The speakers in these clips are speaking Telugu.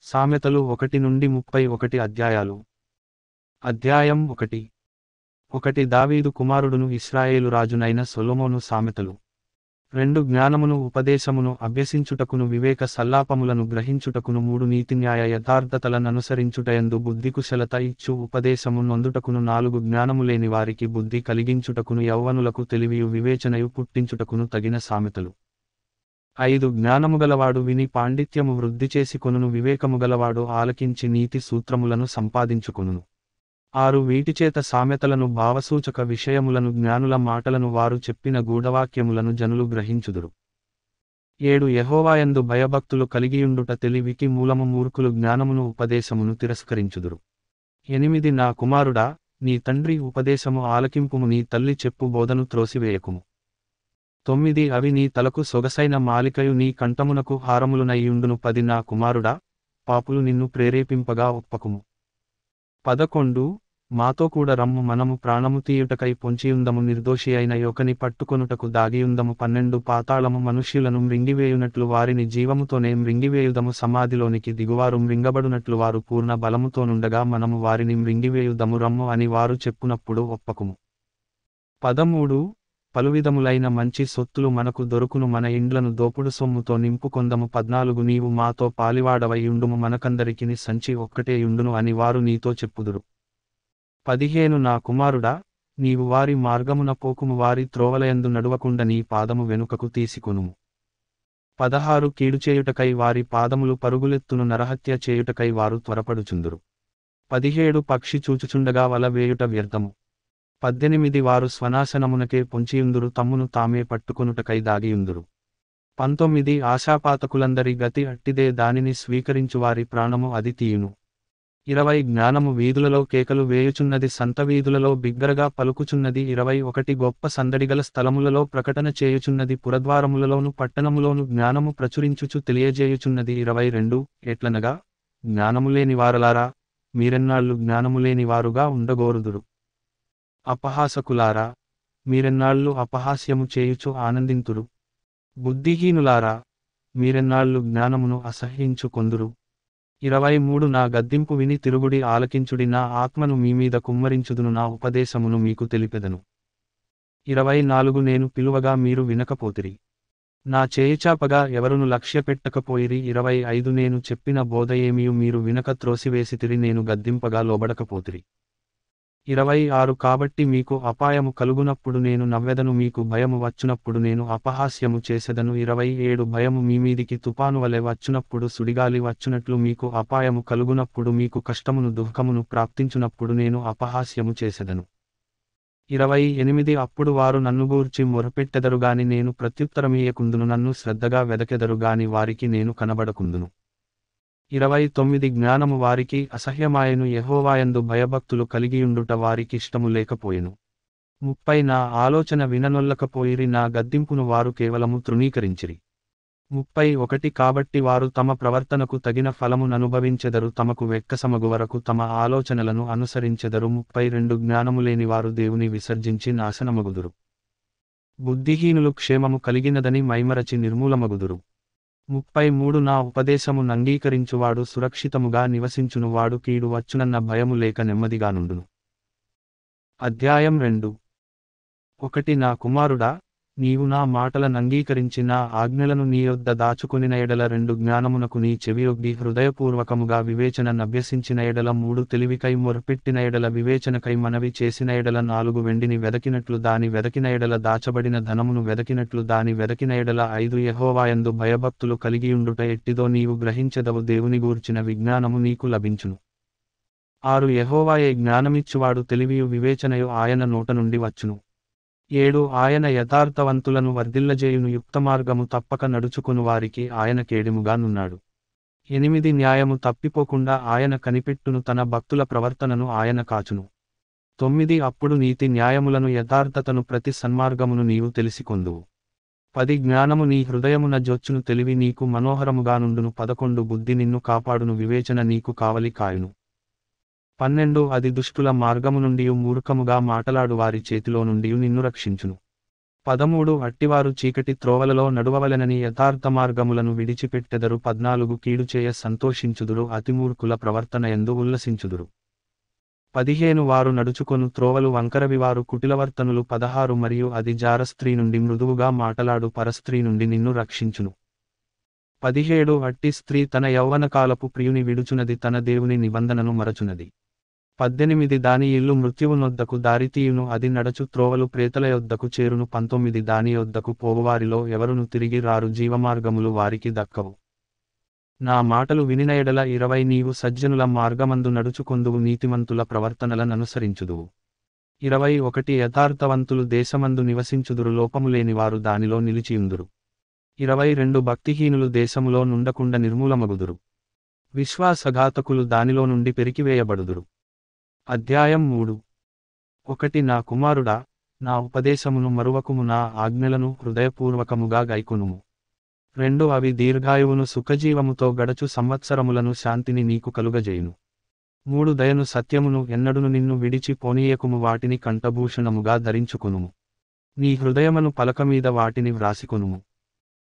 సామెతలు 1 నుండి 31 అధ్యాయాలు. అధ్యాయం 1. దావీదు కుమారుడును ఇశ్రాయేలు రాజునైన సొలొమోను సామెతలు. 2 జ్ఞానమును ఉపదేశమును అభ్యసించుటకును వివేక సల్లాపములను గ్రహించుటకును 3 నీతిన్యాయ యథార్థతలననుసరించుటయందు బుద్ధికుశలత ఇచ్చు ఉపదేశము నొందుటకును 4 జ్ఞానము లేని వారికి బుద్ధి కలిగించుటకును యౌవనులకు తెలివియు వివేచనయు పుట్టించుటకును తగిన సామెతలు. 5 జ్ఞానముగలవాడు విని పాండిత్యము వృద్ధి చేసుకొనును వివేకముగలవాడు ఆలకించి నీతి సూత్రములను సంపాదించుకొనును. 6 వీటిచేత సామెతలను భావసూచక విషయములను జ్ఞానుల మాటలను వారు చెప్పిన గూఢవాక్యములను జనులు గ్రహించుదురు. 7 యెహోవాయందు భయభక్తులు కలిగియుండుట తెలివికి మూలము మూర్ఖులు జ్ఞానమును ఉపదేశమును తిరస్కరించుదురు. 8 నా కుమారుడా, నీ తండ్రి ఉపదేశము ఆలకింపుము నీ తల్లి చెప్పు బోధను త్రోసివేయకుము. 9 అవి నీ తలకు సొగసైన మాలికయు నీ కంఠమునకు హారములునయ్యుండును. 10 నా కుమారుడా, పాపులు నిన్ను ప్రేరేపింపగా ఒప్పకుము. 11 మాతో కూడా రమ్ము మనము ప్రాణము తీయుటకై పొంచియుందము నిర్దోషి అయిన యొకని పట్టుకొనుటకు దాగియుందము. 12 పాతాళము మనుష్యులను మృంగివేయునట్లు వారిని జీవముతోనే మృంగివేయుదము సమాధిలోనికి దిగువారు మృంగబడునట్లు వారు పూర్ణ బలముతోనుండగా మనము వారిని మృంగివేయుదము రమ్ము అని వారు చెప్పునప్పుడు ఒప్పకుము. 13 పలువిధములైన మంచి సొత్తులు మనకు దొరుకును మన ఇండ్లను దోపుడు సొమ్ముతో నింపుకొందము. 14 నీవు మాతో పాలివాడవై యుండుము మనకందరికిని సంచి ఒక్కటే యుండును అని వారు నీతో చెప్పుదురు. 15 నా కుమారుడా, నీవు వారి మార్గమున పోకుము వారి త్రోవలయందు నడువకుండ నీ పాదము వెనుకకు తీసుకొనుము. 16 కీడుచేయుటకై వారి పాదములు పరుగులెత్తును నరహత్య చేయుటకై వారు త్వరపడుచుందురు. 17 పక్షి చూచుచుండగా వల వేయుట వ్యర్థము. 18 వారు స్వనాశనమునకే పొంచియుందురు తమ్మును తామే పట్టుకొనుటకై దాగియుందురు. 19 ఆశాపాతకులందరి గతి అట్టిదే దానిని స్వీకరించువారి ప్రాణము అది తీయును. 20 జ్ఞానము వీధులలో కేకలు వేయుచున్నది సంతవీధులలో బిగ్గరగా పలుకుచున్నది. 21 గొప్ప సందడిగల స్థలములలో ప్రకటన చేయుచున్నది పురద్వారములలోను పట్టణములోను జ్ఞానము ప్రచురించుచు తెలియజేయుచున్నది. 22 ఎట్లనగా, జ్ఞానములేని వారలారా, మీరెన్నాళ్ళు జ్ఞానములేని వారుగా ఉండగోరుదురు. అపహాసకులారా, మీరెన్నాళ్ళు అపహాస్యము చేయుచు ఆనందింతురు. బుద్ధిహీనులారా, మీరెన్నాళ్ళు జ్ఞానమును అసహ్యించుకొందురు. 23 నా గద్దింపు విని తిరుగుడి ఆలకించుడి నా ఆత్మను మీమీద కుమ్మరించుదును నా ఉపదేశమును మీకు తెలిపెదను. 24 నేను పిలువగా మీరు వినకపోతిరి, నా చేయిచాపగా ఎవరును లక్ష్యపెట్టకపోయిరి. 25 నేను చెప్పిన బోధ ఏమియు మీరు వినక త్రోసివేసితిరి నేను గద్దింపగా లోబడకపోతిరి. 26 కాబట్టి మీకు అపాయము కలుగునప్పుడు నేను నవ్వెదను మీకు భయము వచ్చునప్పుడు నేను అపహాస్యము చేసెదను. 27 భయము మీమీదికి తుపాను వలె వచ్చునప్పుడు సుడిగాలి వచ్చునట్లు మీకు అపాయము కలుగునప్పుడు మీకు కష్టమును దుఃఖమును ప్రాప్తించునప్పుడు నేను అపహాస్యము చేసెదను. 28 అప్పుడు వారు నన్ను గూర్చి మొరపెట్టెదరుగాని నేను ప్రత్యుత్తరమీయకుందును నన్ను శ్రద్ధగా వెదకెదరుగాని వారికి నేను కనబడకుందును. 29 జ్ఞానము వారికి అసహ్యమాయెను యెహోవాయందు భయభక్తులు కలిగియుండుట వారికిష్టము లేకపోయెను. 30 నా ఆలోచన విననొల్లకపోయిరి నా గద్దింపును వారు కేవలము తృణీకరించిరి. 31 కాబట్టి వారు తమ ప్రవర్తనకు తగిన ఫలము ననుభవించెదరు తమకు వెక్కసమగు వరకు తమ ఆలోచనలను అనుసరించెదరు. 32 జ్ఞానములేని వారు దేవుని విసర్జించి నాశనమగుదురు. బుద్ధిహీనులు క్షేమము కలిగినదని మైమరచి నిర్మూలమగుదురు. 33 నా ఉపదేశము నంగీకరించువాడు సురక్షితముగా నివసించును వాడు కీడు వచ్చునన్న భయము లేక నెమ్మదిగానుండును. అధ్యాయం 2. 1 నా కుమారుడా, నీవు నా మాటల నంగీకరించి నా ఆజ్ఞలను నీ యొద్ద దాచుకొనిన ఎడల 2 జ్ఞానమునకు నీ చెవియొగ్గి హృదయపూర్వకముగా వివేచన నభ్యసించిన ఎడల 3 తెలివికై మొరపెట్టిన ఎడల వివేచనకై మనవి చేసిన ఎడల 4 వెండిని వెదకినట్లు దాని వెదకిన ఎడల దాచబడిన ధనమును వెదకినట్లు దాని వెదకిన ఎడల 5 యెహోవాయందు భయభక్తులు కలిగియుండుట ఎట్టిదో నీవు గ్రహించెదవు దేవుని గూర్చిన విజ్ఞానము నీకు లభించును. 6 యెహోవాయే జ్ఞానమిచ్చువాడు తెలివియు వివేచనయు ఆయన నోట నుండి వచ్చును. 7 ఆయన యథార్థవంతులను వర్ధిల్లజేయును యుక్తమార్గము తప్పక నడుచుకొను వారికి ఆయన కేడెముగా నున్నాడు. 8 న్యాయము తప్పిపోకుండా ఆయన కనిపెట్టును తన భక్తుల ప్రవర్తనను ఆయన కాచును. 9 అప్పుడు నీతి న్యాయములను యథార్థతను ప్రతి సన్మార్గమును నీవు తెలిసికొందువు. 10 జ్ఞానము నీ హృదయమున జొచ్చును తెలివి నీకు మనోహరముగానుండును. 11 బుద్ధి నిన్ను కాపాడును వివేచన నీకు కావలి కాయును. 12 అది దుష్టుల మార్గము నుండియు మూర్ఖముగా మాటలాడు వారి చేతిలో నుండియు నిన్ను రక్షించును. 13 అట్టివారు చీకటి త్రోవలలో నడువవలెనని యథార్థ మార్గములను విడిచిపెట్టెదరు. 14 కీడుచేయ సంతోషించుదురు, అతిమూర్ఖుల ప్రవర్తనయందు ఉల్లసించుదురు. 15 వారు నడుచుకొను త్రోవలు వంకరవి, వారు కుటిలవర్తనులు. 16 మరియు అది జార స్త్రీ నుండి మృదువుగా మాటలాడు పరస్త్రీ నుండి నిన్ను రక్షించును. 17 అట్టి స్త్రీ తన యౌవనకాలపు ప్రియుని విడుచునది, తన దేవుని నిబంధనను మరచునది. 18 దాని ఇల్లు మృత్యువునొద్దకు దారితీయును, అది నడచు త్రోవలు ప్రేతల యొద్దకు చేరును. 19 దాని యొద్దకు పోవువారిలో ఎవరును తిరిగి రారు, జీవమార్గములు వారికి దక్కవు. నా మాటలు వినిన ఎడల 20 నీవు సజ్జనుల మార్గమందు నడుచుకొందువు, నీతిమంతుల ప్రవర్తనలననుసరించుదువు. 21 యథార్థవంతులు దేశమందు నివసించుదురు, లోపములేని వారు దానిలో నిలిచియుందురు. 22 భక్తిహీనులు దేశములో నుండకుండ నిర్మూలమగుదురు, విశ్వాసఘాతకులు దానిలో నుండి పెరికివేయబడుదురు. అధ్యాయం 3. 1 నా కుమారుడా, నా ఉపదేశమును మరువకుము, నా ఆజ్ఞలను హృదయపూర్వకముగా గైకొనుము. 2 అవి దీర్ఘాయువును, సుఖజీవముతో గడచు సంవత్సరములను, శాంతిని నీకు కలుగజేయును. 3 దయను సత్యమును, ఎన్నడును నిన్ను విడిచి పోనీయకుము, వాటిని కంఠభూషణముగా ధరించుకొనుము. నీ హృదయమును పలకమీద వాటిని వ్రాసికొనుము.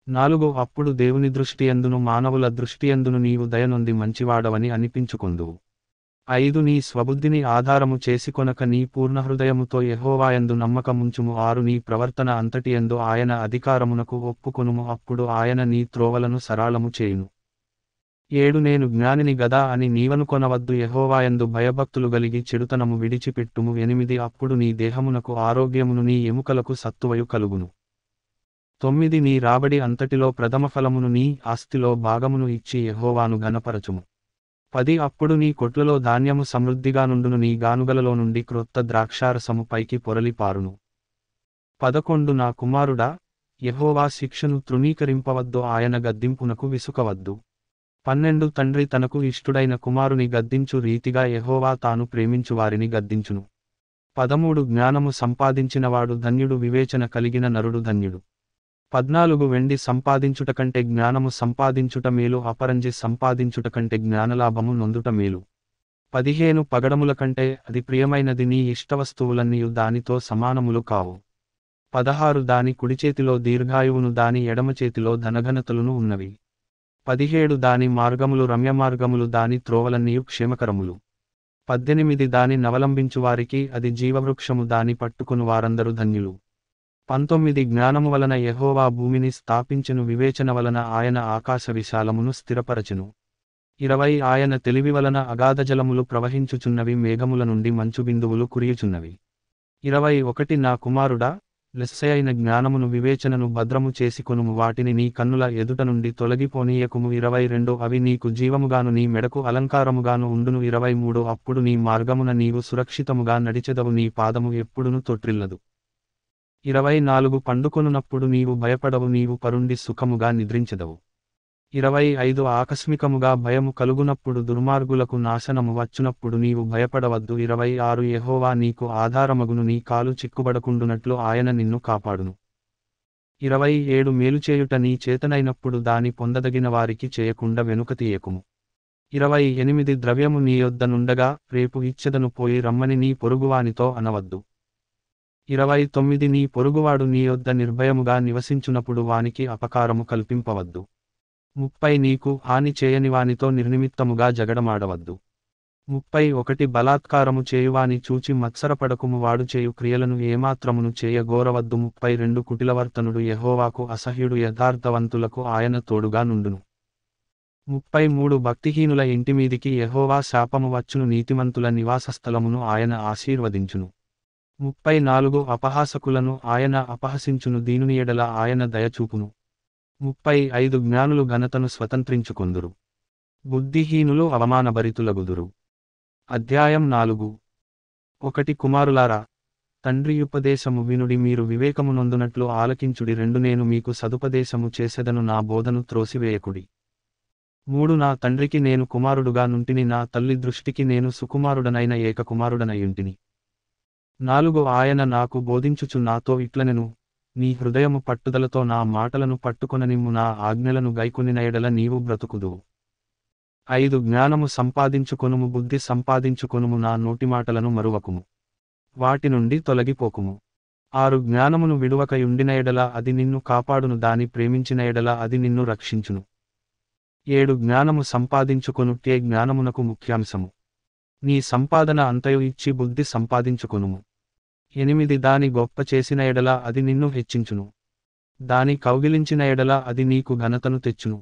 4 అప్పుడు దేవుని దృష్టియందును మానవుల దృష్టియందును నీవు దయనొంది మంచివాడవని అనిపించుకొందువు. 5 నీ స్వబుద్ధిని ఆధారము చేసుకొనక నీ పూర్ణహృదయముతో యెహోవాయందు నమ్మకముంచుము. 6 నీ ప్రవర్తన అంతటియందు ఆయన అధికారమునకు ఒప్పుకొనుము, అప్పుడు ఆయన నీ త్రోవలను సరళము చేయును. 7 నేను జ్ఞానిని గదా అని నీవనుకొనవద్దు, యెహోవాయందు భయభక్తులు గలిగి చెడుతనము విడిచిపెట్టుము. 8 అప్పుడు నీ దేహమునకు ఆరోగ్యమును, నీ ఎముకలకు సత్తువయు కలుగును. 9 నీ రాబడి అంతటిలో ప్రథమఫలమును, నీ ఆస్తిలో భాగమును ఇచ్చి యెహోవాను ఘనపరచుము. 10 అప్పుడు నీ కొట్లలో ధాన్యము సమృద్ధిగా నుండును, నీ గానుగలలో నుండి క్రొత్త ద్రాక్షారసము పైకి పొరలి పారును. 11 నా కుమారుడా, యెహోవా శిక్షను తృణీకరింపవద్దు, ఆయన గద్దింపునకు విసుకవద్దు. 12 తండ్రి తనకు ఇష్టుడైన కుమారుని గద్దించు రీతిగా యెహోవా తాను ప్రేమించు వారిని గద్దించును. 13 జ్ఞానము సంపాదించినవాడు ధన్యుడు, వివేచన కలిగిన నరుడు ధన్యుడు. 14 వెండి సంపాదించుట కంటే జ్ఞానము సంపాదించుట మేలు, అపరంజి సంపాదించుట కంటే జ్ఞానలాభము నొందుట మేలు. 15 పగడముల కంటే అది ప్రియమైనది, నీ ఇష్టవస్తువులన్నీయు దానితో సమానములు కావు. 16 దాని కుడిచేతిలో దీర్ఘాయువును, దాని ఎడమచేతిలో ధనఘనతలును ఉన్నవి. 17 దాని మార్గములు రమ్యమార్గములు, దాని త్రోవలన్నీయు క్షేమకరములు. 18 దాని నవలంబించు వారికి అది జీవవృక్షము, దాని పట్టుకొను వారందరూ ధన్యులు. 19 జ్ఞానము వలన యెహోవా భూమిని స్థాపించెను, వివేచన వలన ఆయన ఆకాశ విశాలమును స్థిరపరచెను. 20 ఆయన తెలివి వలన అగాధజలములు ప్రవహించుచున్నవి, మేఘముల నుండి మంచు బిందువులు కురియుచున్నవి. 21 నా కుమారుడా, లెస్సయైన జ్ఞానమును, వివేచనను భద్రము చేసుకొనుము, వాటిని నీ కన్నుల ఎదుట నుండి తొలగిపోనీయకుము. 22 అవి నీకు జీవముగాను, నీ మెడకు అలంకారముగాను ఉండును. 23 అప్పుడు నీ మార్గమున నీవు సురక్షితముగా నడిచెదవు, నీ పాదము ఎప్పుడును తొట్రిల్లదు. 24 పండుకొనున్నప్పుడు నీవు భయపడవు, నీవు పరుండి సుఖముగా నిద్రించెదవు. 25 ఆకస్మికముగా భయము కలుగునప్పుడు, దుర్మార్గులకు నాశనము వచ్చునప్పుడు నీవు భయపడవద్దు. 26 యెహోవా నీకు ఆధారమగును, నీ కాలు చిక్కుబడకుండునట్లు ఆయన నిన్ను కాపాడును. 27 మేలుచేయుట నీ చేతనైనప్పుడు దాని పొందదగిన వారికి చేయకుండా వెనుకతీయకుము. 28 ద్రవ్యము నీ యొద్ద నుండగా, రేపు ఇచ్చెదను పోయి రమ్మని నీ పొరుగువానితో అనవద్దు. 29 నీ పొరుగువాడు నీ యొద్ద నిర్భయముగా నివసించునప్పుడు వానికి అపకారము కల్పింపవద్దు. 30 నీకు హాని చేయనివానితో నిర్నిమిత్తముగా జగడమాడవద్దు. 31 బలాత్కారము చేయువాని చూచి మత్సరపడకుము, వాడు చేయు క్రియలను ఏమాత్రమును చేయగోరవద్దు. 32 కుటిలవర్తనుడు యెహోవాకు అసహ్యుడు, యథార్థవంతులకు ఆయన తోడుగా నుండును. 33 భక్తిహీనుల ఇంటిమీదికి యెహోవా శాపము వచ్చును, నీతిమంతుల నివాసస్థలమును ఆయన ఆశీర్వదించును. 34 అపహాసకులను ఆయన అపహసించును, దీనుని ఎడల ఆయన దయచూపును. 35 జ్ఞానులు ఘనతను స్వతంత్రించుకొందురు, బుద్ధిహీనులు అవమానభరితులగుదురు. అధ్యాయం 4. 1 కుమారులారా, తండ్రియుపదేశము వినుడి, మీరు వివేకము నొందునట్లు ఆలకించుడి. 2 నేను మీకు సదుపదేశము చేసెదను, నా బోధను త్రోసివేయకుడి. 3 నా తండ్రికి నేను కుమారుడుగా నుంటిని, నా తల్లి దృష్టికి నేను సుకుమారుడనైన ఏకకుమారుడనయుంటిని. 4 ఆయన నాకు బోధించుచు నాతో ఇట్లనెను, నీ హృదయము పట్టుదలతో నా మాటలను పట్టుకొననిమ్ము, నా ఆజ్ఞలను గైకొనిన ఎడల నీవు బ్రతుకుదువు. 5 జ్ఞానము సంపాదించుకొనుము, బుద్ధి సంపాదించుకొనుము, నా నోటిమాటలను మరువకుము, వాటి నుండి తొలగిపోకుము. 6 జ్ఞానమును విడువక యుండిన ఎడల అది నిన్ను కాపాడును దాని ప్రేమించిన ఎడల అది నిన్ను రక్షించును. 7 జ్ఞానము సంపాదించుకొనుటే జ్ఞానమునకు ముఖ్యాంశము. నీ సంపాదన అంతయు ఇచ్చి బుద్ధి సంపాదించుకొనుము. 8 దాని గొప్ప చేసిన ఎడల అది నిన్ను హెచ్చించును. దాని కౌగిలించిన ఎడల అది నీకు ఘనతను తెచ్చును.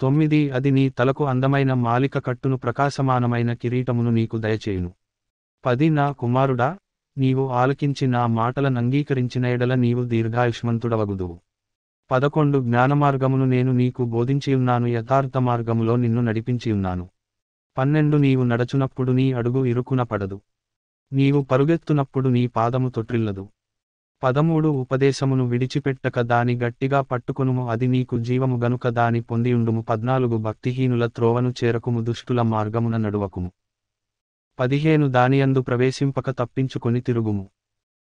9 అది నీ తలకు అందమైన మాలిక కట్టును ప్రకాశమానమైన కిరీటమును నీకు దయచేయును. 10 నా కుమారుడా, నీవు ఆలకించి నా మాటలనంగీకరించిన ఎడల నీవు దీర్ఘాయుష్మంతుడవగుదువు. 11 జ్ఞానమార్గమును నేను నీకు బోధించియున్నాను యథార్థ మార్గములో నిన్ను నడిపించియున్నాను. 12 నీవు నడచునప్పుడు నీ అడుగు ఇరుకున పడదు. నీవు పరుగెత్తునప్పుడు నీ పాదము తొట్రిల్లదు. 13 ఉపదేశమును విడిచిపెట్టక దాని గట్టిగా పట్టుకొనుము అది నీకు జీవము గనుక దాని పొందియుండుము. 14 భక్తిహీనుల త్రోవను చేరకుము దుష్టుల మార్గమున నడువకుము. 15 దానియందు ప్రవేశింపక తప్పించుకొని తిరుగుము.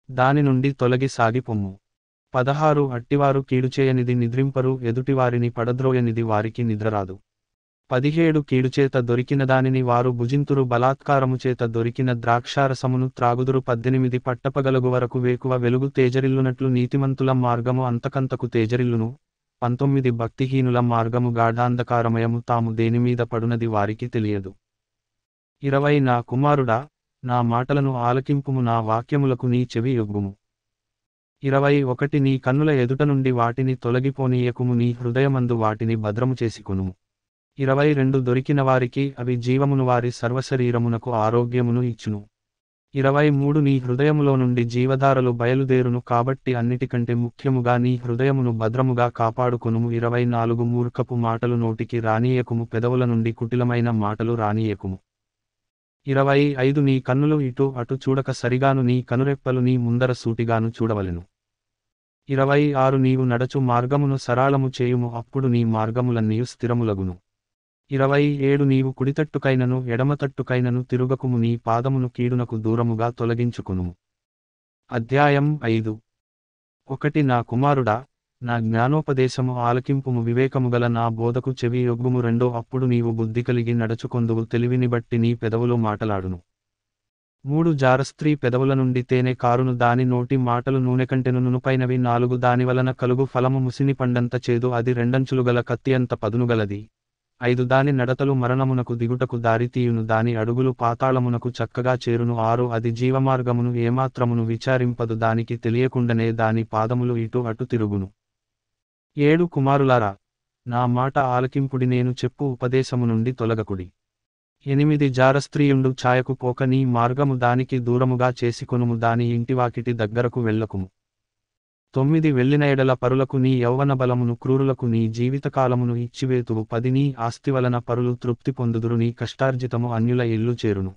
దాని నుండి తొలగి సాగిపొమ్ము. 16 అట్టివారు కీడుచేయనిది నిద్రింపరు ఎదుటివారిని పడద్రోయనిది వారికి నిద్రరాదు. 17 కీడుచేత దొరికిన దానిని వారు భుజింతురు బలాత్కారము చేత దొరికిన ద్రాక్షారసమును త్రాగుదురు. 18 పట్టపగలగు వరకు వేకువ వెలుగు తేజరిల్లునట్లు నీతిమంతుల మార్గము అంతకంతకు తేజరిల్లును. 19 భక్తిహీనుల మార్గము గాఢాంధకారమయము తాము దేనిమీద పడునది వారికి తెలియదు. 20 నా కుమారుడా, నా మాటలను ఆలకింపుము నా వాక్యములకు నీ చెవి యొగ్గుము. 21 నీ కన్నుల ఎదుట నుండి వాటిని తొలగిపోనీయకుము నీ హృదయమందు వాటిని భద్రము చేసుకొనుము. 22 దొరికిన వారికి అవి జీవమును వారి సర్వశరీరమునకు ఆరోగ్యమును ఇచ్చును. 23 నీ హృదయములో నుండి జీవధారలు బయలుదేరును కాబట్టి అన్నిటికంటే ముఖ్యముగా నీ హృదయమును భద్రముగా కాపాడుకొనుము. 24 మూర్ఖపు మాటలు నోటికి రానీయకుము పెదవుల నుండి కుటిలమైన మాటలు రానీయకుము. 25 నీ కన్నులు ఇటు అటు చూడక సరిగాను నీ కనురెప్పలు నీ ముందర సూటిగాను చూడవలెను. 26 నీవు నడచు మార్గమును సరాళము చేయుము అప్పుడు నీ మార్గములన్నీయు స్థిరములగును. 27 నీవు కుడితట్టుకైనను ఎడమతట్టుకైనను తిరుగకుము నీ పాదమును కీడునకు దూరముగా తొలగించుకునుము. అధ్యాయం 5 1 నా కుమారుడా, నా జ్ఞానోపదేశము ఆలకింపుము వివేకముగల నా బోధకు చెవి యొగ్గుము. 2 అప్పుడు నీవు బుద్ధి కలిగి నడచుకొందువు తెలివిని బట్టి నీ పెదవులు మాటలాడును. 3 జారస్త్రీ పెదవుల నుండి తేనె కారును దాని నోటి మాటలు నూనెకంటెను నునుపైనవి. 4 దాని వలన కలుగు ఫలము ముసిని పండంత చేదు అది రెండంచులుగల కత్తి అంత పదునుగలది. 5 దాని నడతలు మరణమునకు దిగుటకు దారితీయును దాని అడుగులు పాతాళమునకు చక్కగా చేరును. 6 అది జీవమార్గమును ఏమాత్రమును విచారింపదు దానికి తెలియకుండనే దాని పాదములు ఇటు అటు తిరుగును. 7 కుమారులారా, నా మాట ఆలకింపుడి నేను చెప్పు ఉపదేశము నుండి తొలగకుడి. 8 జారస్త్రీయుండు ఛాయకు పోక నీ మార్గము దానికి దూరముగా చేసుకొనుము దాని ఇంటివాకిటి దగ్గరకు వెళ్ళకుము. 9 వెళ్ళిన ఎడల పరులకు నీ యౌవన బలమును క్రూరులకు నీ జీవితకాలమును ఇచ్చివేతువు. 10 నీ ఆస్తి వలన పరులు తృప్తి పొందుదురు నీ కష్టార్జితము అన్యుల ఇల్లు చేరును.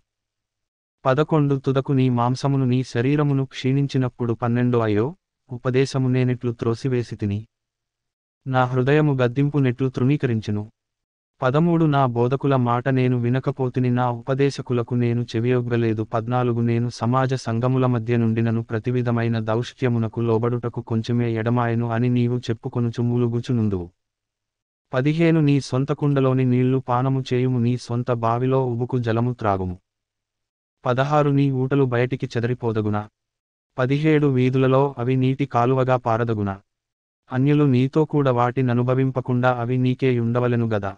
11 తుదకు నీ మాంసమును నీ శరీరమును క్షీణించినప్పుడు 12 అయ్యో, ఉపదేశము నేనెట్లు త్రోసివేసితిని, నా హృదయము గద్దింపు నెట్లు తృణీకరించెను. 13 నా బోధకుల మాట నేను వినకపోతిని నా ఉపదేశకులకు నేను చెవియొగ్గలేదు. 14 నేను సమాజ సంఘముల మధ్య నుండినను ప్రతివిధమైన దౌష్ట్యమునకు లోబడుటకు కొంచెమే ఎడమాయను అని నీవు చెప్పుకొనుచు మూలుగుచునుందువు. 15 నీ సొంత కుండలోని నీళ్లు పానము చేయుము నీ సొంత బావిలో ఉబుకు జలము త్రాగుము. 16 నీ ఊటలు బయటికి చెదరిపోదగునా. 17 వీధులలో అవి నీటి కాలువగా పారదగునా. అన్యులు నీతో కూడా వాటిననుభవింపకుండా అవి నీకే యుండవలెను గదా.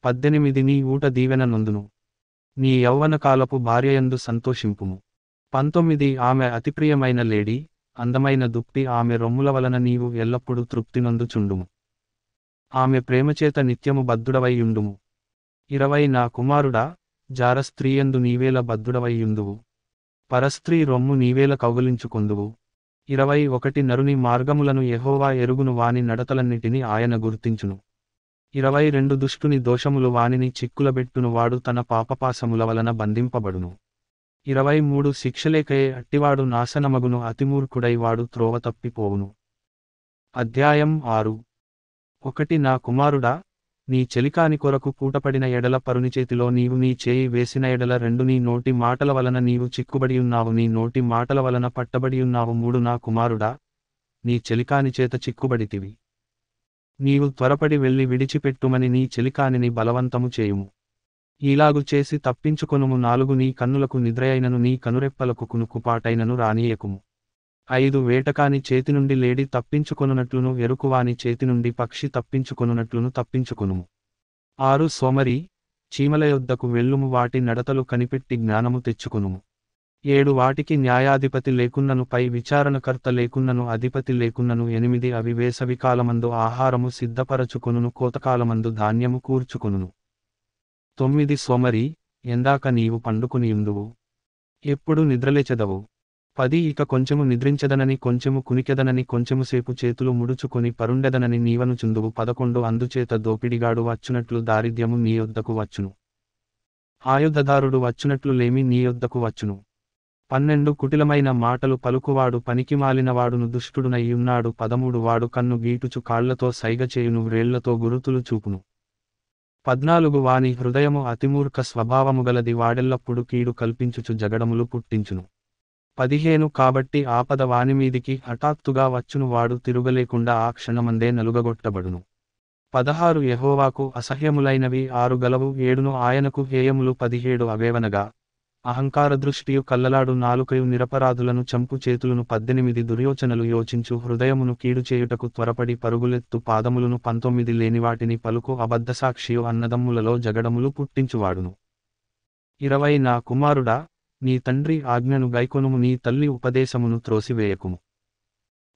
18 నీ ఊట దీవెన నొందును. నీ యౌవన కాలపు భార్యయందు సంతోషింపుము. 19 ఆమె అతిప్రియమైన లేడీ, అందమైన దుప్పి ఆమె రొమ్ముల వలన నీవు ఎల్లప్పుడూ తృప్తినొందుచుండుము. ఆమె ప్రేమచేత నిత్యము బద్ధుడవైయుండుము. 20 నా కుమారుడా, జారస్త్రీయందు నీవేల బద్ధుడవైయుందువు, పరస్త్రీ రొమ్ము నీవేల కౌగిలించుకొందువు. 21 నరుని మార్గములను యెహోవా ఎరుగును వాని నడతలన్నిటిని ఆయన గుర్తించును. 22 దుష్టుని దోషములు వానిని చిక్కులబెట్టును వాడు తన పాపపాసముల వలన బంధింపబడును. 23 శిక్షలేకయే అట్టివాడు నాశనమగును అతిమూర్ఖుడై వాడు త్రోవ తప్పిపోవును. అధ్యాయం 6 1 నా కుమారుడా, నీ చెలికాని కొరకు పూటపడిన ఎడల పరునిచేతిలో నీవు నీ చేయి వేసిన ఎడల 2 నీ నోటి మాటల వలన నీవు చిక్కుబడియున్నావు నీ నోటి మాటల వలన పట్టబడియున్నావు. 3 నా కుమారుడా, నీ చెలికాని చేత చిక్కుబడితివి. నీవు త్వరపడి వెళ్ళి విడిచిపెట్టుమని నీ చెలికానిని బలవంతము చేయుము. ఈలాగు చేసి తప్పించుకొనుము. 4 నీ కన్నులకు నిద్రయైనను నీ కనురెప్పలకు కునుకుపాటైనను రానీయకుము. 5 వేటకాని చేతినుండి లేడి తప్పించుకొనున్నట్లును ఎరుకువాని చేతినుండి పక్షి తప్పించుకొనున్నట్లును తప్పించుకొనుము. 6 సోమరి, చీమల యొద్దకు వెళ్ళుము వాటి నడతలు కనిపెట్టి జ్ఞానము తెచ్చుకొనుము. 7 వాటికి న్యాయాధిపతి లేకున్నను పై విచారణకర్త లేకున్నను అధిపతి లేకున్నను. 8 అవి వేసవికాలమందు ఆహారము సిద్ధపరచుకొనును కోతకాలమందు ధాన్యము కూర్చుకొనును. 9 సోమరి, ఎందాక నీవు పండుకునియుందువు, ఎప్పుడు నిద్రలేచెదవు. 10 ఇక కొంచెము నిద్రించదనని కొంచెము కునికెదనని కొంచెముసేపు చేతులు ముడుచుకొని పరుండెదనని నీవనుచుందువు. 11 అందుచేత దోపిడిగాడు వచ్చునట్లు దారిద్ర్యము నీ యొద్దకు వచ్చును, ఆయుధదారుడు వచ్చునట్లు లేమి నీ యొద్దకు వచ్చును. 12 కుటిలమైన మాటలు పలుకువాడు పనికిమాలినవాడును దుష్టుడునయ్యున్నాడు. 13 వాడు కన్ను గీటుచు కాళ్లతో సైగచేయును వ్రేళ్లతో గురుతులు చూపును. 14 వాని హృదయము అతిమూర్ఖ స్వభావముగలది వాడెల్లప్పుడు కీడు కల్పించుచు జగడములు పుట్టించును. 15 కాబట్టి ఆపద వానిమీదికి హఠాత్తుగా వచ్చును వాడు తిరుగలేకుండా ఆ క్షణమందే నలుగగొట్టబడును. 16 యెహోవాకు అసహ్యములైనవి 6 గలవు 7 ఆయనకు హేయములు 17 అవేవనగా అహంకార దృష్టియు కల్లలాడు నాలుకయు నిరపరాధులను చంపు చేతులను 18 దుర్యోచనలు యోచించు హృదయమును కీడు చేయుటకు త్వరపడి పరుగులెత్తు పాదములను 19 లేనివాటిని పలుకు అబద్ధసాక్షియు అన్నదమ్ములలో జగడములు పుట్టించువాడును. 20 నా కుమారుడా, నీ తండ్రి ఆజ్ఞను గైకొనుము నీ తల్లి ఉపదేశమును త్రోసివేయకుము.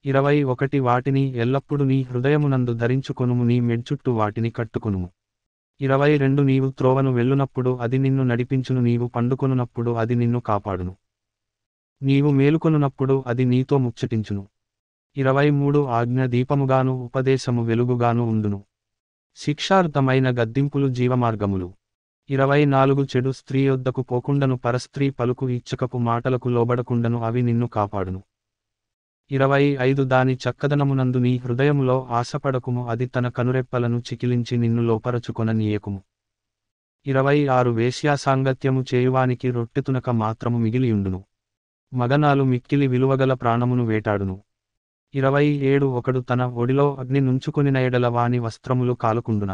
21 వాటిని ఎల్లప్పుడు నీ హృదయమునందు ధరించుకొనుము నీ మెడ్చుట్టు వాటిని కట్టుకొనుము. 22 నీవు త్రోవను వెళ్ళునప్పుడు అది నిన్ను నడిపించును నీవు పండుకొనున్నప్పుడు అది నిన్ను కాపాడును. నీవు మేలుకొనున్నప్పుడు అది నీతో ముచ్చటించును. 23 ఆజ్ఞ దీపముగాను ఉపదేశము వెలుగుగాను ఉండును. శిక్షార్థమైన గద్దింపులు జీవమార్గములు. 24 చెడు స్త్రీ యొద్దకు పోకుండను పరస్త్రీ పలుకు ఇచ్చకపు మాటలకు లోబడకుండను అవి నిన్ను కాపాడును. 25 దాని చక్కదనమునందు నీ హృదయములో ఆశపడకుము అది తన కనురెప్పలను చికిలించి నిన్ను లోపరచుకొన నీయకుము. 26 వేశ్యాసాంగత్యము చేయువానికి రొట్టెతునక మాత్రము మిగిలియుండును, మగనాలు మిక్కిలి విలువగల ప్రాణమును వేటాడును. 27 ఒకడు తన ఒడిలో అగ్ని నుంచుకొనిన ఎడల వాని వస్త్రములు కాలుకుండున.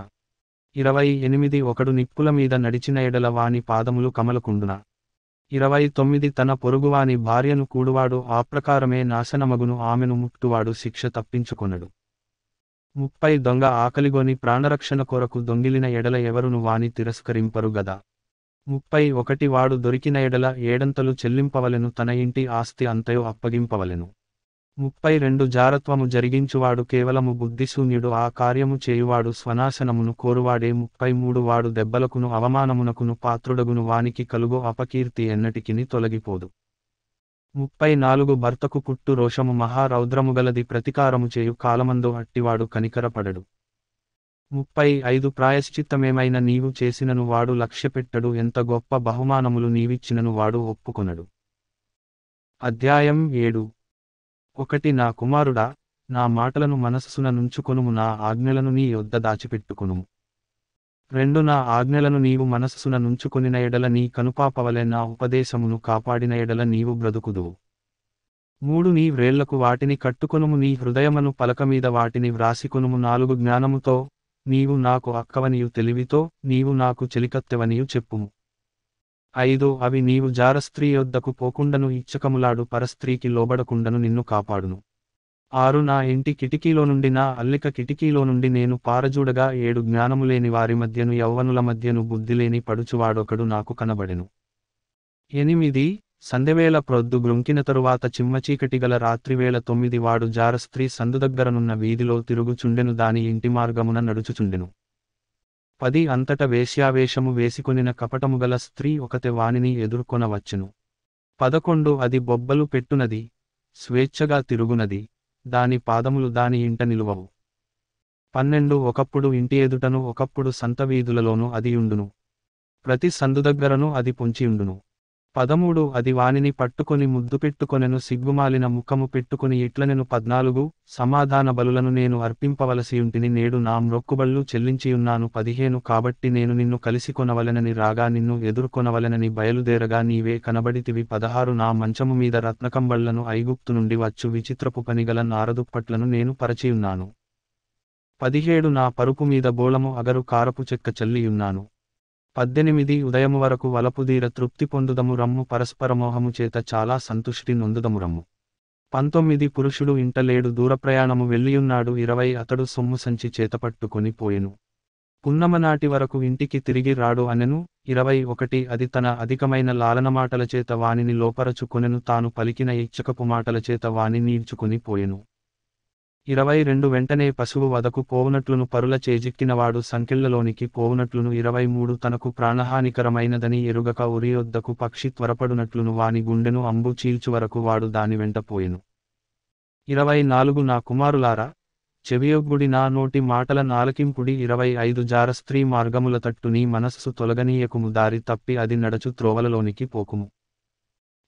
28 ఒకడు నిప్పుల మీద నడిచిన ఎడల వాని పాదములు కమలకుండున. 29 తన పొరుగువాని భార్యను కూడువాడు ఆప్రకారమే నాశనమగును ఆమెను ముట్టువాడు శిక్ష తప్పించుకొనడు. 30 దొంగ ఆకలిగొని ప్రాణరక్షణ కొరకు దొంగిలిన ఎడల ఎవరును వాని తిరస్కరింపరు గదా. 31 వాడు దొరికిన ఎడల ఏడంతలు చెల్లింపవలెను తన ఇంటి ఆస్తి అంతయు అప్పగింపవలెను. 32 జారత్వము జరిగించువాడు కేవలము బుద్ధిశూన్యుడు ఆ కార్యము చేయువాడు స్వనాశనమును కోరువాడే. 33 వాడు దెబ్బలకును అవమానమునకును పాత్రుడగును వానికి కలుగు అపకీర్తి ఎన్నటికిని తొలగిపోదు. 34 భర్తకు పుట్టు రోషము మహారౌద్రముగలది ప్రతికారము చేయు కాలమందు అట్టివాడు కనికరపడడు. 35 ప్రాయశ్చిత్తమేమైన నీవు చేసినను వాడు లక్ష్యపెట్టడు ఎంత గొప్ప బహుమానములు నీవిచ్చినను వాడు ఒప్పుకొనడు. అధ్యాయం 7 1 నా కుమారుడా, నా మాటలను మనస్సున నుంచుకొనుము నా ఆజ్ఞలను నీ యొద్ద దాచిపెట్టుకొనుము. 2 నా ఆజ్ఞలను నీవు మనస్సున నుంచుకొనిన ఎడల నీ కనుపాపవలె నా ఉపదేశమును కాపాడిన ఎడల నీవు బ్రతుకుదువు. 3 నీ వ్రేళ్లకు వాటిని కట్టుకొనుము నీ హృదయమను పలకమీద వాటిని వ్రాసికొనుము. 4 జ్ఞానముతో నీవు నాకు అక్కవనియు తెలివితో నీవు నాకు చెలికత్తెవనియు చెప్పుము. 5 అవి నీవు జారస్త్రీ యొద్దకు పోకుండను ఇచ్చకములాడు పరస్త్రీకి లోబడకుండను నిన్ను కాపాడును. 6 నా ఇంటి కిటికీలో నుండి నా అల్లిక కిటికీలో నుండి నేను పారజూడగా 7 జ్ఞానములేని వారి మధ్యను యవ్వనుల మధ్యను బుద్ధిలేని పడుచువాడొకడు నాకు కనబడెను. 8 సందెవేళ ప్రొద్దు గ్రుంకిన తరువాత చిమ్మచీకటిగల రాత్రివేళ 9 వాడు జారస్త్రీ సందుదగ్గరనున్న వీధిలో తిరుగుచుండెను దాని ఇంటి మార్గమున నడుచుచుండెను. 10 అంతట వేశ్యావేషము వేసికొనిన కపటముగల స్త్రీ ఒకతె వానిని ఎదుర్కొనవచ్చెను. 11 అది బొబ్బలు పెట్టునది, స్వేచ్ఛగా తిరుగునది, దాని పాదములు దాని ఇంట నిలువవు. 12 ఒకప్పుడు ఇంటి ఎదుటను ఒకప్పుడు సంత వీధులలోనూ అది యుండును, ప్రతి సందుదగ్గరను అది పొంచియుండును. 13 అది వానిని పట్టుకొని ముద్దు పెట్టుకొనెను సిగ్గుమాలిన ముఖము పెట్టుకొని ఇట్లనెను. 14 సమాధాన బలులను నేను అర్పింపవలసియుంటిని నేడు నా మ్రొక్కుబళ్ళు చెల్లించియున్నాను. 15 కాబట్టి నేను నిన్ను కలిసికొనవలెనని రాగా నిన్ను ఎదుర్కొనవలెనని బయలుదేరగా నీవే కనబడితివి. 16 నా మంచము మీద రత్నకంబళ్లను ఐగుప్తు నుండి వచ్చు విచిత్రపు పనిగల నారదుప్పట్లను నేను పరచియున్నాను. 17 నా పరుపు మీద బోళము అగరు కారపు చెక్క చల్లియున్నాను. 18 ఉదయము వరకు వలపుదీర తృప్తి పొందుదము రమ్ము పరస్పరమోహము చేత చాలా సంతుష్టి నొందుదము రమ్ము. 19 పురుషుడు ఇంట లేడు దూరప్రయాణము వెళ్ళియున్నాడు 20 అతడు సొమ్ము సంచి చేతపట్టుకొని పోయెను. పున్నమనాటి వరకు ఇంటికి తిరిగి రాడు అనెను. 21 అది తన అధికమైన లాలనమాటల చేత వానిని లోపరచుకొనెను తాను పలికిన ఇచ్చకపు మాటల చేత వాని నీడ్చుకొని పోయెను. 22 వెంటనే పశువు వదకు పోవునట్లును పరుల చేజిక్కినవాడు సంకెళ్లలోనికి పోవునట్లును 23 తనకు ప్రాణహానికరమైనదని ఎరుగక ఉరియొద్దకు పక్షి త్వరపడునట్లును వాని గుండెను అంబు చీల్చువరకు వాడు దాని వెంట పోయెను. 24 నా కుమారులారా, చెవియొగ్గుడి నా నోటి మాటల నాలకింపుడి 25 జార స్త్రీ మార్గముల తట్టు నీ మనస్సు తొలగనీయకుము దారి తప్పి అది నడచు త్రోవలలోనికి పోకుము.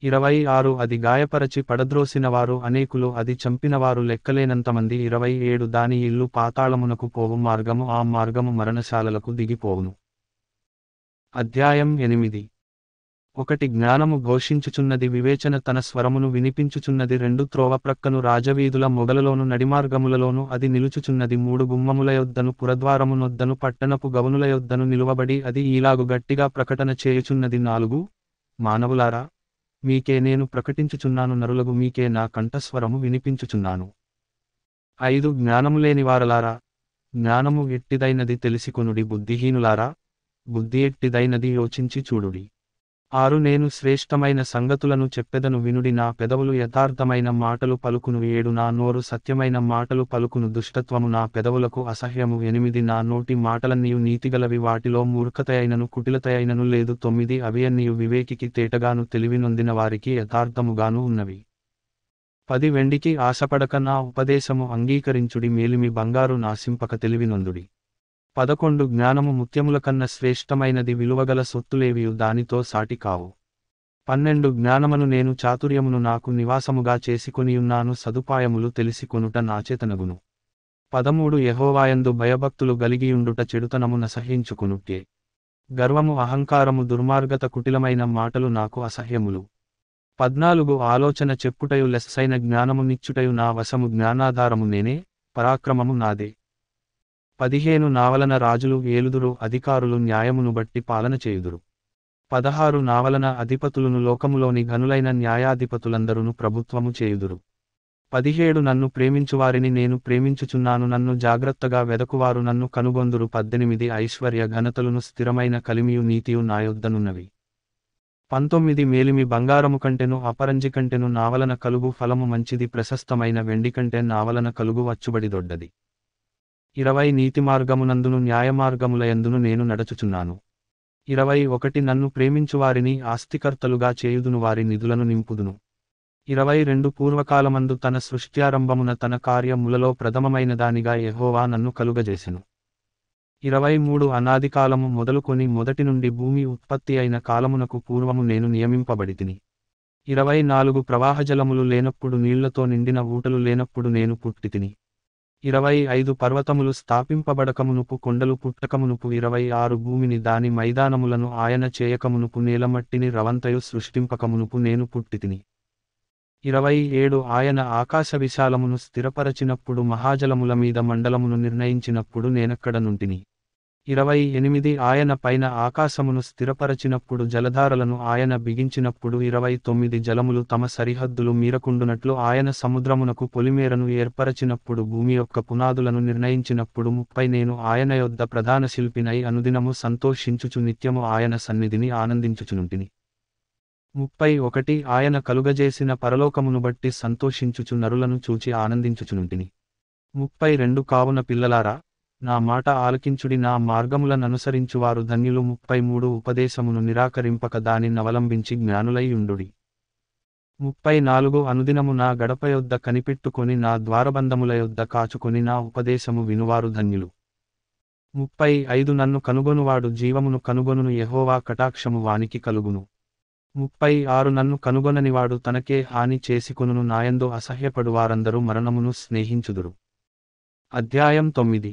26 అది గాయపరచి పడద్రోసినవారు అనేకులు అది చంపినవారు లెక్కలేనంతమంది 27 దాని ఇల్లు పాతాళమునకు పోవు మార్గము ఆ మార్గము మరణశాలలకు దిగిపోవును. అధ్యాయం 8 1 జ్ఞానము ఘోషించుచున్నది వివేచన తన స్వరమును వినిపించుచున్నది 2 త్రోవ ప్రక్కను రాజవీధుల మొగలలోను నడిమార్గములలోను అది నిలుచుచున్నది 3 గుమ్మముల యొద్దను పురద్వారమునొద్దను పట్టణపు గవనుల యొద్దను నిలువబడి అది ఈలాగు గట్టిగా ప్రకటన చేయుచున్నది 4 మానవులారా, మీకే నేను ప్రకటించుచున్నాను నరులగు మీకే నా కంఠస్వరము వినిపించుచున్నాను. 5 జ్ఞానము వారలారా, జ్ఞానము ఎట్టిదైనది తెలిసికొనుడి బుద్ధిహీనులారా, బుద్ధి ఎట్టిదైనది యోచించి చూడుడి. 6 నేను శ్రేష్టమైన సంగతులను చెప్పెదను వినుడి నా పెదవులు యథార్థమైన మాటలు పలుకును 7 నా నోరు సత్యమైన మాటలు పలుకును దుష్టత్వము నా పెదవులకు అసహ్యము 8 నా నోటి మాటలన్నీయు నీతిగలవి వాటిలో మూర్ఖతయైనను కుటిలతయైనను లేదు 9 అవి అన్నీయు వివేకికి తేటగాను తెలివి నొందిన వారికి యథార్థముగాను ఉన్నవి. 10 వెండికి ఆశపడక నా ఉపదేశము అంగీకరించుడి మేలిమి బంగారు నాశింపక తెలివి నొందుడి. 11 జ్ఞానము ముత్యముల కన్న శ్రేష్టమైనది విలువగల సొత్తులేవియు దానితో సాటి కావు. 12 జ్ఞానమును నేను చాతుర్యమును నాకు నివాసముగా చేసుకొనియున్నాను సదుపాయములు తెలిసికొనుట నాచేతనగును. 13 యెహోవాయందు భయభక్తులు గలిగియుండుట చెడుతనము నసహించుకొనుటే. గర్వము అహంకారము దుర్మార్గత కుటిలమైన మాటలు నాకు అసహ్యములు. 14 ఆలోచన చెప్పుటయు లెస్సైన జ్ఞానము నిచ్చుటయు నా వశము జ్ఞానాధారము నేనే, పరాక్రమము నాదే. 15 నావలన రాజులు ఏలుదురు అధికారులు న్యాయమును బట్టి పాలన చేయుదురు. 16 నావలన అధిపతులును లోకములోని ఘనులైన న్యాయాధిపతులందరును ప్రభుత్వము చేయుదురు. 17 నన్ను ప్రేమించువారిని నేను ప్రేమించుచున్నాను నన్ను జాగ్రత్తగా వెదకువారు నన్ను కనుగొందురు. 18 ఐశ్వర్య ఘనతలును స్థిరమైన కలిమియు నీతియు నా యొద్దనున్నవి. 19 మేలిమి బంగారము కంటెను అపరంజి కంటెను నావలన కలుగు ఫలము మంచిది ప్రశస్తమైన వెండి కంటే నావలన కలుగు వచ్చుబడి దొడ్డది. 20 నీతిమార్గమునందును న్యాయమార్గములయందును నేను నడచుచున్నాను. 21 నన్ను ప్రేమించువారిని ఆస్తికర్తలుగా చేయుదును వారి నిధులను నింపుదును. 22 పూర్వకాలమందు తన సృష్ట్యారంభమున తన కార్యములలో ప్రథమమైన దానిగా యెహోవా నన్ను కలుగజేసెను. 23 అనాదికాలము మొదలుకొని మొదటి నుండి భూమి ఉత్పత్తి అయిన కాలమునకు పూర్వము నేను నియమింపబడితిని. 24 ప్రవాహజలములు లేనప్పుడు నీళ్లతో నిండిన ఊటలు లేనప్పుడు నేను పుట్టితిని. 25 పర్వతములు స్థాపింపబడకమునుపు కొండలు పుట్టకమునుపు 26 భూమిని దాని మైదానములను ఆయన చేయకమునుపు నేలమట్టిని రవంతయు సృష్టింపకమునుపు నేను పుట్టితిని. 27 ఆయన ఆకాశ విశాలమును స్థిరపరచినప్పుడు మహాజలముల మీద మండలమును నిర్ణయించినప్పుడు నేనక్కడ నుంటిని. 28 ఆయన పైన ఆకాశమును స్థిరపరచినప్పుడు జలధారలను ఆయన బిగించినప్పుడు 29 జలములు తమ సరిహద్దులు మీరకుండునట్లు ఆయన సముద్రమునకు పొలిమేరను ఏర్పరచినప్పుడు భూమి యొక్క పునాదులను నిర్ణయించినప్పుడు 30 నేను ఆయన యొద్ద ప్రధాన శిల్పినై అనుదినము సంతోషించుచు నిత్యము ఆయన సన్నిధిని ఆనందించుచునుంటిని. 31 ఆయన కలుగజేసిన పరలోకమును బట్టి సంతోషించుచు నరులను చూచి ఆనందించుచునుంటిని. 32 కావున పిల్లలారా, నా మాట ఆలకించుడి నా మార్గములననుసరించువారు ధన్యులు. 33 ఉపదేశమును నిరాకరింపక దానినవలంబించి జ్ఞానులై యుండుడి. 34 అనుదినము నా గడప యొద్ద కనిపెట్టుకొని నా ద్వారబంధముల యొద్ద కాచుకొని నా ఉపదేశము వినువారు ధన్యులు. 35 నన్ను కనుగొనువాడు జీవమును కనుగొనును యెహోవా కటాక్షము వానికి కలుగును. 36 నన్ను కనుగొననివాడు తనకే హాని చేసికొనును నాయందు అసహ్యపడువారందరూ మరణమును స్నేహించుదురు. అధ్యాయం 9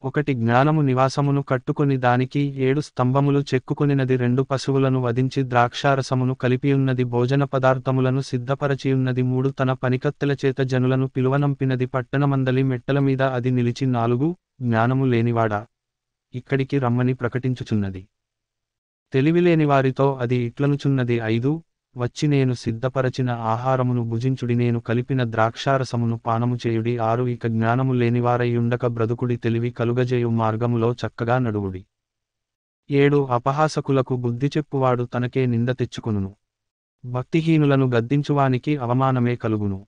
1 జ్ఞానము నివాసమును కట్టుకొని దానికి 7 స్తంభములు చెక్కుకొనినది 2 పశువులను వధించి ద్రాక్షారసమును కలిపియున్నది భోజన పదార్థములను సిద్ధపరచియున్నది 3 తన పనికత్తెల చేత జనులను పిలువనంపినది పట్టణమందలి మెట్టల మీద అది నిలిచి 4 జ్ఞానము లేనివాడా, ఇక్కడికి రమ్మని ప్రకటించుచున్నది. తెలివిలేని వారితో అది ఇట్లనుచున్నది 5 వచ్చి నేను సిద్ధపరచిన ఆహారమును భుజించుడి, నేను కలిపిన ద్రాక్షారసమును పానము చేయుడి. 6 ఇక జ్ఞానము లేనివారయ్యుండక బ్రతుకుడి, తెలివి కలుగజేయు మార్గములో చక్కగా నడువుడి. 7 అపహాసకులకు బుద్ధి చెప్పువాడు తనకే నింద తెచ్చుకొనును, భక్తిహీనులను గద్దించువానికి అవమానమే కలుగును.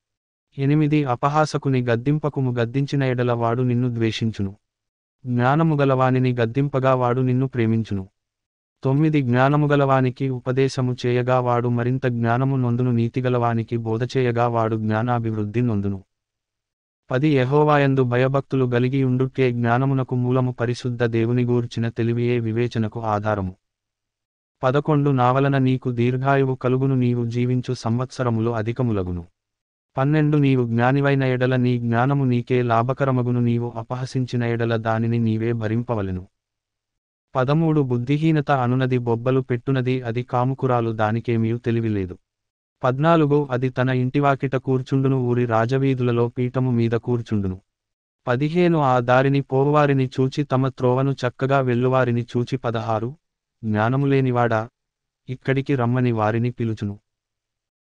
8 అపహాసకుని గద్దింపకుము, గద్దించిన ఎడల వాడు నిన్ను ద్వేషించును. జ్ఞానముగలవానిని గద్దింపగా వాడు నిన్ను ప్రేమించును. 9 జ్ఞానముగలవానికి ఉపదేశము చేయగా వాడు మరింత జ్ఞానము నొందును, నీతిగలవానికి బోధచేయగా వాడు జ్ఞానాభివృద్ధి నొందును. 10 యెహోవాయందు భయభక్తులు గలిగియుండుటే జ్ఞానమునకు మూలము, పరిశుద్ధ దేవుని గూర్చిన తెలివియే వివేచనకు ఆధారము. 11 నా వలన నీకు దీర్ఘాయువు కలుగును, నీవు జీవించు సంవత్సరములు అధికములగును. 12 నీవు జ్ఞానివైన ఎడల నీ జ్ఞానము నీకే లాభకరమగును, నీవు అపహసించిన ఎడల దానిని నీవే భరింపవలెను. 13 బుద్ధిహీనత అనునది బొబ్బలు పెట్టునది, అది కాముకురాలు, దానికేమియు తెలివిలేదు. 14 అది తన ఇంటివాకిట కూర్చుండును, ఊరి రాజవీధులలో పీఠము మీద కూర్చుండును. 15 ఆ దారిని పోవువారిని చూచి తమ త్రోవను చక్కగా వెళ్ళువారిని చూచి. 16 జ్ఞానములేనివాడా, ఇక్కడికి రమ్మని వారిని పిలుచును.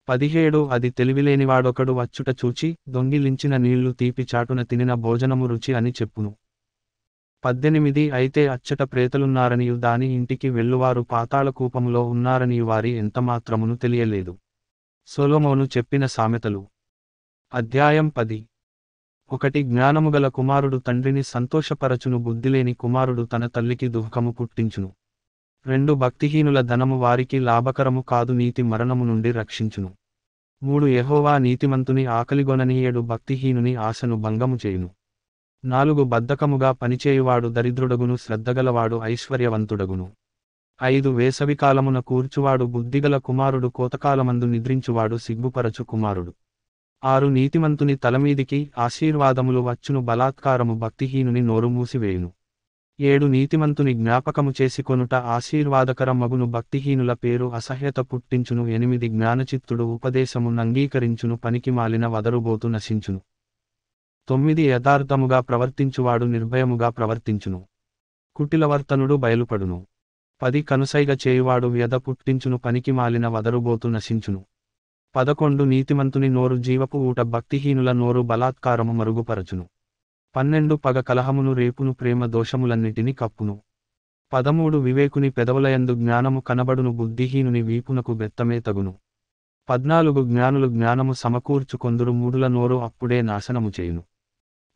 17 అది తెలివిలేనివాడొకడు వచ్చుట చూచి, దొంగిలించిన నీళ్లు తీపి చాటున తినిన భోజనము రుచి అని చెప్పును. 18 అయితే అచ్చట ప్రేతలున్నారనియు దాని ఇంటికి వెళ్ళువారు పాతాళకూపములో ఉన్నారనియు వారి ఎంతమాత్రమును తెలియలేదు. సొలొమోను చెప్పిన సామెతలు. అధ్యాయం 10. 1 జ్ఞానముగల కుమారుడు తండ్రిని సంతోషపరచును, బుద్ధిలేని కుమారుడు తన తల్లికి దుఃఖము పుట్టించును. 2 భక్తిహీనుల ధనము వారికి లాభకరము కాదు, నీతి మరణము నుండి రక్షించును. 3 యెహోవా నీతిమంతుని ఆకలిగొననీయడు, భక్తిహీనుని ఆశను భంగము చేయును. 4 బద్ధకముగా పనిచేయువాడు దరిద్రుడగును, శ్రద్ధగలవాడు ఐశ్వర్యవంతుడగును. 5 వేసవికాలమున కూర్చువాడు బుద్ధిగల కుమారుడు, కోతకాలమందు నిద్రించువాడు సిగ్గుపరచు కుమారుడు. 6 నీతిమంతుని తలమీదికి ఆశీర్వాదములు వచ్చును, బలాత్కారము భక్తిహీనుని నోరు మూసివేయును. 7 నీతిమంతుని జ్ఞాపకము చేసుకొనుట ఆశీర్వాదకరమగును, భక్తిహీనుల పేరు అసహ్యత పుట్టించును. 8 జ్ఞానచిత్తుడు ఉపదేశము నంగీకరించును, పనికిమాలిన వదరుబోతు నశించును. 9 యథార్థముగా ప్రవర్తించువాడు నిర్భయముగా ప్రవర్తించును, కుటిలవర్తనుడు బయలుపడును. 10 కనుసైగ చేయువాడు వ్యధ పుట్టించును, పనికిమాలిన వదరుబోతు నశించును. 11 నీతిమంతుని నోరు జీవపు ఊట, భక్తిహీనుల నోరు బలాత్కారము మరుగుపరచును. 12 పగ కలహమును రేపును, ప్రేమ దోషములన్నిటిని కప్పును. 13 వివేకుని పెదవులయందు జ్ఞానము కనబడును, బుద్ధిహీనుని వీపునకు బెత్తమే తగును. 14 జ్ఞానులు జ్ఞానము సమకూర్చుకొందురు, మూఢుల నోరు అప్పుడే నాశనము చేయును.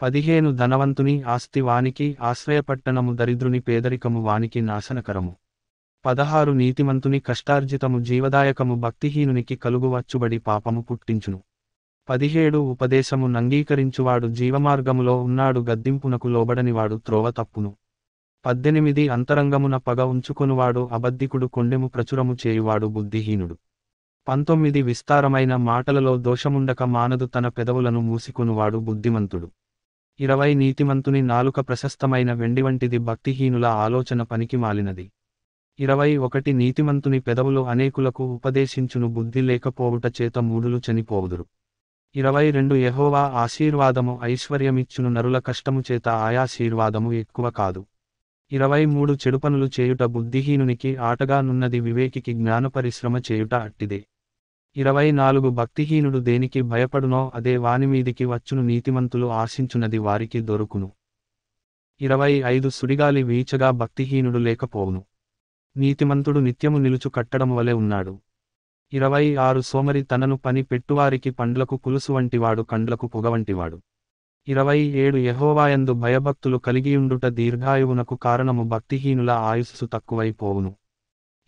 15 ధనవంతుని ఆస్తి వానికి ఆశ్రయపట్టణము, దరిద్రుని పేదరికము వానికి నాశనకరము. 16 నీతిమంతుని కష్టార్జితము జీవదాయకము, భక్తిహీనునికి కలుగువచ్చుబడి పాపము పుట్టించును. 17 ఉపదేశము నంగీకరించువాడు జీవమార్గములో ఉన్నాడు, గద్దింపునకు లోబడనివాడు త్రోవ తప్పును. 18 అంతరంగమున పగ ఉంచుకొనువాడు అబద్ధికుడు, కొండెము ప్రచురము చేయువాడు బుద్ధిహీనుడు. 19 విస్తారమైన మాటలలో దోషముండక మానదు, తన పెదవులను మూసికొనువాడు బుద్ధిమంతుడు. 20 నీతిమంతుని నాలుక ప్రశస్తమైన వెండివంటిది, భక్తిహీనుల ఆలోచన పనికిమాలినది. 21 నీతిమంతుని పెదవులు అనేకులకు ఉపదేశించును, బుద్ధి లేకపోవుట చేత మూఢులు చనిపోవుదురు. 22 యెహోవా ఆశీర్వాదము ఐశ్వర్యమిచ్చును, నరుల కష్టము చేత ఆయాశీర్వాదము ఎక్కువ కాదు. 23 చెడుపనులు చేయుట బుద్ధిహీనునికి ఆటగా నున్నది, వివేకికి జ్ఞానపరిశ్రమ చేయుట అట్టిదే. 24 భక్తిహీనుడు దేనికి భయపడునో అదే వానిమీదికి వచ్చును, నీతిమంతులు ఆశించునది వారికి దొరుకును. 25 సుడిగాలి వీచగా భక్తిహీనుడు లేకపోవును, నీతిమంతుడు నిత్యము నిలుచు కట్టడము వలె ఉన్నాడు. 26 సోమరి తనను పని పెట్టువారికి పండ్లకు పులుసు వంటివాడు, కండ్లకు పొగవంటివాడు. 27 యెహోవాయందు భయభక్తులు కలిగియుండుట దీర్ఘాయువునకు కారణము, భక్తిహీనుల ఆయుస్సు తక్కువై పోవును.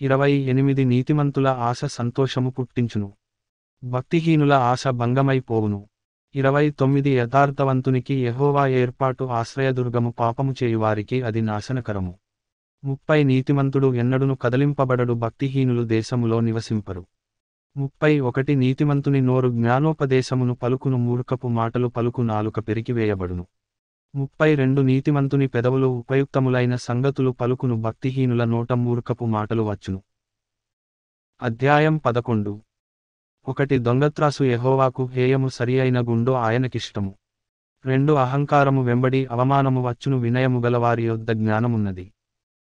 28 నీతిమంతుల ఆశ సంతోషము పుట్టించును, భక్తిహీనుల ఆశ భంగమై పోవును. 29 యథార్థవంతునికి యెహోవా ఏర్పాటు ఆశ్రయదుర్గము, పాపము చేయువారికి అది నాశనకరము. 30 నీతిమంతుడు ఎన్నడును కదలింపబడడు, భక్తిహీనులు దేశములో నివసింపరు. 31 నీతిమంతుని నోరు జ్ఞానోపదేశమును పలుకును, మూర్ఖపు మాటలు పలుకు నాలుక పెరికివేయబడును. 32 నీతిమంతుని పెదవులు ఉపయుక్తములైన సంగతులు పలుకును, భక్తిహీనుల నోట మూర్ఖపు మాటలు వచ్చును. అధ్యాయం 11. 1 దొంగత్రాసు యెహోవాకు హేయము, సరియైన గుండు ఆయనకిష్టము. 2 అహంకారము వెంబడి అవమానము వచ్చును, వినయము గలవారి యొద్ద జ్ఞానమున్నది.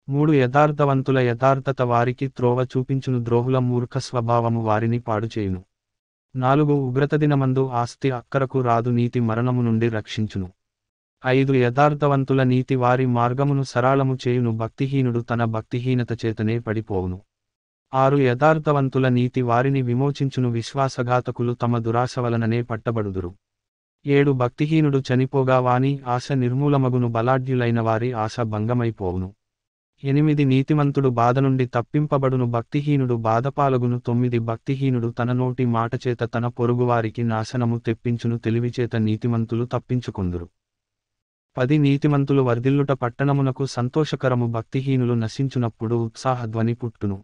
3 యథార్థవంతుల యథార్థత వారికి త్రోవ చూపించును, ద్రోహుల మూర్ఖ స్వభావము వారిని పాడుచేయును. 4 ఉగ్రతదినమందు ఆస్తి అక్కరకు రాదు, నీతి మరణము నుండి రక్షించును. 5 యథార్థవంతుల నీతి వారి మార్గమును సరళము చేయును, భక్తిహీనుడు తన భక్తిహీనత చేతనే పడిపోవును. 6 యథార్థవంతుల నీతి వారిని విమోచించును, విశ్వాసఘాతకులు తమ దురాశ వలననే పట్టబడుదురు. 7 భక్తిహీనుడు చనిపోగా వాని ఆశ నిర్మూలమగును, బలాఢ్యులైన వారి ఆశ భంగమైపోవును. 8 నీతిమంతుడు బాధ నుండి తప్పింపబడును, భక్తిహీనుడు బాధపాలగును. 9 భక్తిహీనుడు తన నోటి మాటచేత తన పొరుగువారికి నాశనము తెప్పించును, తెలివిచేత నీతిమంతులు తప్పించుకొందురు. 10 నీతిమంతులు వర్ధిల్లుట పట్టణమునకు సంతోషకరము, భక్తిహీనులు నశించునప్పుడు ఉత్సాహధ్వని పుట్టును.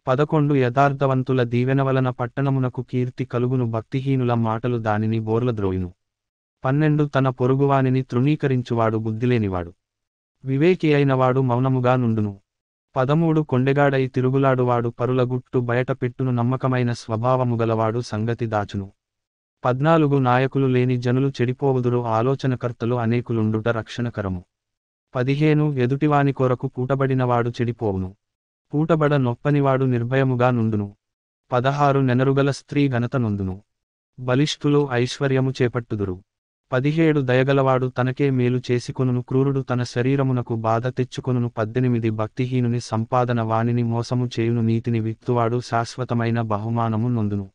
11 యథార్థవంతుల దీవెన వలన పట్టణమునకు కీర్తి కలుగును, భక్తిహీనుల మాటలు దానిని బోర్లద్రోయును. 12 తన పొరుగువానిని తృణీకరించువాడు బుద్ధిలేనివాడు, వివేకి అయినవాడు మౌనముగా నుండును. 13 కొండెగాడై తిరుగులాడువాడు పరుల గుట్టు బయట పెట్టును, నమ్మకమైన స్వభావము గలవాడు సంగతి దాచును. 14 నాయకులు లేని జనులు చెడిపోవుదురు, ఆలోచనకర్తలు అనేకులుండుట రక్షణకరము. 15 ఎదుటివాని కొరకు పూటబడినవాడు చెడిపోవును, పూటబడ నొప్పనివాడు నిర్భయముగా నుండును. 16 నెనరుగల స్త్రీ ఘనత నొందును, బలిష్ఠులు ఐశ్వర్యము చేపట్టుదురు. 17 దయగలవాడు తనకే మేలు చేసికొనును, క్రూరుడు తన శరీరమునకు బాధ తెచ్చుకొనును. 18 భక్తిహీనుని సంపాదన వానిని మోసము చేయును, నీతిని విత్తువాడు శాశ్వతమైన బహుమానము నొందును.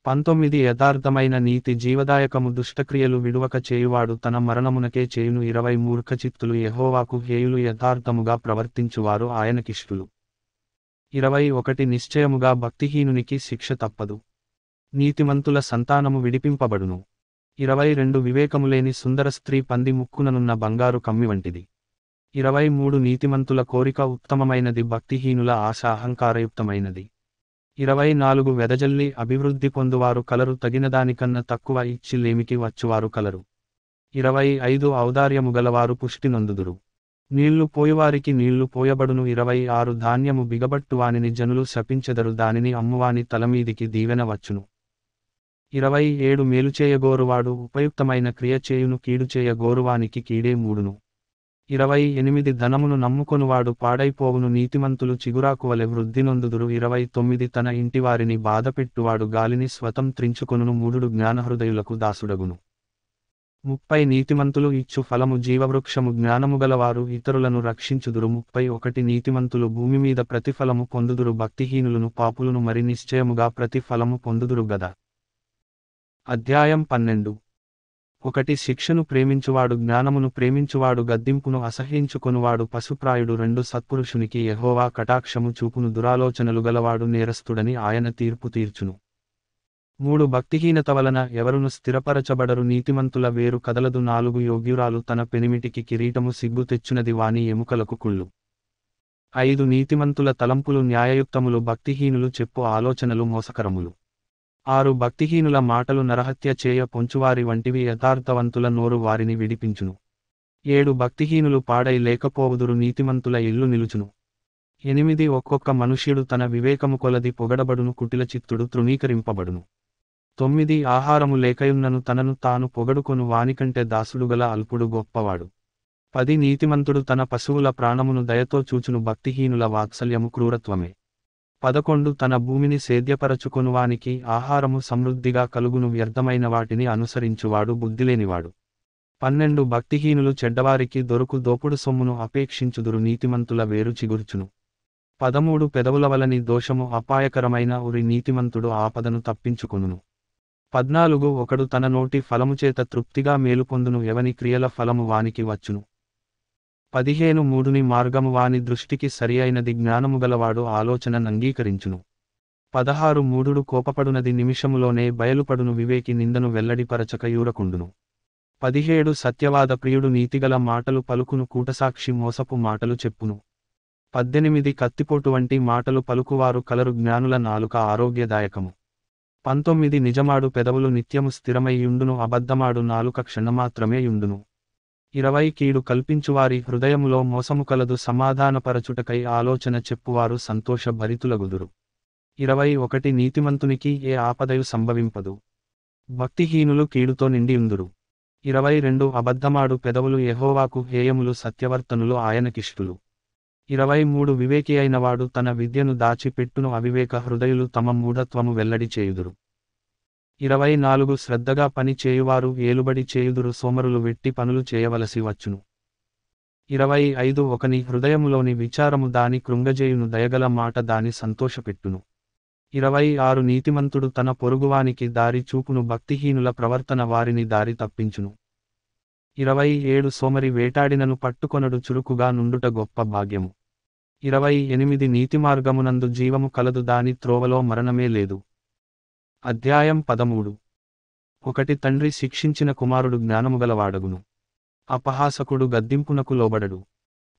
19 యథార్థమైన నీతి జీవదాయకము, దుష్టక్రియలు విడువక చేయువాడు తన మరణమునకే చేయును. 20 మూర్ఖచిత్తులు యెహోవాకు హేయులు, యథార్థముగా ప్రవర్తించువారు ఆయనకిష్టులు. 21 నిశ్చయముగా భక్తిహీనునికి శిక్ష తప్పదు, నీతిమంతుల సంతానము విడిపింపబడును. 22 వివేకములేని సుందర స్త్రీ పంది ముక్కుననున్న బంగారు కమ్మి వంటిది. 23 నీతిమంతుల కోరిక ఉత్తమమైనది, భక్తిహీనుల ఆశ అహంకారయుక్తమైనది. 24 వెదజల్లి అభివృద్ధి పొందువారు కలరు, తగినదానికన్న తక్కువ ఇచ్చి లేమికి వచ్చువారు కలరు. 25 ఔదార్యము గలవారు పుష్టి నొందుదురు, నీళ్లు పోయువారికి నీళ్లు పోయబడును. 26 ధాన్యము బిగబట్టువానిని జనులు శపించెదరు, దానిని అమ్మువాని తలమీదికి దీవెన వచ్చును. 27 మేలుచేయగోరువాడు ఉపయుక్తమైన క్రియ చేయును, కీడుచేయ గోరువానికి కీడే మూడును. 28 ధనమును నమ్ముకొనువాడు పాడైపోవును, నీతిమంతులు చిగురాకువలె వృద్ధి నొందుదురు. 29 తన ఇంటివారిని బాధపెట్టువాడు గాలిని స్వతంత్రించుకొనును, మూఢుడు జ్ఞానహృదయులకు దాసుడగును. 30 నీతిమంతులు ఇచ్చు ఫలము జీవవృక్షము, జ్ఞానముగలవారు ఇతరులను రక్షించుదురు. 31 నీతిమంతులు భూమిమీద ప్రతిఫలము పొందుదురు, భక్తిహీనులను పాపులను మరి నిశ్చయముగా ప్రతిఫలము పొందుదురు గదా. అధ్యాయం 12. 1 శిక్షను ప్రేమించువాడు జ్ఞానమును ప్రేమించువాడు గద్దింపును అసహ్యించుకొనువాడు పశుప్రాయుడు. 2 సత్పురుషునికి యెహోవా కటాక్షము చూపును, దురాలోచనలు గలవాడు నేరస్తుడని ఆయన తీర్పు తీర్చును. 3 భక్తిహీనత వలన ఎవరును స్థిరపరచబడరు, నీతిమంతుల వేరు కదలదు. 4 యోగ్యురాలు తన పెనిమిటికి కిరీటము, సిగ్గు తెచ్చునది వాని ఎముకలకు కుళ్ళు. 5 నీతిమంతుల తలంపులు న్యాయయుక్తములు, భక్తిహీనులు చెప్పు ఆలోచనలు మోసకరములు. 6 భక్తిహీనుల మాటలు నరహత్య చేయ పొంచువారి వంటివి, యథార్థవంతుల నోరు వారిని విడిపించును. 7 భక్తిహీనులు పాడై లేకపోవుదురు, నీతిమంతుల ఇల్లు నిలుచును. 8 ఒక్కొక్క మనుష్యుడు తన వివేకము కొలది పొగడబడును, కుటిలచిత్తుడు తృణీకరింపబడును. 9 ఆహారము లేకయున్నను తనను తాను పొగడుకొను వానికంటే దాసుడుగల అల్పుడు గొప్పవాడు. 10 నీతిమంతుడు తన పశువుల ప్రాణమును దయతో చూచును, భక్తిహీనుల వాత్సల్యము క్రూరత్వమే. 11 తన భూమిని సేద్యపరచుకొనువానికి ఆహారము సమృద్ధిగా కలుగును, వ్యర్థమైన వాటిని అనుసరించువాడు బుద్ధిలేనివాడు. 12 భక్తిహీనులు చెడ్డవారికి దొరుకు దోపుడు సొమ్మును అపేక్షించుదురు, నీతిమంతుల వేరు చిగుర్చును. 13 పెదవుల వలని దోషము అపాయకరమైన ఉరి, నీతిమంతుడు ఆపదను తప్పించుకొనును. 14 ఒకడు తన నోటి ఫలముచేత తృప్తిగా మేలు పొందును, ఎవని క్రియల ఫలము వానికి వచ్చును. 15 మూఢుని మార్గము వాని దృష్టికి సరియైనది, జ్ఞానముగలవాడు ఆలోచన నంగీకరించును. 16 మూఢుడు కోపపడునది నిమిషములోనే బయలుపడును, వివేకి నిందను వెల్లడిపరచక యూరకుండును. 17 సత్యవాద ప్రియుడు నీతిగల మాటలు పలుకును, కూటసాక్షి మోసపు మాటలు చెప్పును. 18 కత్తిపోటు వంటి మాటలు పలుకువారు కలరు, జ్ఞానుల నాలుక ఆరోగ్యదాయకము. 19 నిజమాడు పెదవులు నిత్యము స్థిరమై యుండును, అబద్ధమాడు నాలుక క్షణమాత్రమే యుండును. 20 కీడు కల్పించువారి హృదయములో మోసము కలదు, సమాధానపరచుటకై ఆలోచన చెప్పువారు సంతోష భరితులగుదురు. 21 నీతిమంతునికి ఏ ఆపదయు సంభవింపదు, భక్తిహీనులు కీడుతో నిండియుందురు. 22 అబద్ధమాడు పెదవులు యెహోవాకు హేయములు, సత్యవర్తనులు ఆయనకిష్టులు. 23 వివేకి అయినవాడు తన విద్యను దాచిపెట్టును, అవివేక హృదయులు తమ మూఢత్వము వెల్లడి చేయుదురు. 24 శ్రద్ధగా పని చేయువారు ఏలుబడి చేయుదురు, సోమరులు వెట్టి పనులు చేయవలసి వచ్చును. 25 ఒకని హృదయములోని విచారము దాని కృంగజేయును, దయగల మాట దాని సంతోషపెట్టును. 26 నీతిమంతుడు తన పొరుగువానికి దారి చూపును, భక్తిహీనుల ప్రవర్తన వారిని దారి తప్పించును. 27 సోమరి వేటాడినను పట్టుకొనడు, చురుకుగా నుండుట గొప్ప భాగ్యము. 28 నీతిమార్గమునందు జీవము కలదు, దాని త్రోవలో మరణమే లేదు. అధ్యాయం 13. ఒకటి తండ్రి శిక్షించిన కుమారుడు జ్ఞానముగలవాడగును, అపహాసకుడు గద్దింపునకు లోబడడు.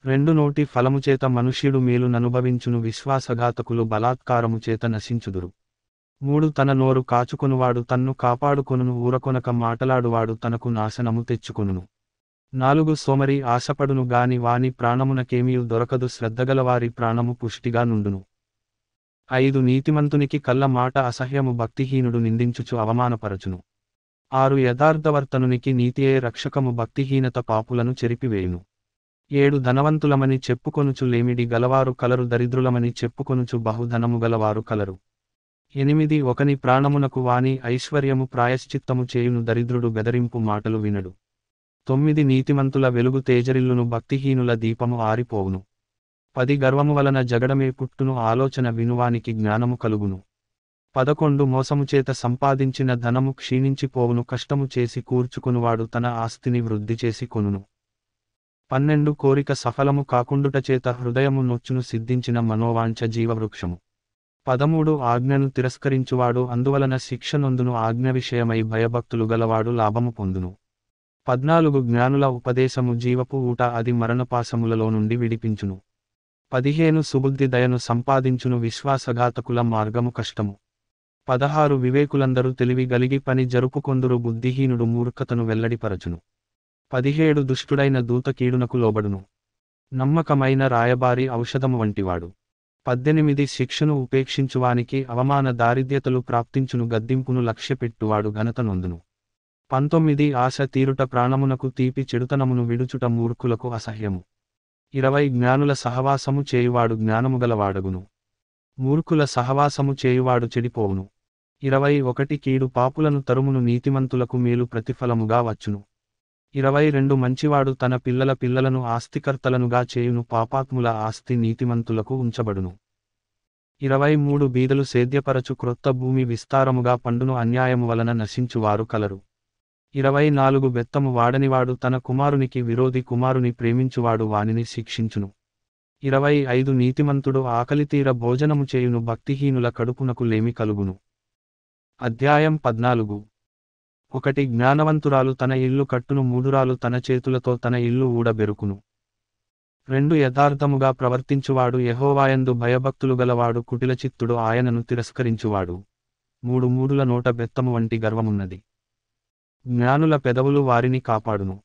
2 నోటి ఫలముచేత మనుష్యుడు మేలు ననుభవించును, విశ్వాసఘాతకులు బలాత్కారము చేత నశించుదురు. 3 తన నోరు కాచుకొనువాడు తన్ను కాపాడుకొనును, ఊరకొనక మాటలాడువాడు తనకు నాశనము తెచ్చుకొనును. 4 సోమరి ఆశపడును గాని వాని ప్రాణమునకేమియు దొరకదు, శ్రద్ధగలవారి ప్రాణము పుష్టిగా నుండును. 5 నీతిమంతునికి కళ్ళ మాట అసహ్యము, భక్తిహీనుడు నిందించుచు అవమానపరచును. 6 యథార్థవర్తనునికి నీతియే రక్షకము, భక్తిహీనత పాపులను చెరిపివేయును. 7 ధనవంతులమని చెప్పుకొనుచు లేమిడి గలవారు కలరు, దరిద్రులమని చెప్పుకొనుచు బహుధనము గలవారు కలరు. 8 ఒకని ప్రాణమునకు వాని ఐశ్వర్యము ప్రాయశ్చిత్తము చేయును, దరిద్రుడు బెదరింపు మాటలు వినడు. 9 నీతిమంతుల వెలుగు తేజరిల్లును, భక్తిహీనుల దీపము ఆరిపోవును. 10 గర్వము వలన జగడమే పుట్టును, ఆలోచన వినువానికి జ్ఞానము కలుగును. 11 మోసముచేత సంపాదించిన ధనము క్షీణించిపోవును, కష్టము చేసి కూర్చుకొనువాడు తన ఆస్తిని వృద్ధి చేసి కొనును. 12 కోరిక సఫలము కాకుండుటచేత హృదయము నొచ్చును, సిద్ధించిన మనోవాంఛ జీవవృక్షము. 13 ఆజ్ఞను తిరస్కరించువాడు అందువలన శిక్ష నొందును, ఆజ్ఞ విషయమై భయభక్తులు గలవాడు లాభము పొందును. 14 జ్ఞానుల ఉపదేశము జీవపు ఊట, అది మరణపాశములలో నుండి విడిపించును. 15 సుబుద్ధి దయను సంపాదించును, విశ్వాసఘాతకుల మార్గము కష్టము. 16 వివేకులందరూ తెలివి గలిగి పని జరుపుకొందురు, బుద్ధిహీనుడు మూర్ఖతను వెల్లడిపరచును. 17 దుష్టుడైన దూత కీడునకు లోబడును, నమ్మకమైన రాయబారి ఔషధము వంటివాడు. 18 శిక్షను ఉపేక్షించువానికి అవమాన దారిద్ర్యతలు ప్రాప్తించును, గద్దింపును లక్ష్యపెట్టువాడు ఘనత నొందును. 19 ఆశ తీరుట ప్రాణమునకు తీపి, చెడుతనమును విడుచుట మూర్ఖులకు అసహ్యము. 20 జ్ఞానుల సహవాసము చేయువాడు జ్ఞానముగలవాడగును, మూర్ఖుల సహవాసము చేయువాడు చెడిపోవును. 21 కీడు పాపులను తరుమును, నీతిమంతులకు మేలు ప్రతిఫలముగా వచ్చును. 22 మంచివాడు తన పిల్లల పిల్లలను ఆస్తికర్తలనుగా చేయును, పాపాత్ముల ఆస్తి నీతిమంతులకు ఉంచబడును. 23 బీదలు సేద్యపరచు, క్రొత్త భూమి విస్తారముగా పండును, అన్యాయము వలన నశించువారు కలరు. 24 బెత్తము వాడనివాడు తన కుమారునికి విరోధి, కుమారుని ప్రేమించువాడు వానిని శిక్షించును. 25 నీతిమంతుడు ఆకలితీర భోజనము చేయును, భక్తిహీనుల కడుపునకు లేమి కలుగును. అధ్యాయం 14. ఒకటి జ్ఞానవంతురాలు తన ఇల్లు కట్టును, మూఢురాలు తన చేతులతో తన ఇల్లు ఊడబెరుకును. 2 యథార్థముగా ప్రవర్తించువాడు యెహోవాయందు భయభక్తులు గలవాడు, కుటిలచిత్తుడు ఆయనను తిరస్కరించువాడు. 3 మూఢుల నోట బెత్తము వంటి గర్వమున్నది, జ్ఞానుల పెదవులు వారిని కాపాడును.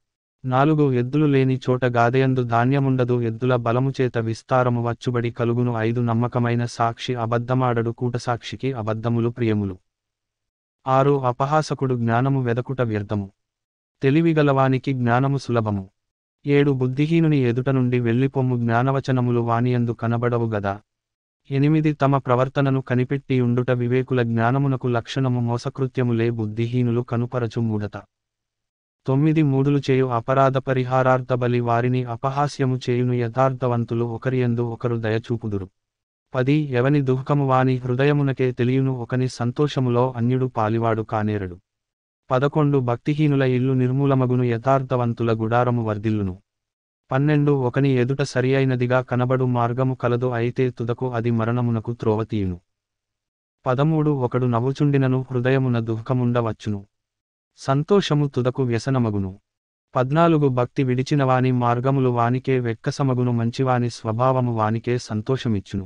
4 ఎద్దులు లేని చోట గాదెయందు ధాన్యముండదు, ఎద్దుల బలముచేత విస్తారము వచ్చుబడి కలుగును. 5 నమ్మకమైన సాక్షి అబద్ధమాడడు, కూటసాక్షికి అబద్ధములు ప్రియములు. 6 అపహాసకుడు జ్ఞానము వెదకుట వ్యర్థము, తెలివిగలవానికి జ్ఞానము సులభము. 7 బుద్ధిహీనుని ఎదుట నుండి వెళ్ళిపొమ్ము, జ్ఞానవచనములు వానియందు కనబడవు గదా. 8 తమ ప్రవర్తనను కనిపెట్టి ఉండుట వివేకుల జ్ఞానమునకు లక్షణము, మోసకృత్యములే బుద్ధిహీనులు కనుపరచు మూఢత. 9 మూఢులు చేయు అపరాధ పరిహారార్థ బలి, వారిని అపహాస్యము చేయును, యథార్థవంతులు ఒకరియందు ఒకరు దయచూపుదురు. 10 ఎవని దుఃఖము వాని హృదయమునకే తెలియును, ఒకని సంతోషములో అన్యుడు పాలివాడు కానేరడు. 11 భక్తిహీనుల ఇల్లు నిర్మూలమగును, యథార్థవంతుల గుడారము వర్ధిల్లును. 12 ఒకని ఎదుట సరియైనదిగా కనబడు మార్గము కలదు, అయితే తుదకు అది మరణమునకు త్రోవతీయును. 13 ఒకడు నవ్వుచుండినను హృదయమున దుఃఖముండవచ్చును, సంతోషము తుదకు వ్యసనమగును. 14 భక్తి విడిచినవాని మార్గములు వానికే వెక్కసమగును, మంచివాని స్వభావము వానికే సంతోషమిచ్చును.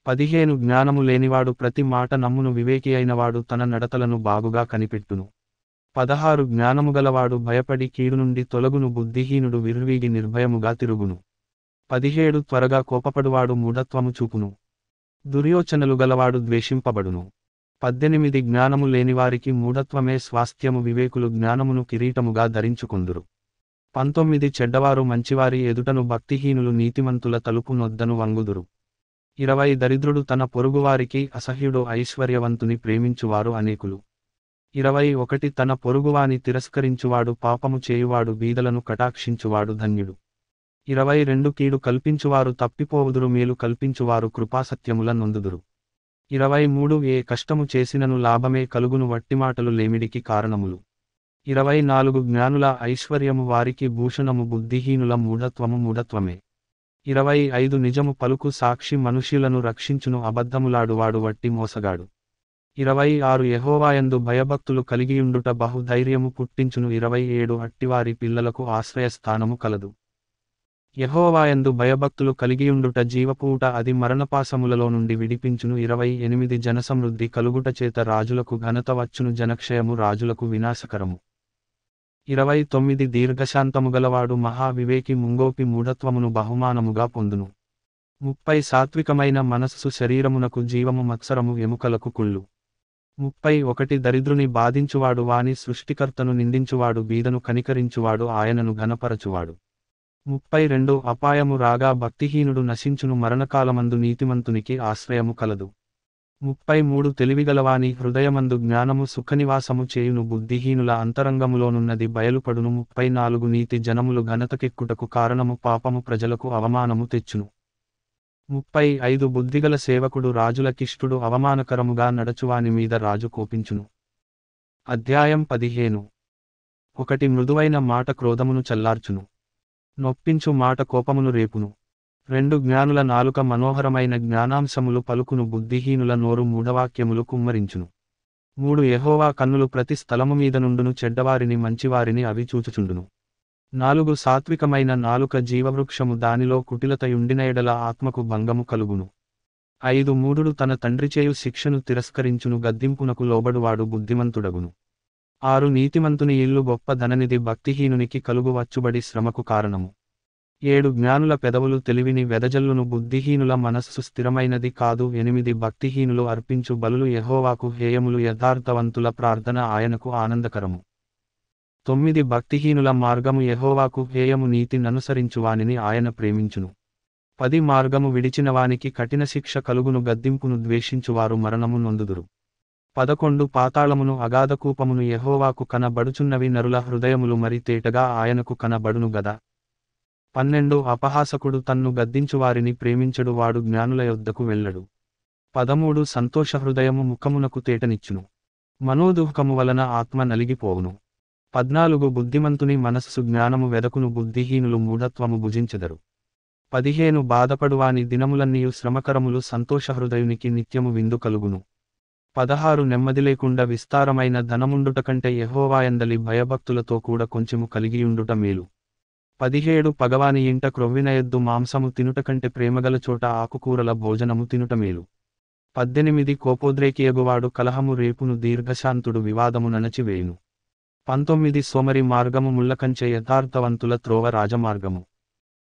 15 జ్ఞానము లేనివాడు ప్రతి మాట నమ్మును, వివేకి అయినవాడు తన నడతలను బాగుగా కనిపెట్టును. 16 జ్ఞానముగలవాడు భయపడి కీడు నుండి తొలగును, బుద్ధిహీనుడు విర్రవీగి నిర్భయముగా తిరుగును. 17 త్వరగా కోపపడువాడు మూఢత్వము చూపును, దుర్యోచనలు గలవాడు ద్వేషింపబడును. 18 జ్ఞానము లేనివారికి మూఢత్వమే స్వాస్థ్యము, వివేకులు జ్ఞానమును కిరీటముగా ధరించుకొందురు. 19 చెడ్డవారు మంచివారి ఎదుటను భక్తిహీనులు నీతిమంతుల తలుపు నొద్దను వంగుదురు. 20 దరిద్రుడు తన పొరుగువారికి అసహ్యుడు ఐశ్వర్యవంతుని ప్రేమించువారు అనేకులు. 21 తన పొరుగువాని తిరస్కరించువాడు పాపము చేయువాడు బీదలను కటాక్షించువాడు ధన్యుడు. 22 కీడు కల్పించువారు తప్పిపోవుదురు మేలు కల్పించువారు కృపాసత్యముల నొందుదురు. 23 ఏ కష్టము చేసినను లాభమే కలుగును వట్టిమాటలు లేమిడికి కారణములు. 24 జ్ఞానుల ఐశ్వర్యము వారికి భూషణము బుద్ధిహీనుల మూఢత్వమే. 25 నిజము పలుకు సాక్షి మనుష్యులను రక్షించును అబద్ధములాడువాడు వట్టి మోసగాడు. 26 యెహోవాయందు భయభక్తులు కలిగియుండుట బహుధైర్యము పుట్టించును. 27 అట్టివారి పిల్లలకు ఆశ్రయస్థానము కలదు. యెహోవాయందు భయభక్తులు కలిగియుండుట జీవపూట అది మరణపాశములలో నుండి విడిపించును. 28 జనసమృద్ధి కలుగుట చేత రాజులకు ఘనత వచ్చును జనక్షయము రాజులకు వినాశకరము. 29 దీర్ఘశాంతముగలవాడు మహావివేకి ముంగోపి మూఢత్వమును బహుమానముగా పొందును. 30 సాత్వికమైన మనస్సు శరీరమునకు జీవము మత్సరము ఎముకలకు కుళ్ళు. 31 దరిద్రుని బాధించువాడు వాని సృష్టికర్తను నిందించువాడు బీదను కనికరించువాడు ఆయనను ఘనపరచువాడు. 32 అపాయము రాగా భక్తిహీనుడు నశించును మరణకాలమందు నీతిమంతునికి ఆశ్రయము కలదు. 33 తెలివిగలవాని హృదయమందు జ్ఞానము సుఖనివాసము చేయును బుద్ధిహీనుల అంతరంగములోనున్నది బయలుపడును. 34 నీతి జనములు ఘనతకెక్కుటకు కారణము పాపము ప్రజలకు అవమానము తెచ్చును. 35 బుద్ధిగల సేవకుడు రాజులకిష్టుడు అవమానకరముగా నడచువాని మీద రాజు కోపించును. అధ్యాయం 15 1 మృదువైన మాట క్రోధమును చల్లార్చును. నొప్పించు మాట కోపమును రేపును. 2 జ్ఞానుల నాలుక మనోహరమైన జ్ఞానాంశములు పలుకును బుద్ధిహీనుల నోరు మూఢవాక్యములు కుమ్మరించును. 3 యెహోవా కన్నులు ప్రతి స్థలము మీద నుండును చెడ్డవారిని మంచివారిని అవి చూచుచుండును. 4 సాత్వికమైన నాలుక జీవవృక్షము దానిలో కుటిలతయుండిన ఎడల ఆత్మకు భంగము కలుగును. 5 మూఢుడు తన తండ్రిచేయు శిక్షను తిరస్కరించును గద్దింపునకు లోబడువాడు బుద్ధిమంతుడగును. 6 నీతిమంతుని ఇల్లు గొప్ప ధననిధి భక్తిహీనునికి కలుగు వచ్చుబడి శ్రమకు కారణము. 7 జ్ఞానుల పెదవులు తెలివిని వెదజల్లును బుద్ధిహీనుల మనస్సు స్థిరమైనది కాదు. 8 భక్తిహీనులు అర్పించు బలులు యెహోవాకు హేయములు యథార్థవంతుల ప్రార్థన ఆయనకు ఆనందకరము. 9 భక్తిహీనుల మార్గము యెహోవాకు హేయము నీతి ననుసరించువానిని ఆయన ప్రేమించును. 10 మార్గము విడిచినవానికి కఠిన శిక్ష కలుగును గద్దింపును ద్వేషించువారు మరణము నొందుదురు. 11 పాతాళమును అగాధకూపమును యెహోవాకు కనబడుచున్నవి నరుల హృదయములు మరి తేటగా ఆయనకు కనబడును గదా. 12 అపహాసకుడు తన్ను గద్దించువారిని ప్రేమించడు వాడు జ్ఞానుల యొద్దకు వెళ్ళడు. 13 సంతోష హృదయము ముఖమునకు తేటనిచ్చును. మనోదుఃఖము వలన ఆత్మ నలిగిపోవును. 14 బుద్ధిమంతుని మనస్సు జ్ఞానము వెదకును బుద్ధిహీనులు మూఢత్వము భుజించెదరు. 15 బాధపడువాని దినములన్నీయు శ్రమకరములు సంతోషహృదయునికి నిత్యము విందు కలుగును. 16 నెమ్మది లేకుండా విస్తారమైన ధనముండుట కంటే యెహోవాయందలి భయభక్తులతో కూడా కొంచెము కలిగియుండుట మేలు. 17 పగవాని ఇంట క్రొవ్విన ఎద్దు మాంసము తినుట కంటే ప్రేమగల చోట ఆకుకూరల భోజనము తినుట మేలు. 18 కోపోద్రేకియగువాడు కలహము రేపును దీర్ఘశాంతుడు వివాదము నణచివేయును. 19 సోమరి మార్గము ముళ్ళకంచె యథార్థవంతుల త్రోవ రాజమార్గము.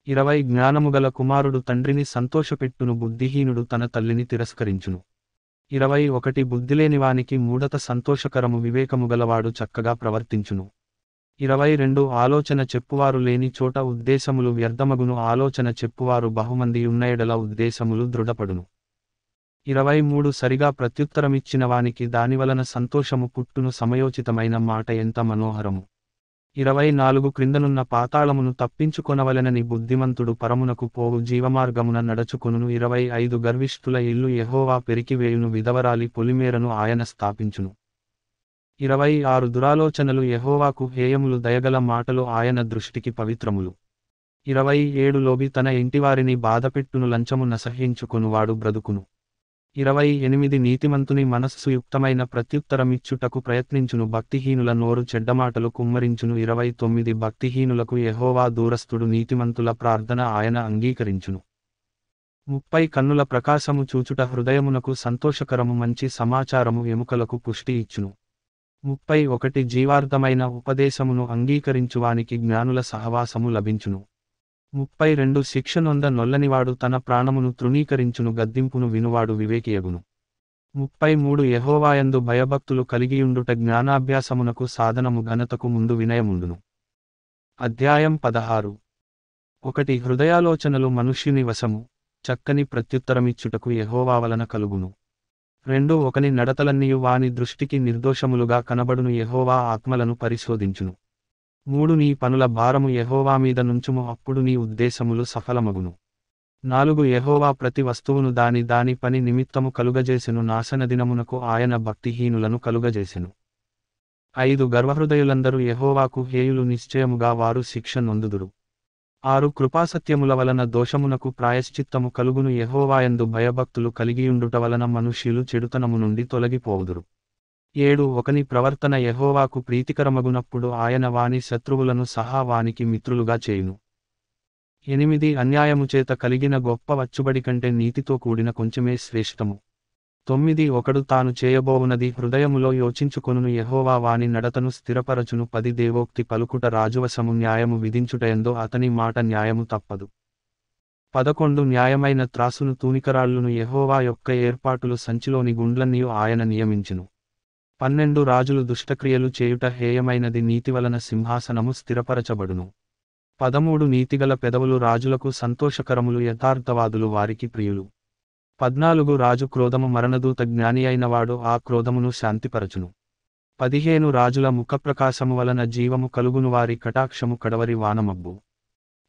20 జ్ఞానముగల కుమారుడు తండ్రిని సంతోషపెట్టును బుద్ధిహీనుడు తన తల్లిని తిరస్కరించును. 21 బుద్ధిలేనివానికి మూఢత సంతోషకరము వివేకముగలవాడు చక్కగా ప్రవర్తించును. 22 ఆలోచన చెప్పువారు లేని చోట ఉద్దేశములు వ్యర్థమగును ఆలోచన చెప్పువారు బహుమంది ఉన్న ఎడల ఉద్దేశములు దృఢపడును. 23 సరిగా ప్రత్యుత్తరమిచ్చిన వానికి దానివలన సంతోషము పుట్టును సమయోచితమైన మాట ఎంత మనోహరము. 24 క్రిందనున్న పాతాళమును తప్పించుకొనవలెనని బుద్ధిమంతుడు పరమునకు పోవు జీవమార్గమున నడచుకొనును. 25 గర్విష్ఠుల ఇల్లు యెహోవా పెరికివేయును విధవరాలి పొలిమేరను ఆయన స్థాపించును. 26 దురాలోచనలు యెహోవాకు హేయములు దయగల మాటలు ఆయన దృష్టికి పవిత్రములు. 27 లోబి తన ఇంటివారిని బాధపెట్టును లంచము నసహించుకొనువాడు బ్రతుకును. 28 నీతిమంతుని మనస్సు యుక్తమైన ప్రత్యుత్తరమిచ్చుటకు ప్రయత్నించును భక్తిహీనుల నోరు చెడ్డమాటలు కుమ్మరించును. 29 భక్తిహీనులకు యెహోవా దూరస్థుడు నీతిమంతుల ప్రార్థన ఆయన అంగీకరించును. 30 కన్నుల ప్రకాశము చూచుట హృదయమునకు సంతోషకరము మంచి సమాచారము ఎముకలకు పుష్టి ఇచ్చును. 31 జీవార్థమైన ఉపదేశమును అంగీకరించువానికి జ్ఞానుల సహవాసము లభించును. 32 శిక్ష నొంద నొల్లనివాడు తన ప్రాణమును తృణీకరించును గద్దింపును వినువాడు వివేకియగును. 33 యెహోవాయందు భయభక్తులు కలిగియుండుట జ్ఞానాభ్యాసమునకు సాధనము ఘనతకు ముందు వినయముండును. అధ్యాయం 16. ఒకటి హృదయాలోచనలు మనుష్యుని వశము, చక్కని ప్రత్యుత్తరమిచ్చుటకు యెహోవా వలన కలుగును. 2 ఒకని నడతలన్నీయు వాని దృష్టికి నిర్దోషములుగా కనబడును, యెహోవా ఆత్మలను పరిశోధించును. 3 నీ పనుల భారము యెహోవా మీద నుంచుము, అప్పుడు నీ ఉద్దేశములు సఫలమగును. 4 యెహోవా ప్రతి వస్తువును దాని పని నిమిత్తము కలుగజేసెను, నాశనదినమునకు ఆయన భక్తిహీనులను కలుగజేసెను. 5 గర్వహృదయులందరూ యెహోవాకు హేయులు, నిశ్చయముగా వారు శిక్ష నొందుదురు. 6 కృపాసత్యముల వలన దోషమునకు ప్రాయశ్చిత్తము కలుగును, యెహోవాయందు భయభక్తులు కలిగియుండుట వలన మనుష్యులు చెడుతనము నుండి తొలగిపోవుదురు. 7 ఒకని ప్రవర్తన యెహోవాకు ప్రీతికరమగునప్పుడు ఆయన వాని శత్రువులను సహా వానికి మిత్రులుగా చేయును. 8 అన్యాయము చేత కలిగిన గొప్ప వచ్చుబడి కంటే నీతితో కూడిన కొంచెమే శ్రేష్టము. 9 ఒకడు తాను చేయబోవునది హృదయములో యోచించుకొనును, యెహోవా వాని నడతను స్థిరపరచును. 10 దేవోక్తి పలుకుట రాజువశము, న్యాయము విధించుటయందో అతని మాట న్యాయము తప్పదు. 11 న్యాయమైన త్రాసును తూనికరాళ్ళును, యెహోవా యొక్క ఏర్పాటులు సంచిలోని గుండ్లన్నీయు ఆయన నియమించును. 12 రాజులు దుష్టక్రియలు చేయుట హేయమైనది, నీతి వలన సింహాసనము స్థిరపరచబడును. 13 నీతిగల పెదవులు రాజులకు సంతోషకరములు, యథార్థవాదులు వారికి ప్రియులు. 14 రాజు క్రోధము మరణదూత, జ్ఞాని అయినవాడు ఆ క్రోధమును శాంతిపరచును. 15 రాజుల ముఖప్రకాశము వలన జీవము కలుగును, వారి కటాక్షము కడవరి వానమబ్బు.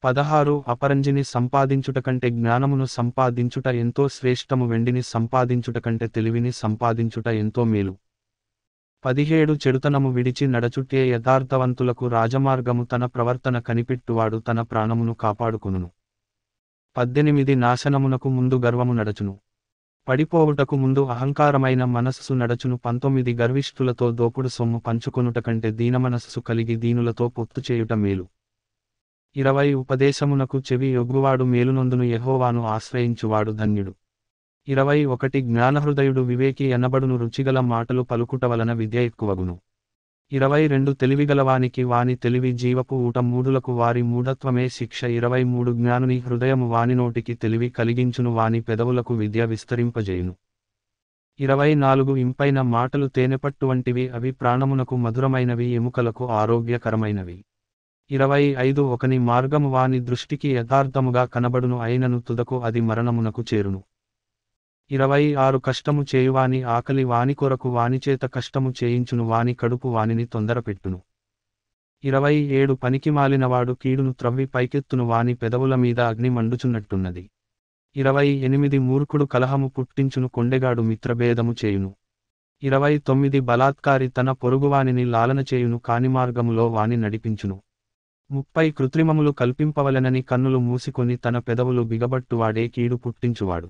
16 అపరంజిని సంపాదించుట కంటే జ్ఞానమును సంపాదించుట ఎంతో శ్రేష్టము, వెండిని సంపాదించుట కంటే తెలివిని సంపాదించుట ఎంతో మేలు. 17 చెడుతనము విడిచి నడచుటే యథార్థవంతులకు రాజమార్గము, తన ప్రవర్తన కనిపెట్టువాడు తన ప్రాణమును కాపాడుకొనును. 18 నాశనమునకు ముందు గర్వము నడచును, పడిపోవుటకు ముందు అహంకారమైన మనస్సు నడచును. 19 గర్విష్ఠులతో దోపుడు సొమ్ము పంచుకొనుట కంటే దీనమనస్సు కలిగి దీనులతో పొత్తు చేయుట మేలు. 20 ఉపదేశమునకు చెవి యొగ్గువాడు మేలునొందును, యెహోవాను ఆశ్రయించువాడు ధన్యుడు. 21 జ్ఞానహృదయుడు వివేకి ఎనబడును, రుచిగల మాటలు పలుకుట వలన విద్య ఎక్కువగును. 22 తెలివిగలవానికి వాని తెలివి జీవపు ఊట, మూఢులకు వారి మూఢత్వమే శిక్ష. 23 జ్ఞానుని హృదయము వాని నోటికి తెలివి కలిగించును, వాని పెదవులకు విద్య విస్తరింపజేయును. 24 ఇంపైన మాటలు తేనెపట్టు వంటివి, అవి ప్రాణమునకు మధురమైనవి, ఎముకలకు ఆరోగ్యకరమైనవి. 25 ఒకని మార్గము వాని దృష్టికి యథార్థముగా కనబడును, అయినను తుదకు అది మరణమునకు చేరును. 26 కష్టము చేయువాని ఆకలి వాని కొరకు వానిచేత కష్టము చేయించును, వాని కడుపు వానిని తొందరపెట్టును. 27 పనికిమాలినవాడు కీడును త్రవ్వి పైకెత్తును, వాని పెదవుల మీద అగ్ని మండుచున్నట్టున్నది. 28 మూర్ఖుడు కలహము పుట్టించును, కొండెగాడు మిత్రభేదము చేయును. 29 బలాత్కారి తన పొరుగువానిని లాలన చేయును, కాని మార్గములో వాని నడిపించును. 30 కృత్రిమములు కల్పింపవలెనని కన్నులు మూసికొని తన పెదవులు బిగబట్టువాడే కీడు పుట్టించువాడు.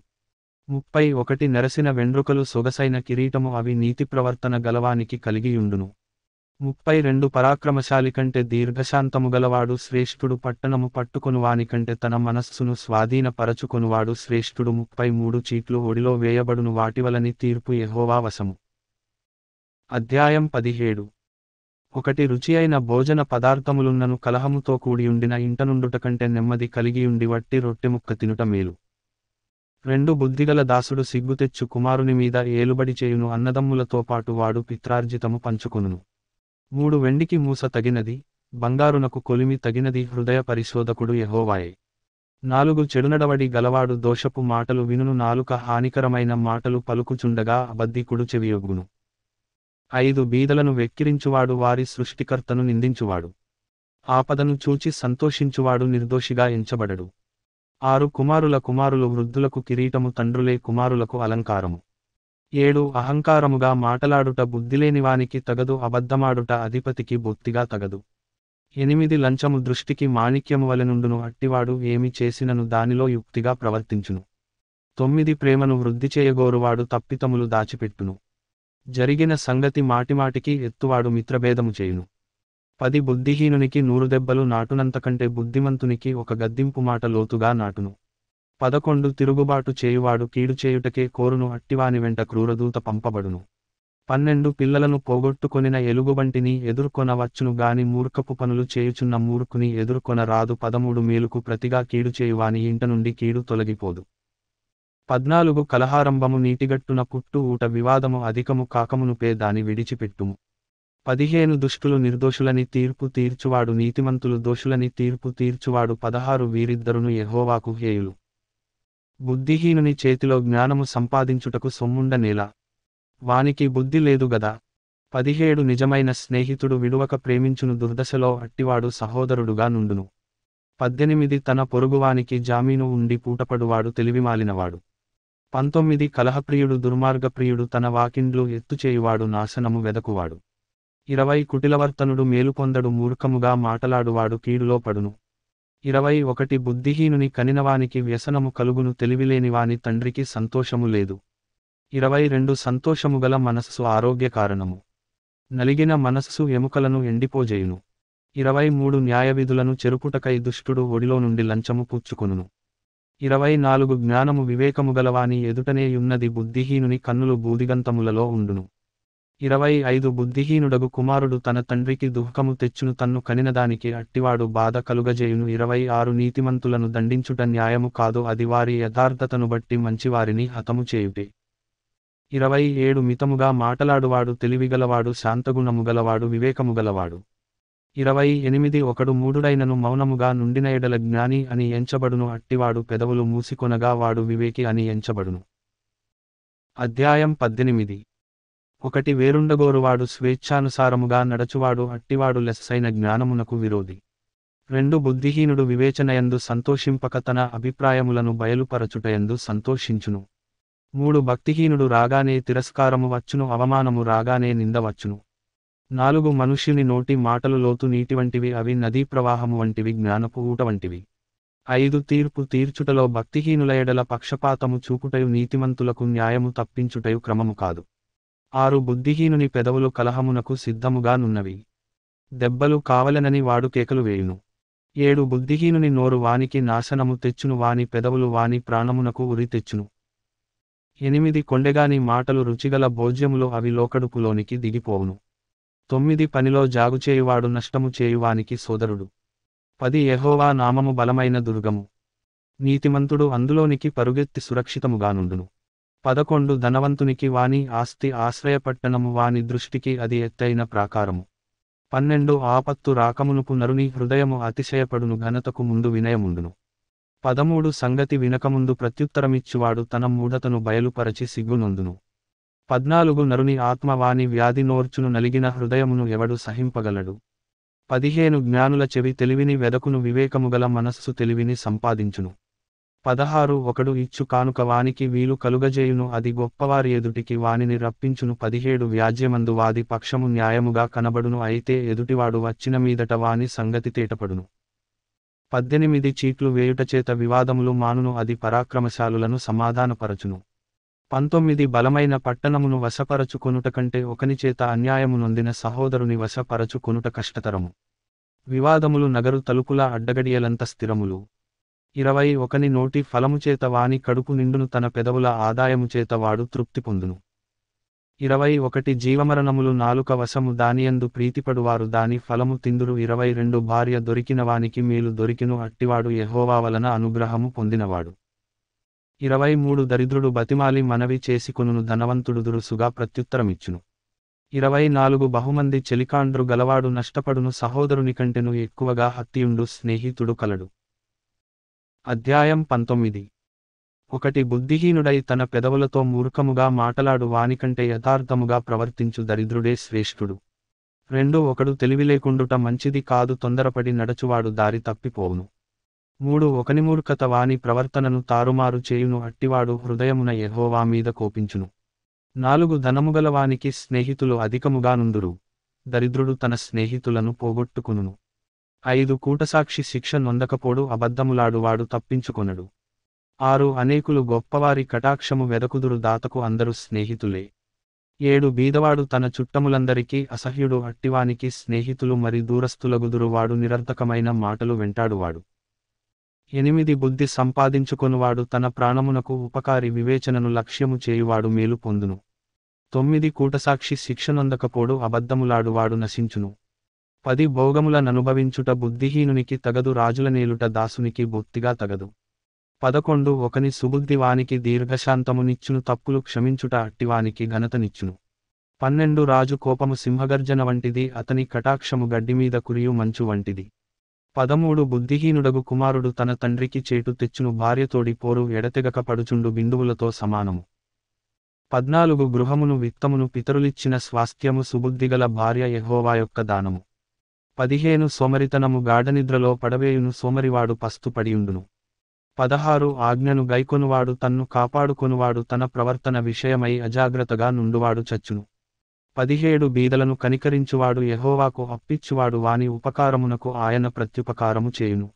31 నెరసిన వెండ్రుకలు సొగసైన కిరీటము, అవి నీతి ప్రవర్తన గలవానికి కలిగియుండును. 32 పరాక్రమశాలి కంటే దీర్ఘశాంతము గలవాడు శ్రేష్ఠుడు, పట్టణము పట్టుకొనువానికంటే తన మనస్సును స్వాధీనపరచుకొనువాడు శ్రేష్ఠుడు. 33 చీట్లు ఒడిలో వేయబడును, వాటివలని తీర్పు యెహోవా వశము. అధ్యాయం 17. ఒకటి రుచి అయిన భోజన పదార్థములున్నను, కలహముతో కూడియుండిన ఇంటనుండుట కంటే నెమ్మది కలిగియుండి వట్టి రొట్టెముక్క తినుట మేలు. 2 బుద్ధిగల దాసుడు సిగ్గుతెచ్చు కుమారుని మీద ఏలుబడి చేయును, అన్నదమ్ములతో పాటు వాడు పిత్రార్జితము పంచుకొనును. 3 వెండికి మూస తగినది, బంగారునకు కొలిమి తగినది, హృదయ పరిశోధకుడు యెహోవాయే. 4 చెడునడవడి గలవాడు దోషపు మాటలు వినును, నాలుక హానికరమైన మాటలు పలుకుచుండగా అబద్ధికుడు చెవియొగ్గును. 5 బీదలను వెక్కిరించువాడు వారి సృష్టికర్తను నిందించువాడు. ఆపదను చూచి సంతోషించువాడు నిర్దోషిగా ఎంచబడడు. 6 కుమారుల కుమారులు వృద్ధులకు కిరీటము, తండ్రులే కుమారులకు అలంకారము. 7 అహంకారముగా మాటలాడుట బుద్ధిలేనివానికి తగదు, అబద్ధమాడుట అధిపతికి బొత్తిగా తగదు. 8 లంచము దృష్టికి మాణిక్యము వలెనుండును, అట్టివాడు ఏమి చేసినను దానిలో యుక్తిగా ప్రవర్తించును. 9 ప్రేమను వృద్ధి చేయగోరువాడు తప్పితములు దాచిపెట్టును. జరిగిన సంగతి మాటిమాటికి ఎత్తువాడు మిత్రభేదము చేయును. 10 బుద్ధిహీనునికి 100 దెబ్బలు నాటునంతకంటే బుద్ధిమంతునికి ఒక గద్దింపు మాట లోతుగా నాటును. 11 తిరుగుబాటు చేయువాడు కీడు చేయుటకే కోరును, అట్టివాని వెంట క్రూరదూత పంపబడును. 12 పిల్లలను పోగొట్టుకొనిన ఎలుగుబంటిని ఎదుర్కొన వచ్చును గాని మూర్ఖపు పనులు చేయుచున్న మూర్ఖుని ఎదుర్కొన రాదు. 13 మేలుకు ప్రతిగా కీడు చేయువాని ఇంట నుండి కీడు తొలగిపోదు. 14 కలహారంభము నీటిగట్టున పుట్టు ఊట, వివాదము అధికము కాకమునుపే దాని విడిచిపెట్టుము. 15 దుష్టులు నిర్దోషులని తీర్పు తీర్చువాడు నీతిమంతులు దోషులని తీర్పు తీర్చువాడు 16 వీరిద్దరును యెహోవాకు హేయులు. బుద్ధిహీనుని చేతిలో జ్ఞానము సంపాదించుటకు సొమ్ముండనేలా. వానికి బుద్ధి లేదు గదా. 17 నిజమైన స్నేహితుడు విడువక ప్రేమించును దుర్దశలో అట్టివాడు సహోదరుడుగా నుండును. 18 తన పొరుగువానికి జామీను ఉండి పూటపడువాడు తెలివిమాలినవాడు. 19 కలహప్రియుడు దుర్మార్గప్రియుడు తన వాకిండ్లు ఎత్తుచేయువాడు నాశనము వెదకువాడు. 20 కుటిలవర్తనుడు మేలుపొందడు మూర్ఖముగా మాటలాడువాడు కీడులో పడును. 21 బుద్ధిహీనుని కనినవానికి వ్యసనము కలుగును తెలివిలేనివాని తండ్రికి సంతోషము లేదు. 22 సంతోషముగల మనస్సు ఆరోగ్య కారణము. నలిగిన మనస్సు ఎముకలను ఎండిపోజేయును. 23 న్యాయవిధులను చెరుపుటకై దుష్టుడు ఒడిలో నుండి లంచము పుచ్చుకొనును. 24 జ్ఞానము వివేకముగలవాని ఎదుటనేయున్నది బుద్ధిహీనుని కన్నులు బూదిగంతములలో ఉండును. 25 బుద్ధిహీనుడగు కుమారుడు తన తండ్రికి దుఃఖము తెచ్చును తన్ను కనినదానికి అట్టివాడు బాధ కలుగజేయును. 26 నీతిమంతులను దండించుట న్యాయము కాదు అది వారి యథార్థతను బట్టి మంచివారిని హతము చేయుటే. 27 మితముగా మాటలాడువాడు తెలివిగలవాడు శాంతగుణముగలవాడు వివేకముగలవాడు. 28 ఒకడు మూఢుడైనను మౌనముగా నుండిన ఎడల జ్ఞాని అని ఎంచబడును అట్టివాడు పెదవులు మూసికొనగా వాడు వివేకి అని ఎంచబడును. అధ్యాయం 18 ఒకటి వేరుండగోరువాడు స్వేచ్ఛానుసారముగా నడచువాడు అట్టివాడు లెస్సైన జ్ఞానమునకు విరోధి. 2 బుద్ధిహీనుడు వివేచనయందు సంతోషింపక తన అభిప్రాయములను బయలుపరచుటయందు సంతోషించును. 3 భక్తిహీనుడు రాగానే తిరస్కారము వచ్చును అవమానము రాగానే నింద వచ్చును. 4 మనుష్యుని నోటి మాటలు లోతు నీటివంటివి అవి నదీ ప్రవాహము వంటివి జ్ఞానపు ఊట వంటివి. 5 తీర్పు తీర్చుటలో భక్తిహీనుల ఎడల పక్షపాతము చూపుటయు నీతిమంతులకు న్యాయము తప్పించుటయు క్రమము కాదు. 6 బుద్ధిహీనుని పెదవులు కలహమునకు సిద్ధముగా నున్నవి. దెబ్బలు కావలెనని వాడు కేకలు వేయును. 7 బుద్ధిహీనుని నోరు వానికి నాశనము తెచ్చును వాని పెదవులు వాని ప్రాణమునకు ఉరి తెచ్చును. 8 కొండెగాని మాటలు రుచిగల భోజ్యములు అవి లోకడుపులోనికి దిగిపోవును. 9 పనిలో జాగుచేయువాడు నష్టము చేయువానికి సోదరుడు. 10 యెహోవా నామము బలమైన దుర్గము. నీతిమంతుడు అందులోనికి పరుగెత్తి సురక్షితముగానుండును. 11 ధనవంతునికి వాని ఆస్తి ఆశ్రయపట్టణము వాని దృష్టికి అది ఎత్తైన ప్రాకారము. 12 ఆపత్తు రాకమునుపు నరుని హృదయము అతిశయపడును ఘనతకు ముందు వినయముండును. 13 సంగతి వినకముందు ప్రత్యుత్తరమిచ్చువాడు తన మూఢతను బయలుపరచి సిగ్గునొందును. 14 నరుని ఆత్మ వాని వ్యాధి నోర్చును నలిగిన హృదయమును ఎవడు సహింపగలడు. 15 జ్ఞానుల చెవి తెలివిని వెదకును వివేకముగల మనస్సు తెలివిని సంపాదించును. 16 ఒకడు ఇచ్చు కానుక వానికి వీలు కలుగజేయును అది గొప్పవారి ఎదుటికి వానిని రప్పించును. 17 వ్యాజ్యమందు వాది పక్షము న్యాయముగా కనబడును అయితే ఎదుటివాడు వచ్చిన మీదట వాని సంగతి తేటపడును. 18 చీట్లు వేయుటచేత వివాదములు మానును అది పరాక్రమశాలులను సమాధానపరచును. 19 బలమైన పట్టణమును వశపరచుకొనుట కంటే ఒకనిచేత అన్యాయము నొందిన సహోదరుని వశపరచుకొనుట కష్టతరము. వివాదములు నగరు తలుపుల అడ్డగడియలంత స్థిరములు. 20 ఒకని నోటి ఫలముచేత వాని కడుపు నిండును తన పెదవుల ఆదాయముచేత వాడు తృప్తి పొందును. 21 జీవమరణములు నాలుక వశము దానియందు ప్రీతిపడువారు దాని ఫలము తిందురు. 22 భార్య దొరికిన వానికి మేలు దొరికిను అట్టివాడు యెహోవా వలన అనుగ్రహము పొందినవాడు. 23 దరిద్రుడు బతిమాలి మనవి చేసుకొనును ధనవంతుడు దురుసుగా ప్రత్యుత్తరమిచ్చును. 24 బహుమంది చెలికాండ్రు గలవాడు నష్టపడును సహోదరుని కంటెను ఎక్కువగా హత్తియుండు స్నేహితుడు కలడు. అధ్యాయం 19 ఒకటి బుద్ధిహీనుడై తన పెదవులతో మూర్ఖముగా మాటలాడు వానికంటే యథార్థముగా ప్రవర్తించు దరిద్రుడే శ్రేష్ఠుడు. 2 ఒకడు తెలివిలేకుండుట మంచిది కాదు తొందరపడి నడచువాడు దారి తప్పిపోవును. 3 ఒకని మూర్ఖత వాని ప్రవర్తనను తారుమారు చేయును అట్టివాడు హృదయమున యెహోవా మీద కోపించును. 4 ధనముగల వానికి స్నేహితులు అధికముగా నుందురు దరిద్రుడు తన స్నేహితులను పోగొట్టుకును. 5 కూటసాక్షి శిక్ష నొందకపోడు అబద్ధములాడువాడు తప్పించుకొనడు. 6 అనేకులు గొప్పవారి కటాక్షము వెదకుదురు దాతకు అందరు స్నేహితులే. 7 బీదవాడు తన చుట్టములందరికీ అసహ్యుడు అట్టివానికి స్నేహితులు మరి దూరస్థులగుదురు వాడు నిరర్థకమైన మాటలు వెంటాడువాడు. 8 బుద్ధి సంపాదించుకొనువాడు తన ప్రాణమునకు ఉపకారి వివేచనను లక్ష్యము చేయువాడు మేలు పొందును. 9 కూటసాక్షి శిక్షనొందకపోడు అబద్ధములాడువాడు నశించును. 10 భోగములననుభవించుట బుద్ధిహీనునికి తగదు రాజులనేలుట దాసునికి బొత్తిగా తగదు. 11 ఒకని సుబుద్ధి వానికి దీర్ఘశాంతమునిచ్చును తప్పులు క్షమించుట అట్టివానికి ఘనతనిచ్చును. 12 రాజు కోపము సింహగర్జన వంటిది, అతని కటాక్షము గడ్డిమీద కురియు మంచు వంటిది. 13 బుద్ధిహీనుడగు కుమారుడు తన తండ్రికి చేటు తెచ్చును, భార్యతోడి పోరు ఎడతెగక పడుచుండు బిందువులతో సమానము. 14 గృహమును విత్తమును పితరులిచ్చిన స్వాస్థ్యము, సుబుద్ధిగల భార్య యెహోవా యొక్క దానము. 15 సోమరితనము గాఢనిద్రలో పడవేయును, సోమరివాడు పస్తు పడియుండును. 16 ఆజ్ఞను గైకొనువాడు తన్ను కాపాడుకొనువాడు, తన ప్రవర్తన విషయమై అజాగ్రత్తగా నుండువాడు చచ్చును. 17 బీదలను కనికరించువాడు యెహోవాకు అప్పిచ్చువాడు, వాని ఉపకారమునకు ఆయన ప్రత్యుపకారము చేయును.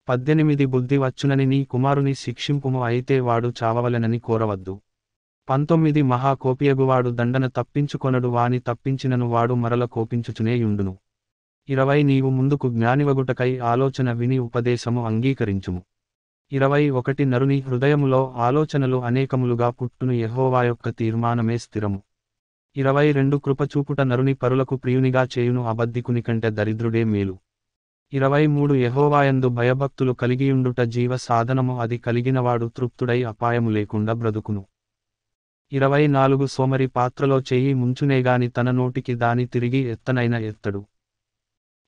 18 బుద్ధి వచ్చునని నీ కుమారుని శిక్షింపుము, అయితే వాడు చావవలెనని కోరవద్దు. 19 మహా కోపియగువాడు దండన తప్పించుకొనడు, వాని తప్పించినను వాడు మరల కోపించుచునే యుండును. 20 నీవు ముందుకు జ్ఞానివగుటకై ఆలోచన విని ఉపదేశము అంగీకరించుము. 21 నరుని హృదయములో ఆలోచనలు అనేకములుగా పుట్టును, యెహోవా యొక్క తీర్మానమే స్థిరము. 22 కృపచూపుట నరుని పరులకు ప్రియునిగా చేయును, అబద్ధికుని కంటే దరిద్రుడే మేలు. 23 యెహోవాయందు భయభక్తులు కలిగియుండుట జీవ సాధనము, అది కలిగినవాడు తృప్తుడై అపాయము లేకుండా బ్రతుకును. 24 సోమరి పాత్రలో చెయ్యి ముంచునేగాని తన నోటికి దాని తిరిగి ఎత్తనైన ఎత్తడు.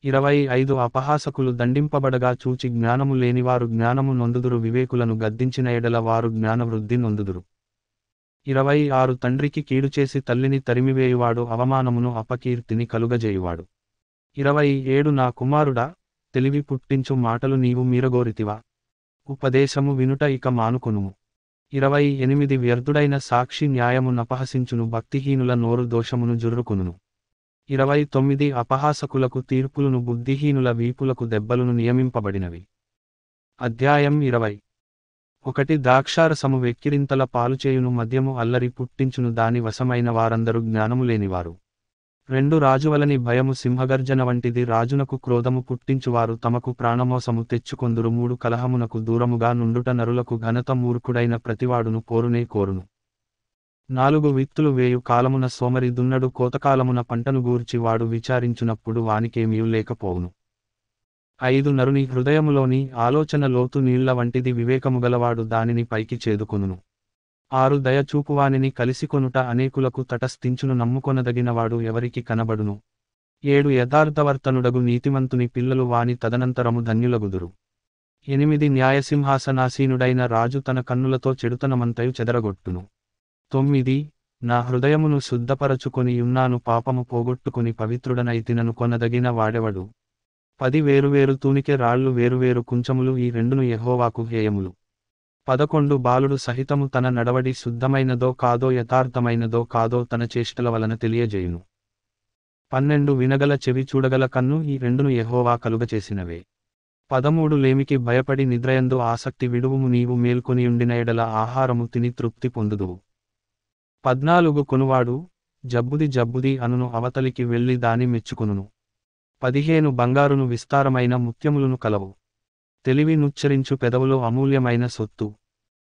25 అపహాసకులు దండింపబడగా చూచి జ్ఞానము లేనివారు జ్ఞానము నొందుదురు, వివేకులను గద్దించిన ఎడల వారు జ్ఞానవృద్ధి నొందుదురు. 26 తండ్రికి కీడుచేసి తల్లిని తరిమివేయువాడు అవమానమును అపకీర్తిని కలుగజేయువాడు. 27 నా కుమారుడా, తెలివి పుట్టించు మాటలు నీవు మీరగోరితివా? ఉపదేశము వినుట ఇక మానుకొనుము. 28 వ్యర్థుడైన సాక్షి న్యాయము నపహసించును, భక్తిహీనుల నోరు దోషమును జుర్రుకొనును. 29 అపహాసకులకు తీర్పులును, బుద్ధిహీనుల వీపులకు దెబ్బలును నియమింపబడినవి. అధ్యాయం 20. 1 ద్రాక్షారసము వెక్కిరింతల పాలుచేయును, మద్యము అల్లరి పుట్టించును, దాని వశమైన వారందరూ జ్ఞానము లేనివారు. 2 రాజువలని భయము సింహగర్జన వంటిది, రాజునకు క్రోధము పుట్టించువారు తమకు ప్రాణమోసము తెచ్చుకొందురు. 3 కలహమునకు దూరముగా నుండుట నరులకు ఘనత, మూర్ఖుడైన ప్రతివాడును పోరునే కోరును. 4 విత్తులు వేయు కాలమున సోమరి దున్నడు, కోతకాలమున పంటను గూర్చి వాడు విచారించునప్పుడు వానికేమీయు లేకపోవును. 5 నరుని హృదయములోని ఆలోచన లోతు నీళ్ల వంటిది, వివేకముగలవాడు దానిని పైకి చేదుకొనును. 6 దయ చూపువానిని కలిసికొనుట అనేకులకు తటస్థించును, నమ్ముకొనదగినవాడు ఎవరికి కనబడును. 7 యథార్థవర్తనుడగు నీతిమంతుని పిల్లలు వాని తదనంతరము ధన్యులగుదురు. 8 న్యాయసింహాసనాసీనుడైన రాజు తన కన్నులతో చెడుతనమంతయు చెదరగొట్టును. 9 నా హృదయమును శుద్ధపరచుకొని యున్నాను, పాపము పోగొట్టుకుని పవిత్రుడనైతినను కొనదగిన వాడెవడు? 10 వేరువేరు తూనికె రాళ్ళు, వేరువేరు కుంచములు, ఈ రెండును యెహోవాకు హేయములు. 11 బాలుడు సహితము తన నడవడి శుద్ధమైనదో కాదో, యథార్థమైనదో కాదో తన చేష్టల వలన తెలియజేయును. 12 వినగల చెవి, చూడగల కన్ను, ఈ రెండును యెహోవా కలుగచేసినవే. 13 లేమికి భయపడి నిద్రయందు ఆసక్తి విడువుము, నీవు మేల్కొనియుండిన ఎడల ఆహారము తిని తృప్తి పొందుదువు. 14 కొనువాడు జబ్బుది అనును, అవతలికి వెళ్లి దాని మెచ్చుకొనును. 15 బంగారును విస్తారమైన ముత్యములును కలవు, తెలివి నుచ్చరించు పెదవులు అమూల్యమైన సొత్తు.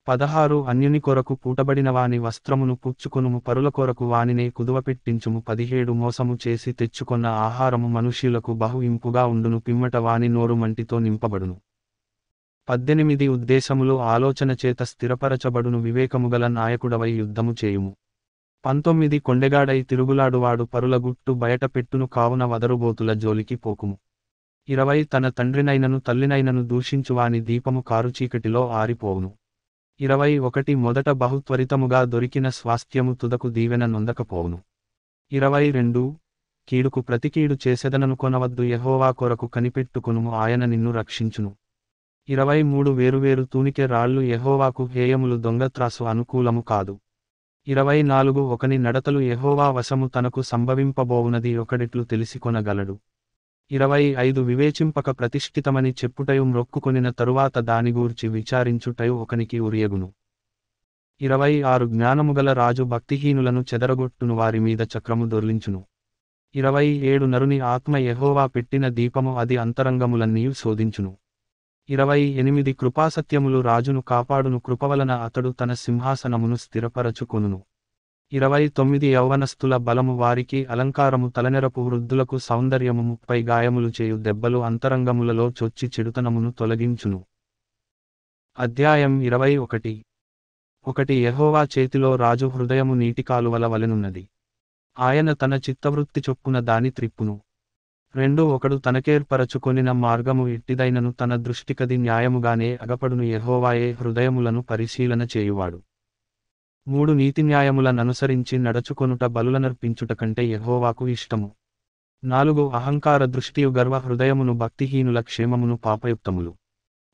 16 అన్యుని కొరకు పూటబడినవాని వస్త్రమును పుచ్చుకొనుము, పరుల కొరకు వానినే కుదువపెట్టించుము. 17 మోసము చేసి తెచ్చుకొన్న ఆహారము మనుష్యులకు బహు ఇంపుగా ఉండును, పిమ్మట వాని నోరు మంటితో నింపబడును. 18 ఉద్దేశములు ఆలోచన చేత స్థిరపరచబడును, వివేకముగల నాయకుడవై యుద్ధము చేయుము. 19 కొండెగాడై తిరుగులాడువాడు పరుల గుట్టు బయట పెట్టును, కావున వదరుబోతుల జోలికి పోకుము. 20 తన తండ్రినైనను తల్లినైనను దూషించువాని దీపము కారుచీకటిలో ఆరిపోవును. 21 మొదట బహు త్వరితముగా దొరికిన స్వాస్థ్యము తుదకు దీవెన నొందకపోవును. 22 కీడుకు ప్రతికీడు చేసెదననుకొనవద్దు, యెహోవా కొరకు కనిపెట్టుకొనుము, ఆయన నిన్ను రక్షించును. 23 వేరువేరు తూనికె రాళ్ళు యెహోవాకు హేయములు, దొంగత్రాసు అనుకూలము కాదు. 24 ఒకని నడతలు యెహోవా వశము, తనకు సంభవింపబోవునది ఒకడిట్లు తెలిసికొనగలడు. 25 వివేచింపక ప్రతిష్ఠితమని చెప్పుటయు, మ్రొక్కుకొనిన తరువాత దానిగూర్చి విచారించుటయు ఒకనికి ఉరియగును. 26 జ్ఞానముగల రాజు భక్తిహీనులను చెదరగొట్టును, వారి మీద చక్రము దొర్లించును. 27 నరుని ఆత్మ యెహోవా పెట్టిన దీపము, అది అంతరంగములన్నీయు శోధించును. 28 కృపాసత్యములు రాజును కాపాడును, కృపవలన అతడు తన సింహాసనమును స్థిరపరచుకొనును. 29 యౌవనస్థుల బలము వారికి అలంకారము, తలనెరపు వృద్ధులకు సౌందర్యము. 30 గాయములు చేయు దెబ్బలు అంతరంగములలో చొచ్చి చెడుతనమును తొలగించును. అధ్యాయం 21. 1 యెహోవా చేతిలో రాజు హృదయము నీటికాలువల వలెనున్నది. ఆయన తన చిత్తవృత్తి చొప్పున దాని త్రిప్పును. 2 ఒకడు తనకేర్పరచుకొనిన మార్గము ఎట్టిదైనను తన దృష్టికది న్యాయముగానే అగపడును యెహోవాయే హృదయములను పరిశీలన చేయువాడు. 3 నీతిన్యాయములననుసరించి నడచుకొనుట బలులనర్పించుట కంటే యెహోవాకు ఇష్టము. 4 అహంకార దృష్టియు గర్వ హృదయమును భక్తిహీనుల క్షేమమును పాపయుక్తములు.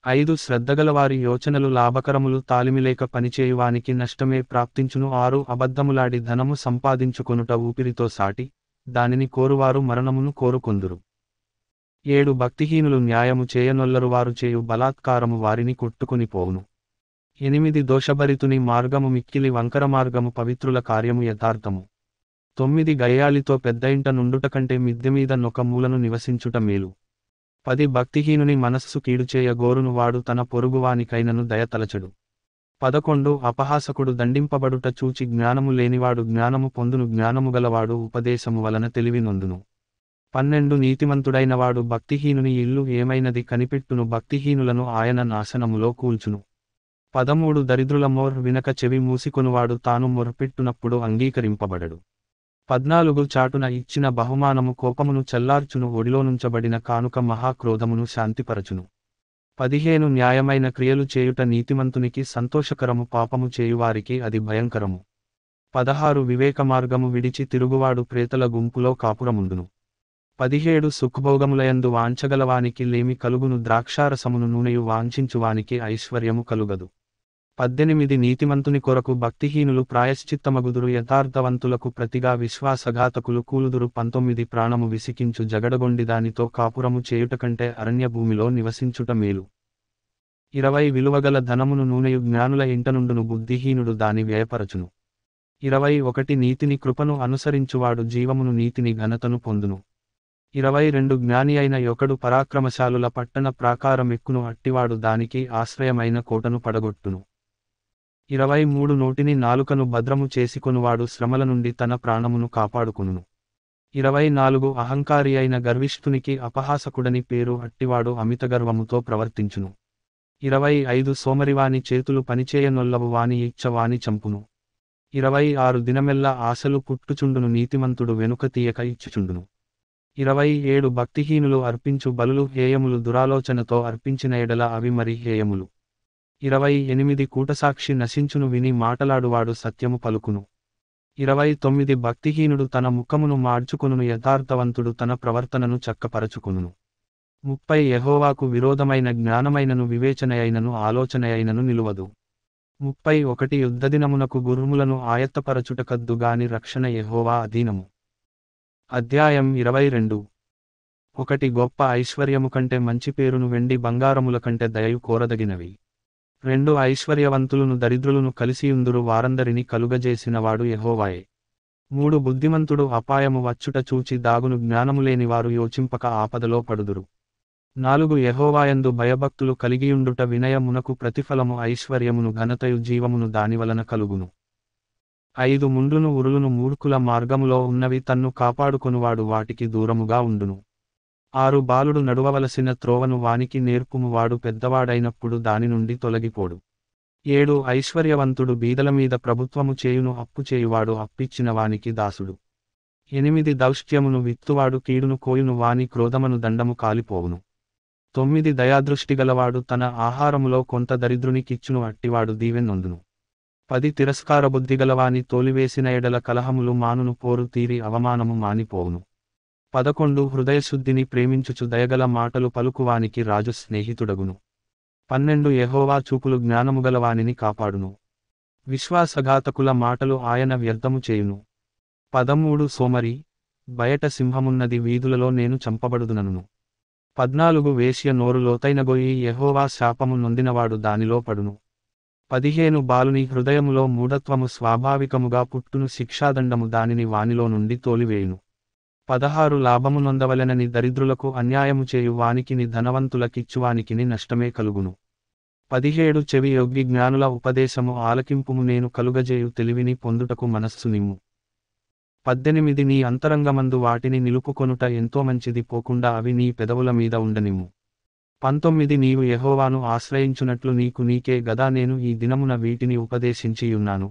5 శ్రద్ధగలవారి యోచనలు లాభకరములు తాలిమిలేక పనిచేయువానికి నష్టమే ప్రాప్తించును. 6 అబద్ధములాడి ధనము సంపాదించుకొనుట ఊపిరితో సాటి, దానిని కోరువారు మరణమును కోరుకొందురు. 7 భక్తిహీనులు న్యాయము చేయనొల్లరు వారు చేయు బలాత్కారము వారిని కొట్టుకొని పోవును. 8 దోషభరితుని మార్గము మిక్కిలి వంకర మార్గము పవిత్రుల కార్యము యథార్థము. 9 గయ్యాళితో పెద్ద ఇంట నుండుట కంటే మిద్దెమీద నొక మూలను నివసించుట మేలు. 10 భక్తిహీనుని మనస్సు కీడుచేయ గోరును వాడు తన పొరుగువానికైనను దయతలచడు. 11 అపహాసకుడు దండింపబడుట చూచి జ్ఞానము లేనివాడు జ్ఞానము పొందును జ్ఞానము గలవాడు ఉపదేశము వలన తెలివి నొందును. 12 నీతిమంతుడైనవాడు భక్తిహీనుని ఇల్లు ఏమైనది కనిపెట్టును భక్తిహీనులను ఆయన నాశనములో కూల్చును. 13 దరిద్రుల మోర్ వినక చెవి మూసికొనువాడు తాను మొర్పెట్టునప్పుడు అంగీకరింపబడడు. 14 చాటున ఇచ్చిన బహుమానము కోపమును చల్లార్చును ఒడిలోనుంచబడిన కానుక మహాక్రోధమును శాంతిపరచును. 15 న్యాయమైన క్రియలు చేయుట నీతిమంతునికి సంతోషకరము పాపము చేయువారికి అది భయంకరము. 16 వివేక మార్గము విడిచి తిరుగువాడు ప్రేతల గుంపులో కాపురముండును. 17 సుఖభోగములయందు వాంఛగలవానికి లేమి కలుగును ద్రాక్షారసమును నూనెయు వాంఛించువానికి ఐశ్వర్యము కలుగదు. 18 నీతిమంతుని కొరకు భక్తిహీనులు ప్రాయశ్చిత్తమగుదురు యథార్థవంతులకు ప్రతిగా విశ్వాసఘాతకులు కూలుదురు. 19 ప్రాణము విసికించు జగడగొండిదానితో కాపురము చేయుటకంటే అరణ్య భూమిలో నివసించుట మేలు. 20 విలువగల ధనమును నూనెయు జ్ఞానుల ఇంటనుండును బుద్ధిహీనుడు దాని వ్యయపరచును. 21 నీతిని కృపను అనుసరించువాడు జీవమును నీతిని ఘనతను పొందును. 22 జ్ఞాని అయిన యొకడు పరాక్రమశాలుల పట్టణ ప్రాకారమెక్కును అట్టివాడు దానికి ఆశ్రయమైన కోటను పడగొట్టును. 23 నోటిని నాలుకను భద్రము చేసుకొనువాడు శ్రమల నుండి తన ప్రాణమును కాపాడుకొనును. 24 అహంకారి అయిన గర్విష్ఠునికి అపహాసకుడని పేరు అట్టివాడు అమితగర్వముతో ప్రవర్తించును. 25 సోమరివాని చేతులు పనిచేయనొల్లవు వాని ఇచ్చ వాని చంపును. 26 దినమెల్ల ఆశలు పుట్టుచుండును నీతిమంతుడు వెనుక తీయక ఇచ్చుచుండును. 27 భక్తిహీనులు అర్పించు బలులు హేయములు దురాలోచనతో అర్పించిన ఎడల అవి మరి హేయములు. 28 కూటసాక్షి నశించును విని మాటలాడువాడు సత్యము పలుకును. 29 భక్తిహీనుడు తన ముఖమును మార్చుకొనును యథార్థవంతుడు తన ప్రవర్తనను చక్కపరచుకొనును. 30 యెహోవాకు విరోధమైన జ్ఞానమైనను వివేచనయైనను ఆలోచనయైనను నిలువదు. 31 యుద్ధదినమునకు గుర్రములను ఆయత్తపరచుటకద్దు గాని రక్షణ యెహోవా అధీనము. అధ్యాయం 22 ఒకటి గొప్ప ఐశ్వర్యము కంటే మంచి పేరును వెండి బంగారముల కంటే దయయు కోరదగినవి. 2 ఐశ్వర్యవంతులను దరిద్రులను కలిసియుందురు వారందరిని కలుగజేసినవాడు యెహోవాయే. 3 బుద్ధిమంతుడు అపాయము వచ్చుట చూచి దాగును జ్ఞానములేనివారు యోచింపక ఆపదలో పడుదురు. 4 యెహోవాయందు భయభక్తులు కలిగియుండుట వినయమునకు ప్రతిఫలము ఐశ్వర్యమును ఘనతయు జీవమును దానివలన కలుగును. 5 ముండ్లును ఉరులును మూర్ఖుల మార్గములో ఉన్నవి తన్ను కాపాడుకొనువాడు వాటికి దూరముగా ఉండును. 6 బాలుడు నడువవలసిన త్రోవను వానికి నేర్పుము వాడు పెద్దవాడైనప్పుడు దాని నుండి తొలగిపోడు. 7 ఐశ్వర్యవంతుడు బీదల మీద ప్రభుత్వము చేయును అప్పు చేయువాడు అప్పిచ్చిన వానికి దాసుడు. 8 దౌష్ట్యమును విత్తువాడు కీడును కోయును వాని క్రోధమను దండము కాలిపోవును. 9 దయాదృష్టిగలవాడు తన ఆహారములో కొంత దరిద్రునికిచ్చును అట్టివాడు దీవెనొందును. 10 తిరస్కారబుద్ధిగలవాని తోలివేసిన ఎడల కలహములు మానును పోరు తీరి అవమానము మానిపోవును. 11 హృదయశుద్ధిని ప్రేమించుచు దయగల మాటలు పలుకువానికి రాజు స్నేహితుడగును. 12 యెహోవా చూపులు జ్ఞానముగలవానిని కాపాడును. విశ్వాసఘాతకుల మాటలు ఆయన వ్యర్థము చేయును. 13 సోమరి బయట సింహమున్నది వీధులలో నేను చంపబడుదునను. 14 వేశ్య నోరు లోతైనగొయి యెహోవా శాపము నొందినవాడు దానిలో పడును. 15 బాలుని హృదయములో మూఢత్వము స్వాభావికముగా పుట్టును శిక్షాదండము దానిని వానిలో నుండి తోలివేయును. 16 లాభము నొందవలెనని దరిద్రులకు అన్యాయము చేయు వానికిని ధనవంతులకిచ్చువానికిని నష్టమే కలుగును. 17 చెవి యొగ్గి జ్ఞానుల ఉపదేశము ఆలకింపుము నేను కలుగజేయు తెలివిని పొందుటకు మనస్సు నిమ్ము. 18 నీ అంతరంగమందు వాటిని నిలుపుకొనుట ఎంతో మంచిది పోకుండా అవి నీ పెదవుల మీద ఉండనిమ్ము. 19 నీవు యెహోవాను ఆశ్రయించునట్లు నీకు నీకే గదా నేను ఈ దినమున వీటిని ఉపదేశించియున్నాను.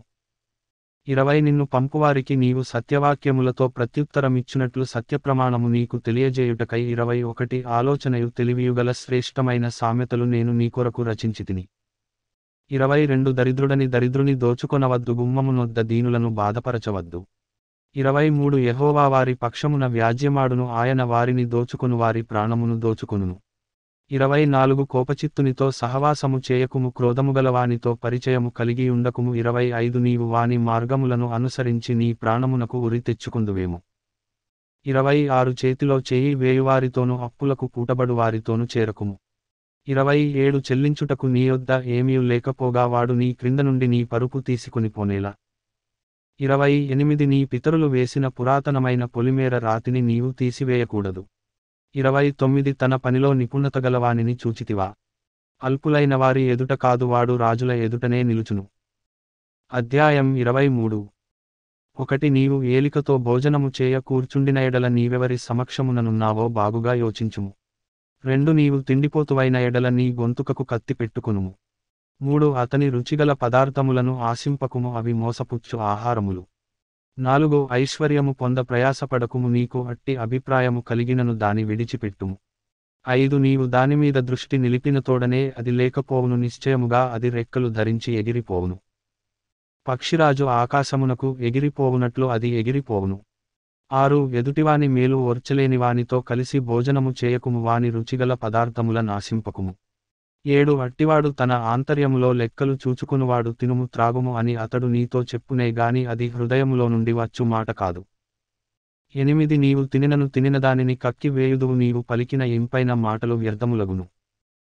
నిన్ను పంపువారికి నీవు సత్యవాక్యములతో ప్రత్యుత్తరమిచ్చునట్లు సత్యప్రమాణము నీకు తెలియజేయుటకై 21 ఆలోచనయు తెలివియుగల శ్రేష్టమైన సామెతలు నేను నీకొరకు రచించితిని. 22 దరిద్రుని దోచుకొనవద్దు, గుమ్మమునొద్ద దీనులను బాధపరచవద్దు. 23 యెహోవా వారి పక్షమున వ్యాజ్యమాడును, ఆయన వారిని దోచుకొను వారి ప్రాణమును దోచుకొనును. 24 కోపచిత్తునితో సహవాసము చేయకుము, క్రోధముగలవానితో పరిచయము కలిగి ఉండకుము. 25 నీవు వాని మార్గములను అనుసరించి నీ ప్రాణమునకు ఉరి తెచ్చుకుందువేము. 26 చేతిలో చేయి వేయువారితోనూ అప్పులకు పూటబడు వారితోనూ చేరకుము. 27 చెల్లించుటకు నీ యొద్ద ఏమీ లేకపోగా వాడు నీ క్రింద నుండి నీ పరుపు తీసుకొనిపోనేలా. 28 నీ పితరులు వేసిన పురాతనమైన పొలిమేర రాతిని నీవు తీసివేయకూడదు. 29 తన పనిలో నిపుణత గలవానిని చూచితివా? అల్పులైన వారి ఎదుట కాదు, వాడు రాజుల ఎదుటనే నిలుచును. అధ్యాయం 23. 1 నీవు ఏలికతో భోజనము చేయ కూర్చుండిన ఎడల నీవెవరి సమక్షముననున్నావో బాగుగా యోచించుము. 2 నీవు తిండిపోతువైన ఎడల నీ గొంతుకకు కత్తి పెట్టుకొనుము. 3 అతని రుచిగల పదార్థములను ఆశింపకుము, అవి మోసపుచ్చు ఆహారములు. 4 ఐశ్వర్యము పొంద ప్రయాసపడకుము, నీకు అట్టి అభిప్రాయము కలిగినను దాని విడిచిపెట్టుము. 5 నీవు దానిమీద దృష్టి నిలిపిన తోడనే అది లేకపోవును, నిశ్చయముగా అది రెక్కలు ధరించి ఎగిరిపోవును. పక్షిరాజు ఆకాశమునకు ఎగిరిపోవునట్లు అది ఎగిరిపోవును. 6 ఎదుటివాని మేలు ఓర్చలేని వానితో కలిసి భోజనము చేయకుము, వాని రుచిగల పదార్థముల నాశింపకుము. 7 అట్టివాడు తన ఆంతర్యములో లెక్కలు చూచుకునువాడు తినుము త్రాగుము అని అతడు నీతో చెప్పునే గాని అది హృదయములో నుండి వచ్చు మాట కాదు. 8 నీవు తినినదానిని కక్కి వేయుదువు, నీవు పలికిన ఇంపైన మాటలు వ్యర్థములగును.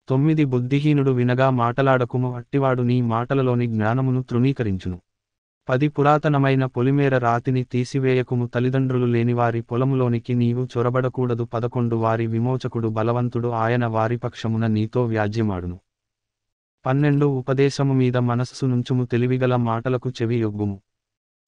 9 బుద్ధిహీనుడు వినగా మాటలాడకుము, అట్టివాడు నీ మాటలలోని జ్ఞానమును తృణీకరించును. 10 పురాతనమైన పొలిమేర రాతిని తీసివేయకుము, తల్లిదండ్రులు లేనివారి పొలములోనికి నీవు చొరబడకూడదు. 11 వారి విమోచకుడు బలవంతుడు, ఆయన వారి పక్షమున నీతో వ్యాజ్యమాడును. 12 ఉపదేశము మీద మనస్సు నుంచుము, తెలివిగల మాటలకు చెవి యొగ్గుము.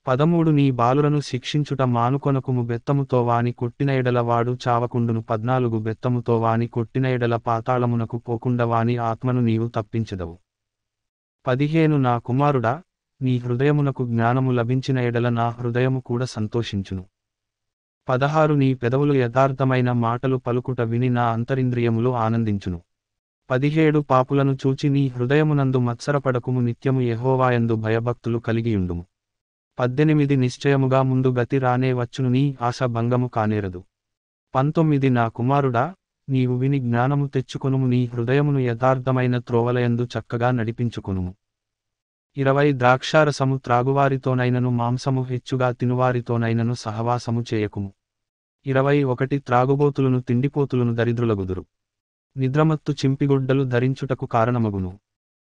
13 నీ బాలురను శిక్షించుట మానుకొనకుము, బెత్తముతో వాని కొట్టిన ఎడల వాడు చావకుండును. 14 బెత్తముతో వాని కొట్టిన ఎడల పాతాళమునకు పోకుండా వాని ఆత్మను నీవు తప్పించెదవు. 15 నా కుమారుడా, నీ హృదయమునకు జ్ఞానము లభించిన ఎడల నా హృదయము కూడా సంతోషించును. 16 నీ పెదవులు యథార్థమైన మాటలు పలుకుట విని నా అంతరింద్రియములు ఆనందించును. 17 పాపులను చూచి నీ హృదయమునందు మత్సరపడకుము, నిత్యము యెహోవాయందు భయభక్తులు కలిగియుండుము. 18 నిశ్చయముగా ముందు గతి రానే వచ్చును, నీ ఆశ భంగము కానేరదు. 19 నా కుమారుడా, నీవు విని జ్ఞానము తెచ్చుకొనుము, నీ హృదయమును యథార్థమైన త్రోవలయందు చక్కగా నడిపించుకొనుము. 20 ద్రాక్షారసము త్రాగువారితోనైనను మాంసము హెచ్చుగా తినువారితోనైనను సహవాసము చేయకుము. 21 త్రాగుబోతులను తిండిపోతులను దరిద్రులగుదురు, నిద్రమత్తు చింపిగుడ్డలు ధరించుటకు కారణమగును.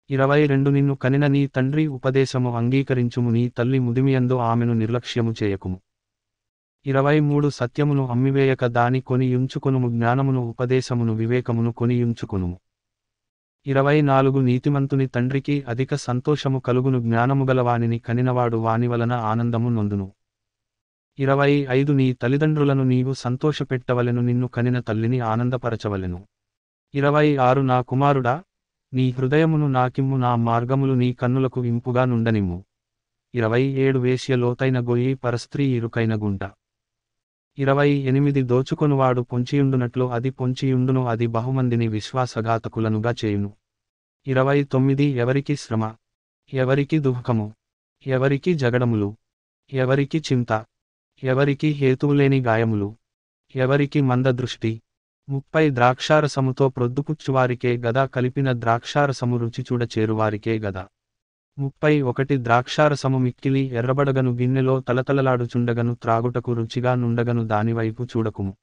22 నిన్ను కనిన నీ తండ్రి ఉపదేశము అంగీకరించుము, నీ తల్లి ముదిమియందు ఆమెను నిర్లక్ష్యము చేయకుము. 23 సత్యమును అమ్మివేయక దాని కొని యుంచుకొనుము, జ్ఞానమును ఉపదేశమును వివేకమును కొని యుంచుకొనుము. 24 నీతిమంతుని తండ్రికి అధిక సంతోషము కలుగును, జ్ఞానముగలవానిని కనినవాడు వాని వలన ఆనందము నొందును. 25 నీ తల్లిదండ్రులను నీవు సంతోషపెట్టవలెను, నిన్ను కనిన తల్లిని ఆనందపరచవలెను. 26 నా కుమారుడా, నీ హృదయమును నాకిమ్ము, నా మార్గములు నీ కన్నులకు ఇంపుగా నుండనిమ్ము. 27 వేశ్య లోతైన గొయ్యి, పరస్త్రీ ఇరుకైన గుంట. 28 దోచుకొనువాడు పొంచియుండునట్లు అది పొంచియుండును, అది బహుమందిని విశ్వాసఘాతకులనుగా చేయును. 29 ఎవరికి శ్రమ, ఎవరికి దుఃఖము, ఎవరికి జగడములు, ఎవరికి చింత, ఎవరికి హేతువులేని గాయములు, ఎవరికి మందదృష్టి. 30 ద్రాక్షారసముతో ప్రొద్దుపుచ్చువారికే గదా, కలిపిన ద్రాక్షారసము రుచిచూడ చేరువారికే గదా. 31 ద్రాక్షారసము మిక్కిలి ఎర్రబడగను, గిన్నెలో తలతలలాడుచుండగను, త్రాగుటకు రుచిగా నుండగను, దానివైపు చూడకుము.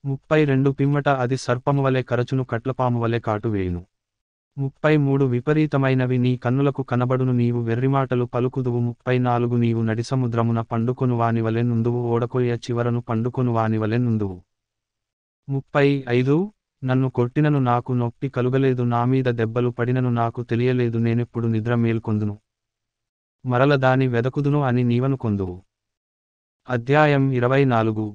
32 పిమ్మట అది సర్పమువలె కరచును, కట్లపామువలె కాటువేయును. 33 విపరీతమైనవి నీ కన్నులకు కనబడును, నీవు వెర్రిమాటలు పలుకుదువు. 34 నీవు నడిసముద్రమున పండుకొను వానివలె నుందువు, ఓడకొయ్య చివరను పండుకొను వానివలె నుందువు. 35 నన్ను కొట్టినను నాకు నొప్పి కలుగలేదు, నామీద దెబ్బలు పడినను నాకు తెలియలేదు, నేనెప్పుడు నిద్ర మేల్కొందును, మరల దాని వెదకుదును అని నీవనుకొందువు. అధ్యాయం 24.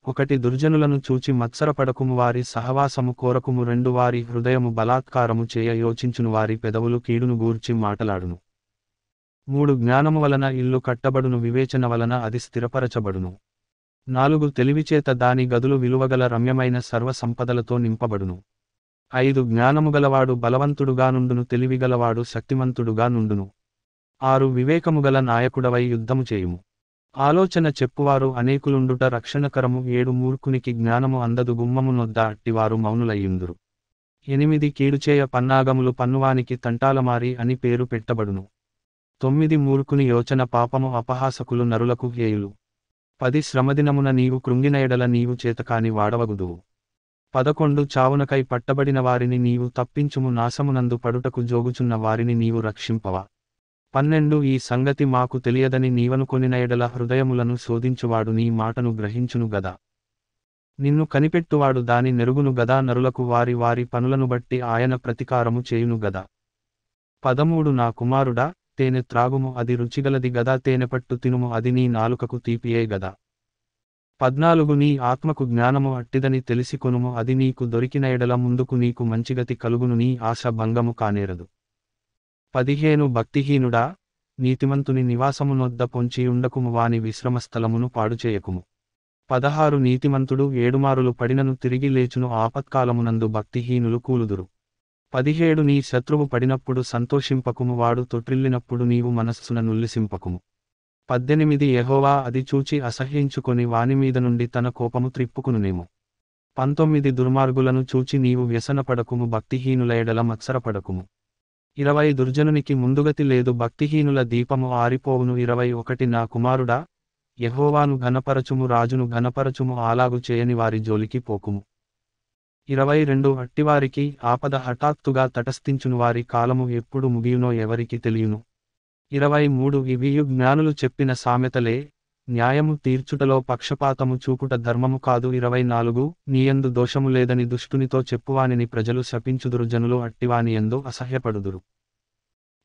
1 దుర్జనులను చూచి మత్సరపడకుము, వారి సహవాసము కోరకుము. 2 వారి హృదయము బలాత్కారము చేయ యోచించును, వారి పెదవులు కీడును గూర్చి మాటలాడును. 3 జ్ఞానము వలన ఇల్లు కట్టబడును, వివేచన వలన అది స్థిరపరచబడును. 4 తెలివిచేత దాని గదులు విలువగల రమ్యమైన సర్వ సంపదలతో నింపబడును. 5 జ్ఞానము గలవాడు బలవంతుడుగా నుండును, తెలివిగలవాడు శక్తిమంతుడుగా నుండును. 6 వివేకము గల నాయకుడవై యుద్ధము చేయుము. ఆలోచన చెప్పువారు అనేకులుండుట రక్షణకరము. 7 మూర్ఖునికి జ్ఞానము అందదు, గుమ్మము నొద్ద అట్టివారు మౌనులయ్యుందురు. 8 కీడుచేయ పన్నాగములు పన్నువానికి తంటాలమారి అని పేరు పెట్టబడును. 9 మూర్ఖుని యోచన పాపము, అపహాసకులు నరులకు హేయులు. 10 శ్రమదినమున నీవు కృంగిన ఎడల నీవు చేతకాని వాడవగుదువు. 11 చావునకై పట్టబడిన వారిని నీవు తప్పించుము, నాశమునందు పడుటకు జోగుచున్న వారిని నీవు రక్షింపవా. 12 ఈ సంగతి మాకు తెలియదని నీవనుకొనిన ఎడల హృదయములను శోధించువాడు నీ మాటను గ్రహించును గదా. నిన్ను కనిపెట్టువాడు దాని నెరుగును గదా. నరులకు వారి వారి పనులను బట్టి ఆయన ప్రతికారము చేయును గదా. 13 నా కుమారుడా, తేనె త్రాగుము, అది రుచిగలది గదా. తేనెపట్టు తినుము, అది నీ నాలుకకు తీపియే గదా. 14 నీ ఆత్మకు జ్ఞానము అట్టిదని తెలిసికొనుము, అది నీకు దొరికిన ఎడల ముందుకు నీకు మంచిగతి కలుగును, నీ ఆశ భంగము కానేరదు. 15 భక్తిహీనుడా, నీతిమంతుని నివాసమునొద్ద పొంచియుండకుము, వాని విశ్రమస్థలమును పాడుచేయకుము. 16 నీతిమంతుడు 7 మారులు పడినను తిరిగి లేచును, ఆపత్కాలమునందు భక్తిహీనులు కూలుదురు. 17 నీ శత్రువు పడినప్పుడు సంతోషింపకుము, వాడు తొట్రిల్లినప్పుడు నీవు మనస్సున నుల్లిసింపకుము. 18 యెహోవా అది చూచి అసహ్యించుకొని వానిమీద నుండి తన కోపము త్రిప్పుకునునేమో. 19 దుర్మార్గులను చూచి నీవు వ్యసనపడకుము, భక్తిహీనుల ఎడల మత్సరపడకుము. 20 దుర్జనునికి ముందుగతి లేదు, భక్తిహీనుల దీపము ఆరిపోవును. 21 నా కుమారుడా, యెహోవాను ఘనపరచుము, రాజును ఘనపరచుము, అలాగు చేయని వారి జోలికి పోకుము. 22 అట్టివారికి ఆపద హఠాత్తుగా తటస్థించును, వారి కాలము ఎప్పుడు ముగియునో ఎవరికి తెలియును. 23 ఇవియు జ్ఞానులు చెప్పిన సామెతలే, న్యాయము తీర్చుటలో పక్షపాతము చూపుట ధర్మము కాదు. 24 నీయందు దోషము లేదని దుష్టునితో చెప్పువానిని ప్రజలు శపించుదురు, జనులు అట్టివానియందు అసహ్యపడుదురు.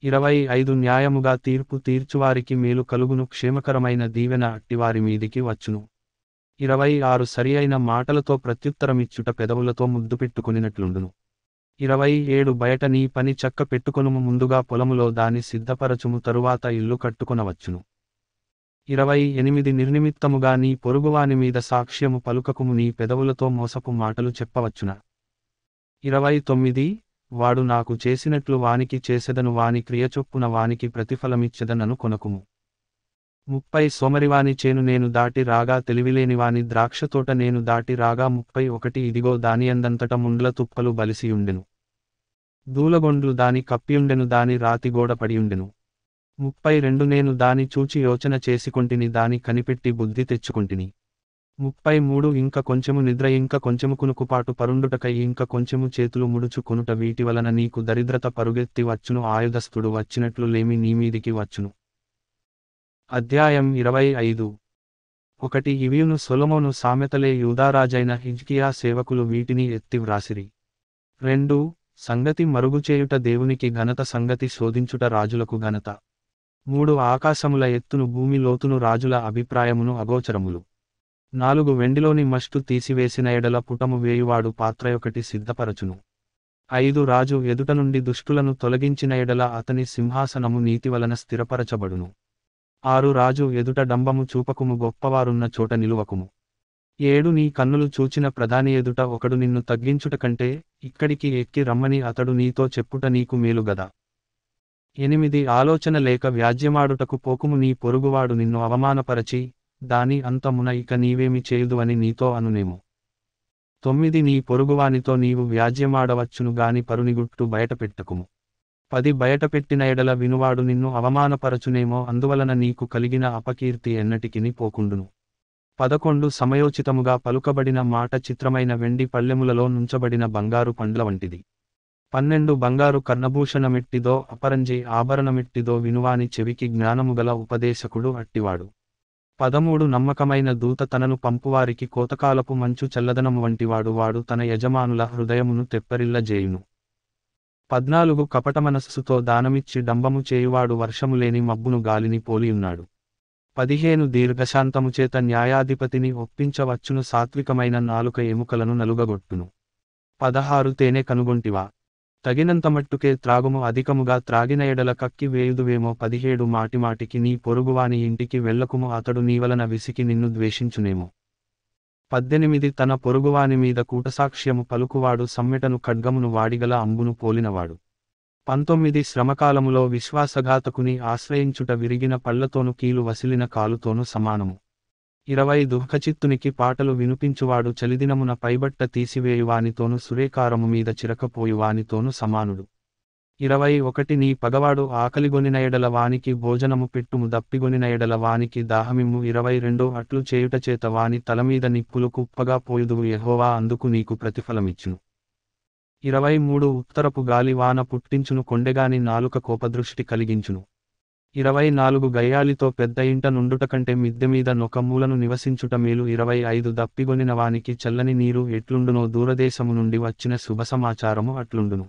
25 న్యాయముగా తీర్పు తీర్చువారికి మేలు కలుగును, క్షేమకరమైన దీవెన అట్టివారి మీదికి వచ్చును. 26 సరియైన మాటలతో ప్రత్యుత్తరమిచ్చుట పెదవులతో ముద్దు పెట్టుకొనినట్లుండును. 27 బయట నీ పని చక్క పెట్టుకొనుము, ముందుగా పొలములో దాని సిద్ధపరచుము, తరువాత ఇల్లు కట్టుకొనవచ్చును. 28 నిర్నిమిత్తముగా నీ పొరుగువాని మీద సాక్ష్యము పలుకకుము, నీ పెదవులతో మోసపు మాటలు చెప్పవచ్చునా. 29 వాడు నాకు చేసినట్లు వానికి చేసెదను, వాని క్రియచొప్పున వానికి ప్రతిఫలమిచ్చెదనను కొనకుము. 30 సోమరివాని చేను నేను దాటి రాగా, తెలివిలేనివాని ద్రాక్షతోట నేను దాటి రాగా. 31 ఇదిగో దానియందంతట ముండ్ల తుప్పలు బలిసియుండెను, దూలగొండ్లు దాని కప్పియుండెను, దాని రాతిగోడ పడియుండెను. 32 నేను దాని చూచి యోచన చేసికొంటిని, దాని కనిపెట్టి బుద్ధి తెచ్చుకొంటిని. 33 ఇంక కొంచెము నిద్ర, ఇంక కొంచెము కునుకుపాటు పరుండుటకై, ఇంక కొంచెము చేతులు ముడుచు కొనుట, వీటి వలన నీకు దరిద్రత పరుగెత్తి వచ్చును, ఆయుధస్థుడు వచ్చినట్లు లేమి నీమీదికి వచ్చును. అధ్యాయం 25 1 ఇవియును సొలొమోను సామెతలే, యూదారాజైన హిజ్కియా సేవకులు వీటిని ఎత్తి వ్రాసిరి. 2 సంగతి మరుగుచేయుట దేవునికి ఘనత, సంగతి శోధించుట రాజులకు ఘనత. 3 ఆకాశముల ఎత్తును, భూమి లోతును, రాజుల అభిప్రాయమును అగోచరములు. 4 వెండిలోని మస్టు తీసివేసిన ఎడల పుటము వేయువాడు పాత్రయొకటి సిద్ధపరచును. 5 రాజు ఎదుట నుండి దుష్టులను తొలగించిన ఎడల అతని సింహాసనము నీతి వలన స్థిరపరచబడును. 6 రాజు ఎదుట డంబము చూపకుము, గొప్పవారున్న చోట నిలువకుము. 7 నీ కన్నులు చూచిన ప్రధాని ఎదుట ఒకడు నిన్ను తగ్గించుట కంటే, ఇక్కడికి ఎక్కి రమ్మని అతడు నీతో చెప్పుట నీకు మేలుగదా. 8 ఆలోచన లేక వ్యాజ్యమాడుటకు పోకుము, నీ పొరుగువాడు నిన్ను అవమానపరచి, దాని అంతమున ఇక నీవేమి చేయుదువని నీతో అనునేము. 9 నీ పొరుగువానితో నీవు వ్యాజ్యమాడవచ్చును గాని పరునిగుట్టు బయటపెట్టకుము. 10 బయటపెట్టిన ఎడల వినువాడు నిన్ను అవమానపరచునేమో, అందువలన నీకు కలిగిన అపకీర్తి ఎన్నటికిని పోకుండును. 11 సమయోచితముగా పలుకబడిన మాట చిత్రమైన వెండి పళ్ళెములలో నుంచబడిన బంగారు పండ్ల వంటిది. 12 బంగారు కర్ణభూషణమెట్టిదో, అపరంజి ఆభరణమెట్టిదో, వినువాని చెవికి జ్ఞానముగల ఉపదేశకుడు అట్టివాడు. 13 నమ్మకమైన దూత తనను పంపువారికి కోతకాలపు మంచు చల్లదనము వంటివాడు, వాడు తన యజమానుల హృదయమును తెప్పరిల్లజేయును. 14 కపటమనస్సుతో దానమిచ్చి డంబము చేయువాడు వర్షములేని మబ్బును గాలిని పోలియున్నాడు. 15 దీర్ఘశాంతముచేత న్యాయాధిపతిని ఒప్పించవచ్చును, సాత్వికమైన నాలుక ఎముకలను నలుగగొట్టును. 16 తేనె కనుగొంటివా, తగినంత మట్టుకే త్రాగుము, అధికముగా త్రాగిన ఎడల కక్కి వేయుదువేమో. 17 మాటిమాటికి నీ పొరుగువాని ఇంటికి వెళ్ళకుము, అతడు నీవలన విసికి నిన్ను ద్వేషించునేమో. 18 తన పొరుగువాని మీద కూటసాక్ష్యము పలుకువాడు సమ్మెటను ఖడ్గమును వాడిగల అంబును పోలినవాడు. 19 శ్రమకాలములో విశ్వాసఘాతకుని ఆశ్రయించుట విరిగిన పళ్లతోను కీలు వసిలిన కాలుతోను సమానము. 20 దుఃఖచిత్తునికి పాటలు వినుపించువాడు చలిదినమున పైబట్ట తీసివేయువానితోను సురేకారము మీద చిరకపోయువానితోను సమానుడు. 21 నీ పగవాడు ఆకలిగొనిన ఎడల వానికి భోజనము పెట్టుము, దప్పిగొనిన ఎడల వానికి దాహమిమ్ము. 22 అట్లు చేయుటచేత వాని తలమీద నిప్పులు కుప్పగా పోయుదువు, యెహోవా అందుకు నీకు ప్రతిఫలమిచ్చును. 23 ఉత్తరపు గాలి వాన పుట్టించును, కొండెగాని నాలుక కోపదృష్టి కలిగించును. 24 గయ్యాళితో పెద్ద ఇంట నుండుట కంటే మిద్దెమీద నొక మూలను నివసించుట మేలు. 25 దప్పిగొనిన వానికి చల్లని నీరు ఎట్లుండునో, దూరదేశము నుండి వచ్చిన శుభసమాచారము అట్లుండును.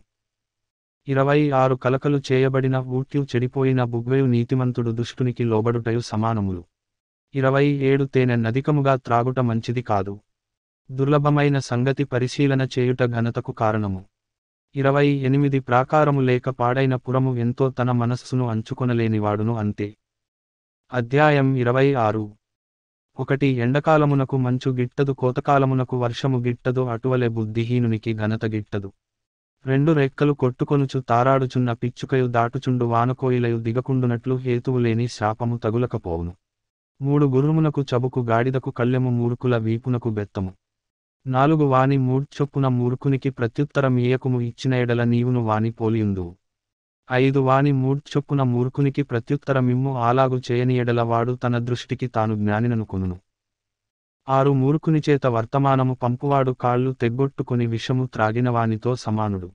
26 కలకలు చేయబడిన ఊట్యు చెడిపోయిన బుగ్వెయు నీతిమంతుడు దుష్టునికి లోబడుటయు సమానములు. 27 తేనె నధికముగా త్రాగుట మంచిది కాదు. దుర్లభమైన సంగతి పరిశీలన చేయుట ఘనతకు కారణము. 28 ప్రాకారము లేక పాడైన పురము ఎంతో తన మనస్సును అంచుకొనలేనివాడును అంతే. అధ్యాయం 26. 1 ఎండకాలమునకు మంచు గిట్టదు, కోతకాలమునకు వర్షము గిట్టదు, అటువలే బుద్ధిహీనునికి ఘనత గిట్టదు. 2 రెక్కలు కొట్టుకొనుచు తారాడుచున్న పిచ్చుకయు దాటుచుండు వానకోయిలయు దిగకుండునట్లు హేతువులేని శాపము తగులకపోవును. 3 గుర్రమునకు చబుకు, గాడిదకు కళ్ళెము, మూర్ఖుల వీపునకు బెత్తము. 4 వాని మూర్ఛొప్పున మూర్ఖునికి ప్రత్యుత్తరమియ్యకుము, ఇచ్చిన ఎడల నీవును వాని పోలియుందువు. 5 వాని మూర్ఛొప్పున మూర్ఖునికి ప్రత్యుత్తరమిమ్ము, అలాగు చేయని ఎడల వాడు తన దృష్టికి తాను జ్ఞానిననుకొనును. 6 మూర్ఖునిచేత వర్తమానము పంపువాడు కాళ్ళు తెగ్గొట్టుకొని విషము త్రాగినవానితో సమానుడు.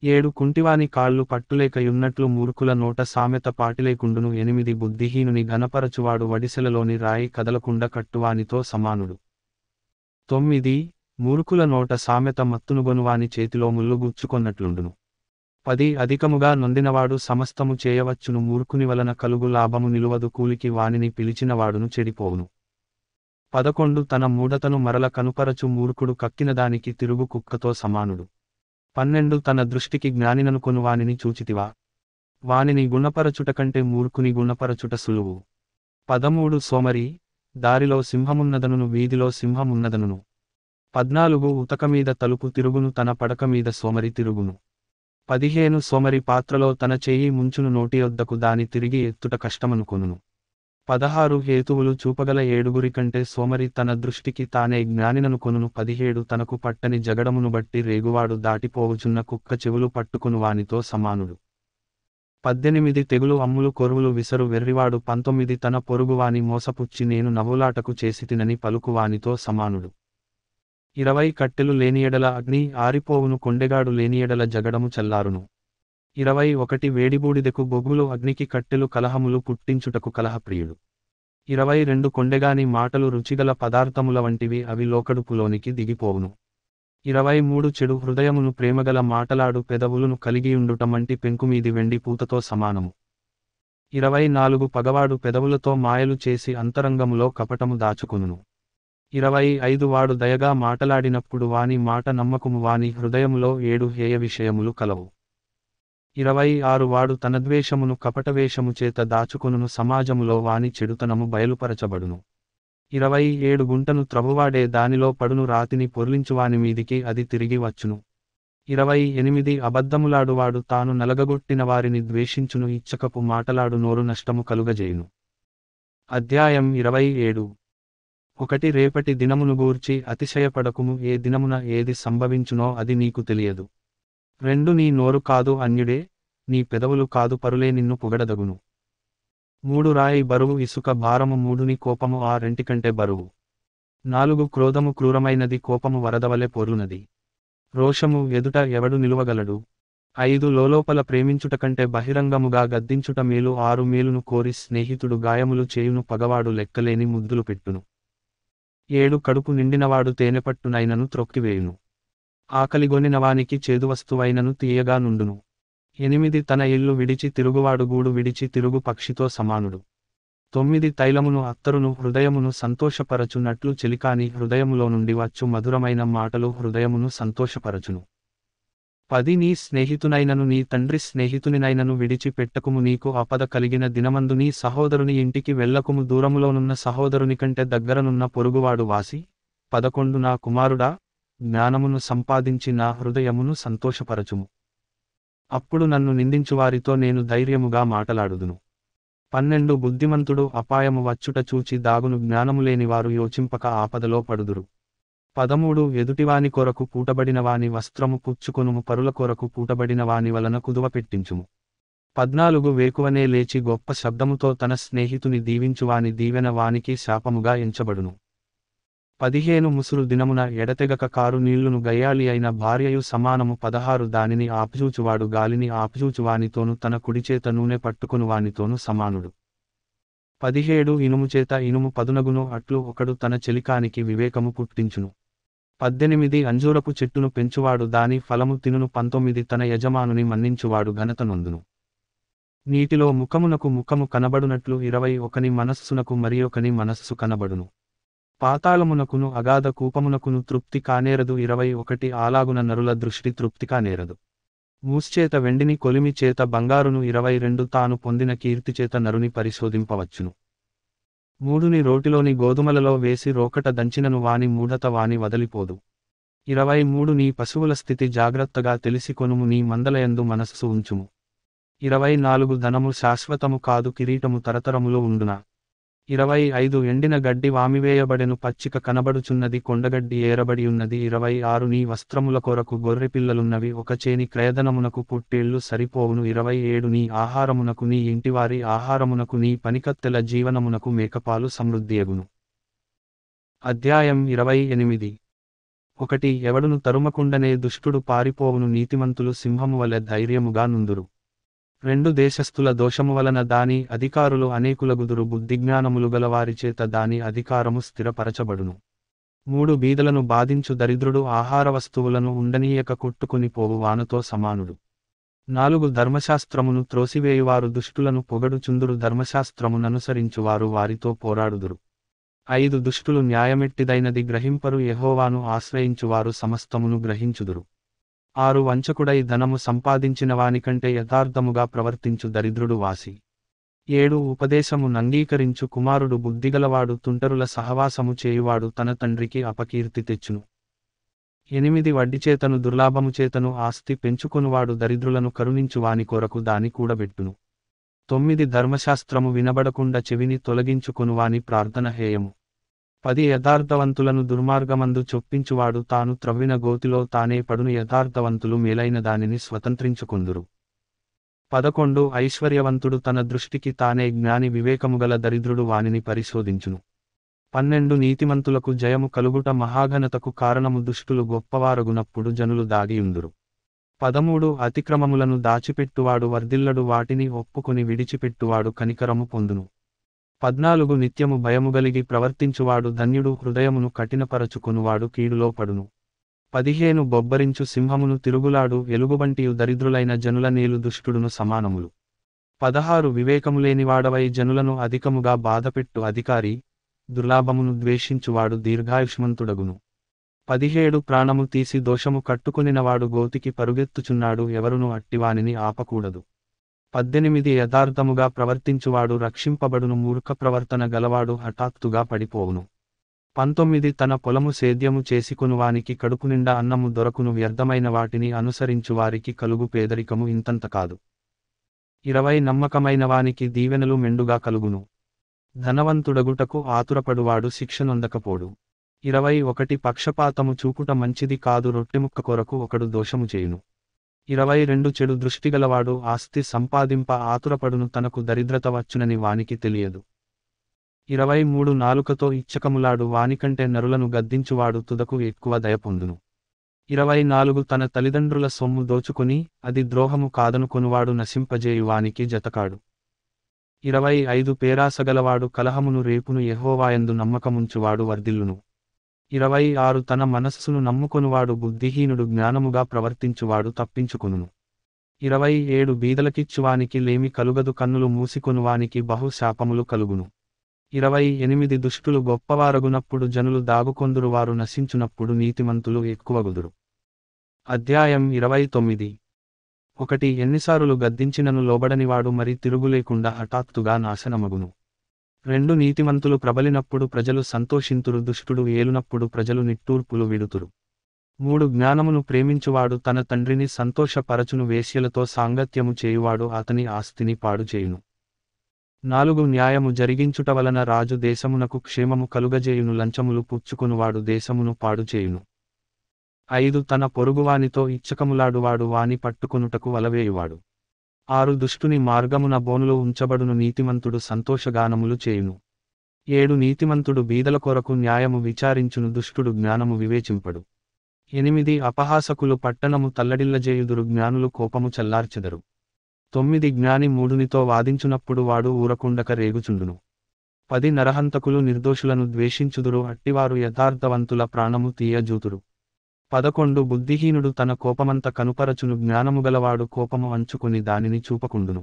7 కుంటివాని కాళ్ళు పట్టులేకయున్నట్లు మూర్ఖుల నోట సామెత పాటిలేకుండును. 8 బుద్ధిహీనుని ఘనపరచువాడు వడిసెలలోని రాయి కదలకుండా కట్టువానితో సమానుడు. 9 మూర్ఖుల నోట సామెత మత్తునుగొనువాని చేతిలో ముల్లు గుచ్చుకొన్నట్లుండును. 10 అధికముగా నొందినవాడు సమస్తము చేయవచ్చును, మూర్ఖుని వలన కలుగు లాభము నిలువదు, కూలికి వానిని పిలిచినవాడును చెడిపోవును. 11 తన మూఢతను మరల కనుపరచు మూర్ఖుడు కక్కినదానికి తిరుగు కుక్కతో సమానుడు. 12 తన దృష్టికి జ్ఞానిననుకొను వానిని చూచితివా? వానిని గుణపరచుట కంటే మూర్ఖుని గుణపరచుట సులువు. 13 సోమరి, దారిలో సింహమున్నదనును, వీధిలో సింహమున్నదనును. 14 ఉతకమీద తలుపు తిరుగును, తన పడక మీద సోమరి తిరుగును. 15 సోమరి పాత్రలో తన చెయ్యి ముంచును, నోటియొద్దకు దాని తిరిగి ఎత్తుట కష్టమనుకొనును. 16 హేతువులు చూపగల 7 కంటే సోమరి తన దృష్టికి తానే జ్ఞానిననుకొనును. 17 తనకు పట్టని జగడమును బట్టి రేగువాడు దాటిపోవుచున్న కుక్క చెవులు పట్టుకును వానితో సమానుడు. 18 తెగులు అమ్ములు కొరువులు విసరు వెర్రివాడు. 19 తన పొరుగువాని మోసపుచ్చి నేను నవ్వులాటకు చేసితినని పలుకువానితో సమానుడు. 20 కట్టెలు లేనియెడల అగ్ని ఆరిపోవును, కొండెగాడు లేనియెడల జగడము చల్లారును. 21 వేడిబూడిదెకు బొగ్గులు, అగ్నికి కట్టెలు, కలహములు పుట్టించుటకు కలహప్రియుడు. 22 కొండెగాని మాటలు రుచిగల పదార్థముల వంటివి, అవి లోకడుపులోనికి దిగిపోవును. 23 చెడు హృదయమును ప్రేమగల మాటలాడు పెదవులను కలిగియుండుట మంటి పెంకుమీది వెండి పూతతో సమానము. 24 పగవాడు పెదవులతో మాయలు చేసి అంతరంగములో కపటము దాచుకొనును. 25 వాడు దయగా మాటలాడినప్పుడు వాని మాట నమ్మకము, వాని హృదయములో 7 హేయ విషయములు కలవు. 26 వాడు తన ద్వేషమును కపటవేషము చేత దాచుకొనును, సమాజములో వాని చెడుతనము బయలుపరచబడును. 27 గుంటను త్రవ్వువాడే దానిలో పడును, రాతిని పొర్లించువాని మీదికి అది తిరిగి వచ్చును. 28 అబద్ధములాడువాడు తాను నలగగొట్టిన వారిని ద్వేషించును, ఇచ్చకపు మాటలాడు నోరు నష్టము కలుగజేయును. అధ్యాయం 27. 1 రేపటి దినమును గూర్చి అతిశయపడకుము, ఏ దినమున ఏది సంభవించునో అది నీకు తెలియదు. 2 నీ నోరు కాదు అన్యుడే, నీ పెదవులు కాదు పరులే నిన్ను పొగడదగును. 3 రాయి బరువు, ఇసుక భారము, 3 ని కోపము ఆ రెంటికంటే బరువు. 4 క్రోధము క్రూరమైనది, కోపము వరదవలె పొర్లునది. రోషము ఎదుట ఎవడు నిలువగలడు? 5 లోలోపల ప్రేమించుట కంటే బహిరంగముగా గద్దించుట మేలు. 6 మేలును కోరి స్నేహితుడు గాయములు చేయును, పగవాడు లెక్కలేని ముద్దులు పెట్టును. 7 కడుపు నిండినవాడు తేనెపట్టునైనను త్రొక్కివేయును, ఆకలిగొనినవానికి చేదువస్తువైనను తీయగా నుండును. 8 తన ఇల్లు విడిచి తిరుగువాడు గూడు విడిచి తిరుగు పక్షితో సమానుడు. 9 తైలమును అత్తరును హృదయమును సంతోషపరచునట్లు చెలికాని హృదయములో నుండి వచ్చు మధురమైన మాటలు హృదయమును సంతోషపరచును. 10 నీ స్నేహితునైనను నీ తండ్రి స్నేహితునినైనను విడిచిపెట్టకుము నీకు ఆపద కలిగిన దినమందు నీ సహోదరుని ఇంటికి వెళ్ళకుము దూరములోనున్న సహోదరుని కంటే దగ్గరనున్న పొరుగువాడు వాసి 11 నా కుమారుడా జ్ఞానమును సంపాదించి నా హృదయమును సంతోషపరచుము అప్పుడు నన్ను నిందించువారితో నేను ధైర్యముగా మాటలాడుదును 12 బుద్ధిమంతుడు అపాయము వచ్చుట చూచి దాగును జ్ఞానములేనివారు యోచింపక ఆపదలో పడుదురు 13 ఎదుటివాని కొరకు పూటబడిన వాని వస్త్రము పుచ్చుకొనుము పరుల కొరకు పూటబడిన వాని వలన కుదువ పెట్టించుము 14 వేకువనే లేచి గొప్ప శబ్దముతో తన స్నేహితుని దీవించువాని దీవెన వానికి శాపముగా ఎంచబడును 15 ముసురు దినమున ఎడతెగక కారు నీళ్లును గయ్యాళి అయిన భార్యయు సమానము 16 దానిని ఆపుజూచువాడు గాలిని ఆపుజూచువానితోను తన కుడిచేత నూనె పట్టుకొనువానితోను సమానుడు 17 ఇనుముచేత ఇనుము పదునగును అట్లు ఒకడు తన చెలికానికి వివేకము పుట్టించును 18 అంజూరపు చెట్టును పెంచువాడు దాని ఫలము తినును 19 తన యజమానుని మన్నించువాడు ఘనత నొందును నీటిలో ముఖమునకు ముఖము కనబడునట్లు 21 మనస్సునకు మరియొకని మనస్సు కనబడును పాతాళమునకును అగాధ కూపమునకును తృప్తి కానేరదు 21 అలాగున నరుల దృష్టి తృప్తి కానేరదు మూశ్చేత వెండిని కొలిమి చేత బంగారును 22 తాను పొందిన కీర్తిచేత నరుని పరిశోధింపవచ్చును 3 రోటిలోని గోధుమలలో వేసి రోకట దంచినను వాని మూఢత వాని వదలిపోదు 23 నీ పశువుల స్థితి జాగ్రత్తగా తెలిసికొనుము నీ మందలయందు మనస్సు ఉంచుము 24 ధనము శాశ్వతము కాదు కిరీటము తరతరములో ఉండునా 25 ఎండిన గడ్డి వామివేయబడెను పచ్చిక కనబడుచున్నది కొండగడ్డి ఏరబడియున్నది 26 నీ వస్త్రముల కొరకు గొర్రెపిల్లలున్నవి ఒక చేని క్రయధనమునకు పుట్టేళ్లు సరిపోవును 27 నీ ఆహారమునకు నీ ఇంటివారి ఆహారమునకు నీ పనికత్తెల జీవనమునకు మేకపాలు సమృద్ధియగును అధ్యాయం 28 1 ఎవడును తరుమకుండనే దుష్టుడు పారిపోవును నీతిమంతులు సింహము వలె ధైర్యముగా నుందురు 2 దేశస్థుల దోషము వలన దాని అధికారులు అనేకులగుదురు బుద్ధిజ్ఞానములు గలవారిచేత దాని అధికారము స్థిరపరచబడును 3 బీదలను బాధించు దరిద్రుడు ఆహార వస్తువులను ఉండనీయక కొట్టుకుని పోవు వానతో సమానుడు 4 ధర్మశాస్త్రమును త్రోసివేయువారు దుష్టులను పొగడుచుందురు ధర్మశాస్త్రముననుసరించువారు వారితో పోరాడుదురు 5 దుష్టులు న్యాయమెట్టిదైనది గ్రహింపరు యెహోవాను ఆశ్రయించువారు సమస్తమును గ్రహించుదురు 6 వంచకుడై ధనము సంపాదించిన వానికంటే యథార్థముగా ప్రవర్తించు దరిద్రుడు వాసి 7 ఉపదేశము నంగీకరించు కుమారుడు బుద్ధిగలవాడు తుంటరుల సహవాసము చేయువాడు తన తండ్రికి అపకీర్తి తెచ్చును 8 వడ్డిచేతను దుర్లాభముచేతను ఆస్తి పెంచుకొనువాడు దరిద్రులను కరుణించు వాని కొరకు దాని కూడబెట్టును 9 ధర్మశాస్త్రము వినబడకుండా చెవిని తొలగించుకొనువాని ప్రార్థన హేయము 10 యథార్థవంతులను దుర్మార్గమందు చొప్పించువాడు తాను త్రవ్విన గోతిలో తానే పడును యథార్థవంతులు మేలైన దానిని స్వతంత్రించుకొందురు 11 ఐశ్వర్యవంతుడు తన దృష్టికి తానే జ్ఞాని వివేకముగల దరిద్రుడు వానిని పరిశోధించును 12 నీతిమంతులకు జయము కలుగుట మహాఘనతకు కారణము దుష్టులు గొప్పవారగునప్పుడు జనులు దాగియుందురు 13 అతిక్రమములను దాచిపెట్టువాడు వర్ధిల్లడు వాటిని ఒప్పుకొని విడిచిపెట్టువాడు కనికరము పొందును 14 నిత్యము భయముగలిగి ప్రవర్తించువాడు ధన్యుడు హృదయమును కఠినపరచుకొనువాడు కీడులో పడును 15 బొబ్బరించు సింహమును తిరుగులాడు ఎలుగుబంటియు దరిద్రులైన జనుల నేలు దుష్టుడును సమానములు 16 వివేకములేనివాడవై జనులను అధికముగా బాధపెట్టు అధికారి దుర్లాభమును ద్వేషించువాడు దీర్ఘాయుష్మంతుడగును 17 ప్రాణము తీసి దోషము కట్టుకొనినవాడు గోతికి పరుగెత్తుచున్నాడు ఎవరును అట్టివానిని ఆపకూడదు 18 యథార్థముగా ప్రవర్తించువాడు రక్షింపబడును మూర్ఖ ప్రవర్తన గలవాడు హఠాత్తుగా పడిపోవును 19 తన పొలము సేద్యము చేసుకొనువానికి కడుపునిండా అన్నము దొరకును వ్యర్థమైన వాటిని అనుసరించువారికి కలుగు పేదరికము ఇంతంత కాదు 20 నమ్మకమైన వానికి దీవెనలు మెండుగా కలుగును ధనవంతుడగుటకు ఆతురపడువాడు శిక్షనొందకపోడు 21 పక్షపాతము చూపుట మంచిది కాదు రొట్టెముక్క కొరకు ఒకడు దోషము చేయును 22 చెడు దృష్టిగలవాడు ఆస్తి సంపాదింప ఆతురపడును తనకు దరిద్రత వచ్చునని వానికి తెలియదు 23 నాలుకతో ఇచ్చకములాడు వానికంటే నరులను గద్దించువాడు తుదకు ఎక్కువ దయపొందును 24 తన తల్లిదండ్రుల సొమ్ము దోచుకొని అది ద్రోహము కాదనుకొనువాడు నశింపజేయు వానికి జతకాడు 25 పేరాసగలవాడు కలహమును రేపును యెహోవాయందు నమ్మకముంచువాడు వర్ధిల్లును 26 తన మనస్సును నమ్ముకొనువాడు బుద్ధిహీనుడు జ్ఞానముగా ప్రవర్తించువాడు తప్పించుకొనును 27 బీదలకిచ్చువానికి లేమి కలుగదు కన్నులు మూసికొనువానికి బహు శాపములు కలుగును 28 దుష్టులు గొప్పవారగునప్పుడు జనులు దాగుకొందురు వారు నశించునప్పుడు నీతిమంతులు ఎక్కువగుదురు అధ్యాయం 29. ఒకటి ఎన్నిసారులు గద్దించినను లోబడనివాడు మరి తిరుగులేకుండా హఠాత్తుగా నాశనమగును. రెండు నీతిమంతులు ప్రబలినప్పుడు ప్రజలు సంతోషింతురు, దుష్టుడు ఏలునప్పుడు ప్రజలు నిట్టూర్పులు విడుతురు. మూడు జ్ఞానమును ప్రేమించువాడు తన తండ్రిని సంతోషపరచును, వేశ్యలతో సాంగత్యము చేయువాడు అతని ఆస్తిని పాడుచేయును. నాలుగు న్యాయము జరిగించుట వలన రాజు దేశమునకు క్షేమము కలుగజేయును, లంచములు పుచ్చుకొనువాడు దేశమును పాడుచేయును. ఐదు తన పొరుగువానితో ఇచ్చకములాడువాడు వాని పట్టుకొనుటకు వలవేయువాడు. ఆరు దుష్టుని మార్గమున బోనులో ఉంచబడును, నీతిమంతుడు సంతోషగానములు చేయును. ఏడు నీతిమంతుడు బీదల కొరకు న్యాయము విచారించును, దుష్టుడు జ్ఞానము వివేచింపడు. ఎనిమిది అపహాసకులు పట్టణము తల్లడిల్లజేయుదురు, జ్ఞానులు కోపము చల్లార్చెదరు. తొమ్మిది జ్ఞాని మూఢునితో వాదించునప్పుడు వాడు ఊరకుండక రేగుచుండును. పది నరహంతకులు నిర్దోషులను ద్వేషించుదురు, అట్టివారు యథార్థవంతుల ప్రాణము తీయజూతురు. 11 బుద్ధిహీనుడు తన కోపమంత కనుపరచును, జ్ఞానముగలవాడు కోపము అంచుకొని దానిని చూపకుండును.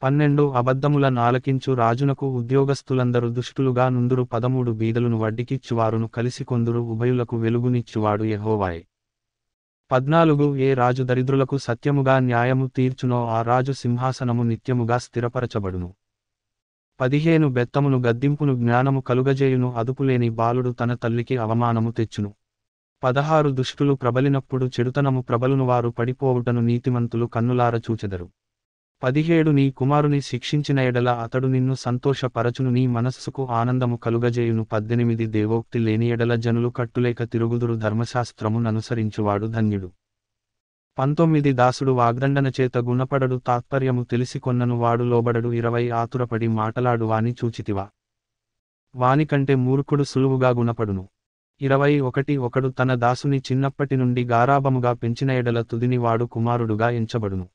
12 అబద్ధముల నాలకించు రాజునకు ఉద్యోగస్తులందరూ దుష్టులుగా నుందురు. 13 బీదలును వడ్డికిచ్చువారును కలిసి కొందురు, ఉభయులకు వెలుగునిచ్చువాడు యెహోవాయే. 14 ఏ రాజు దరిద్రులకు సత్యముగా న్యాయము తీర్చునో ఆ రాజు సింహాసనము నిత్యముగా స్థిరపరచబడును. 15 బెత్తమును గద్దింపును జ్ఞానము కలుగజేయును, అదుపులేని బాలుడు తన తల్లికి అవమానము తెచ్చును. 16 దుష్టులు ప్రబలినప్పుడు చెడుతనము ప్రబలును, వారు పడిపోవుటను నీతిమంతులు కన్నులార చూచెదరు. 17 నీ కుమారుని శిక్షించిన ఎడల అతడు నిన్ను సంతోషపరచును, నీ మనస్సుకు ఆనందము కలుగజేయును. 18 దేవోక్తి లేని ఎడల జనులు కట్టులేక తిరుగుదురు, ధర్మశాస్త్రము ననుసరించువాడు ధన్యుడు. 19 దాసుడు వాగ్దండన చేత గుణపడడు, తాత్పర్యము తెలిసి కొన్నను వాడు లోబడడు. 20 ఆతురపడి మాటలాడు వాని చూచితివా, వానికంటే మూర్ఖుడు సులువుగా గుణపడును. 21 ఒకడు తన దాసుని చిన్నప్పటి నుండి గారాబముగా పెంచిన ఎడల తుదిని వాడు కుమారుడుగా ఎంచబడును.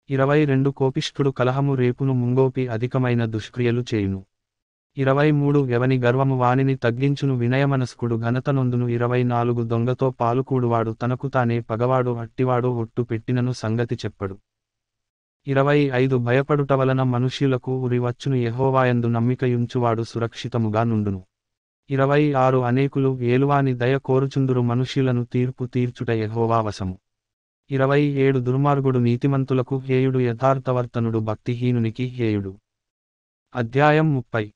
22 కోపిష్ఠుడు కలహము రేపును, ముంగోపి అధికమైన దుష్క్రియలు చేయును. 23 ఎవని గర్వము వానిని తగ్గించును, వినయమనస్కుడు ఘనత నొందును. 24 దొంగతో పాలుకూడువాడు తనకు తానే పగవాడు, అట్టివాడు ఒట్టు పెట్టినను సంగతి చెప్పడు. 25 భయపడుట వలన మనుష్యులకు ఉరి వచ్చును, యెహోవాయందు నమ్మికయుంచువాడు సురక్షితముగా నుండును. 26 అనేకులు ఏలువాని దయ కోరుచుందురు, మనుష్యులను తీర్పు తీర్చుట యెహోవా వశము. 27 దుర్మార్గుడు నీతిమంతులకు హేయుడు, యథార్థవర్తనుడు భక్తిహీనునికి హేయుడు. అధ్యాయం 30.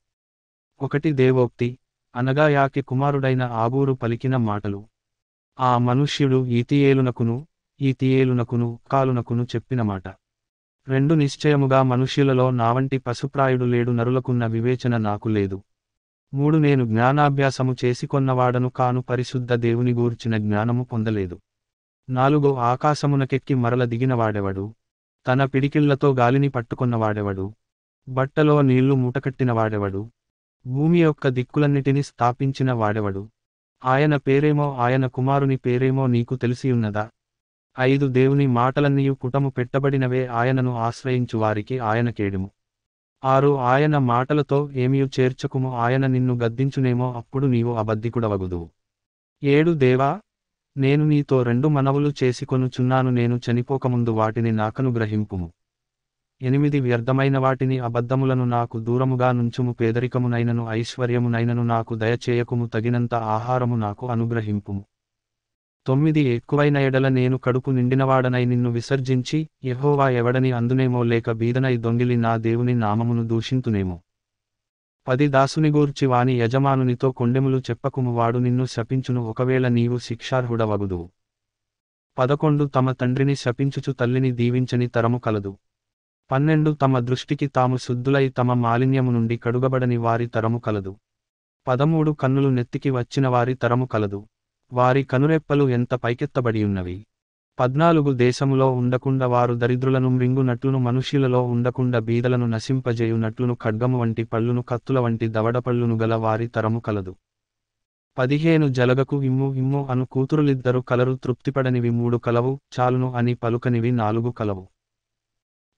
1 దేవోక్తి అనగా యాకి కుమారుడైన ఆగూరు పలికిన మాటలు. ఆ మనుష్యుడు ఈతియేలునకును కాలునకును చెప్పిన మాట. 2 నిశ్చయముగా మనుష్యులలో నావంటి పశుప్రాయుడు లేడు, నరులకున్న వివేచన నాకు లేదు. 3 నేను జ్ఞానాభ్యాసము చేసికొన్నవాడను కాను, పరిశుద్ధ దేవుని గూర్చిన జ్ఞానము పొందలేదు. 4 ఆకాశమునకెక్కి మరల దిగినవాడెవడు, తన పిడికిళ్లతో గాలిని పట్టుకొన్నవాడెవడు, బట్టలో నీళ్లు మూటకట్టినవాడెవడు, భూమి యొక్క దిక్కులన్నిటిని స్థాపించిన వాడెవడు, ఆయన పేరేమో ఆయన కుమారుని పేరేమో నీకు తెలిసియున్నదా? 5 దేవుని మాటలన్నీయు పుటము పెట్టబడినవే, ఆయనను ఆశ్రయించు వారికి ఆయన కేడుము. 6 ఆయన మాటలతో ఏమియు చేర్చకుము, ఆయన నిన్ను గద్దించునేమో అప్పుడు నీవు అబద్ధికుడవగుదువు. 7 దేవా, నేను నీతో 2 మనవులు చేసికొనుచున్నాను, నేను చనిపోకముందు వాటిని నాకనుగ్రహింపుము. 8 వ్యర్థమైన వాటిని అబద్ధములను నాకు దూరముగా నుంచుము, పేదరికమునైనను ఐశ్వర్యమునైనను నాకు దయచేయకుము, తగినంత ఆహారము నాకు అనుగ్రహింపుము. 9 ఎక్కువైన ఎడల నేను కడుపు నిండినవాడనై నిన్ను విసర్జించి యెహోవా ఎవడని అందునేమో, లేక బీదనై దొంగిలి నా దేవుని నామమును దూషింతునేమో. 10 దాసునిగూర్చి వాని యజమానునితో కొండెములు చెప్పకుము, వాడు నిన్ను శపించును, ఒకవేళ నీవు శిక్షార్హుడవగుదువు. 11 తమ తండ్రిని శపించుచు తల్లిని దీవించని తరము కలదు. 12 తమ దృష్టికి తాము శుద్ధులై తమ మాలిన్యము నుండి కడుగబడని వారి తరము కలదు. 13 కన్నులు నెత్తికి వచ్చిన వారి తరము కలదు, వారి కనురెప్పలు ఎంత పైకెత్తబడియున్నవి. 14 దేశములో ఉండకుండా వారు దరిద్రులను మృంగునట్లును, మనుష్యులలో ఉండకుండా బీదలను నశింపజేయునట్లును, ఖడ్గము వంటి పళ్ళును కత్తుల వంటి దవడపళ్ళును గల వారి తరము కలదు. 15 జలగకు ఇమ్ము అను కూతురులిద్దరు కలరు, తృప్తిపడనివి 3 కలవు, చాలును అని పలుకనివి 4 కలవు.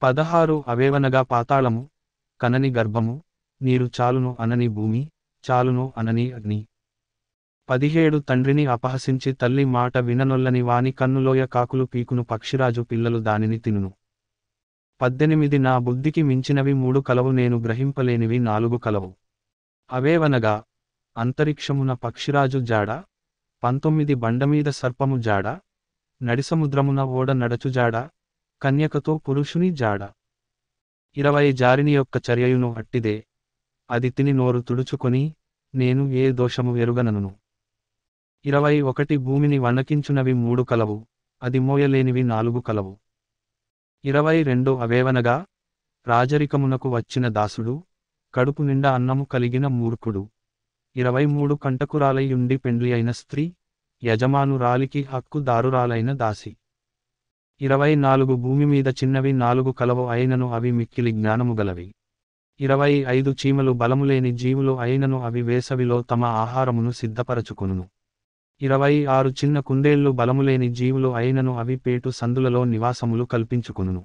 16 అవేవనగా పాతాళము, కనని గర్భము, నీరు చాలును అనని భూమి, చాలును అనని అగ్ని. 17 తండ్రిని అపహసించి తల్లి మాట విననొల్లని వాని కన్నులోయ కాకులు పీకును, పక్షిరాజు పిల్లలు దానిని తినును. 18 నా బుద్ధికి మించినవి 3 కలవు, నేను గ్రహింపలేనివి 4 కలవు. అవేవనగా అంతరిక్షమున పక్షిరాజు జాడ, 19 బండమీద సర్పము జాడ, నడిసముద్రమున ఓడ నడచుజాడ కన్యకతో పురుషుని జాడ 20 జారిని యొక్క చర్యయును అట్టిదే అది తిని నోరు తుడుచుకొని నేను ఏ దోషము ఎరుగనను 21 భూమిని వణకించునవి 3 కలవు అది మోయలేనివి 4 కలవు 22 అవేవనగా రాజరికమునకు వచ్చిన దాసుడు కడుపు నిండా అన్నము కలిగిన మూర్ఖుడు 23 కంటకురాలయుండి పెండ్లి అయిన స్త్రీ యజమానురాలికి హక్కుదారురాలైన దాసి 24 భూమి మీద చిన్నవి 4 కలవు అయినను అవి మిక్కిలి జ్ఞానము గలవి 25 చీమలు బలములేని జీవులు అయినను అవి వేసవిలో తమ ఆహారమును సిద్ధపరచుకొనును 26 చిన్న కుందేళ్లు బలములేని జీవులు అయినను అవి పేటు సందులలో నివాసములు కల్పించుకొనును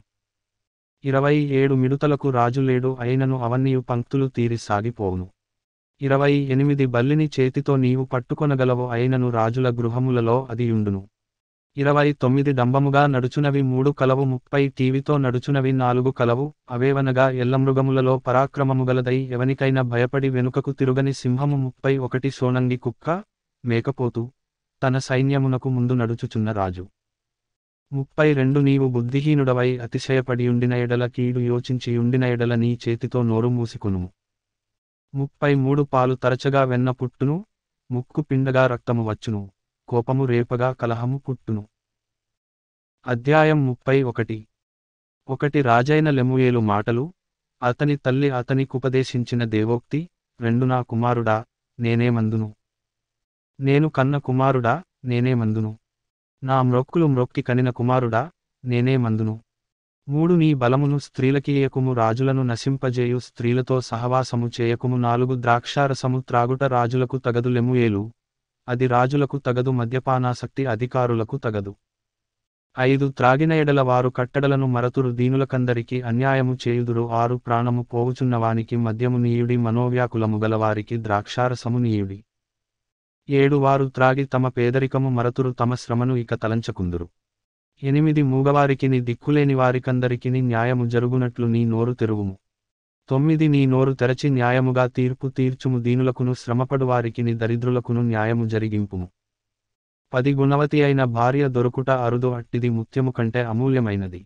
27 మిడుతలకు రాజు లేడు అయినను అవన్నీయు పంక్తులు తీరి సాగిపోవును 28 బల్లిని చేతితో నీవు పట్టుకొనగలవు అయినను రాజుల గృహములలో అది యుండును 29 డంబముగా నడుచునవి 3 కలవు 30 టీవితో నడుచునవి 4 కలవు అవేవనగా ఎల్లమృగములలో పరాక్రమముగలదై ఎవనికైనా భయపడి వెనుకకు తిరుగని సింహము 31 సోనంగి కుక్క మేకపోతు తన సైన్యమునకు ముందు నడుచుచున్న రాజు 32 నీవు బుద్ధిహీనుడవై అతిశయపడియుండిన ఎడల కీడు యోచించియుండిన ఎడల నీ చేతితో నోరు మూసికొనుము 33 పాలు తరచగా వెన్న పుట్టును ముక్కు పిండగా రక్తము వచ్చును కోపము రేపగా కలహము పుట్టును అధ్యాయం 31 ఒకటి రాజైన లెముయేలు మాటలు అతని తల్లి అతనికుపదేశించిన దేవోక్తి 2 నా కుమారుడా నేనేమందును నేను కన్న కుమారుడా నేనేమందును నా మ్రొక్కులు మ్రొక్కి కనిన కుమారుడా నేనేమందును 3 నీ బలమును స్త్రీలకియకుము రాజులను నశింపజేయు స్త్రీలతో సహవాసము చేయకుము 4 ద్రాక్షారసము త్రాగుట రాజులకు తగదు లెముయేలు అది రాజులకు తగదు మద్యపానాసక్తి అధికారులకు తగదు 5 త్రాగిన ఎడల వారు కట్టడలను మరతురు దీనులకందరికి అన్యాయము చేయుదురు 6 ప్రాణము పోవుచున్నవానికి మద్యము నీయుడి మనోవ్యాకులము గలవారికి ద్రాక్షారసము నీయుడి 7 వారు త్రాగి తమ పేదరికము మరతురు తమ శ్రమను ఇక తలంచకుందురు 8 మూగవారికిని దిక్కులేని వారికందరికిని న్యాయము జరుగునట్లు నీ నోరు తెరువుము 9 నీ నోరు తెరచి న్యాయముగా తీర్పు తీర్చుము దీనులకును శ్రమపడువారికిని దరిద్రులకును న్యాయము జరిగింపుము 10 గుణవతి అయిన భార్య దొరుకుట అరుదు అట్టిది ముత్యము కంటే అమూల్యమైనది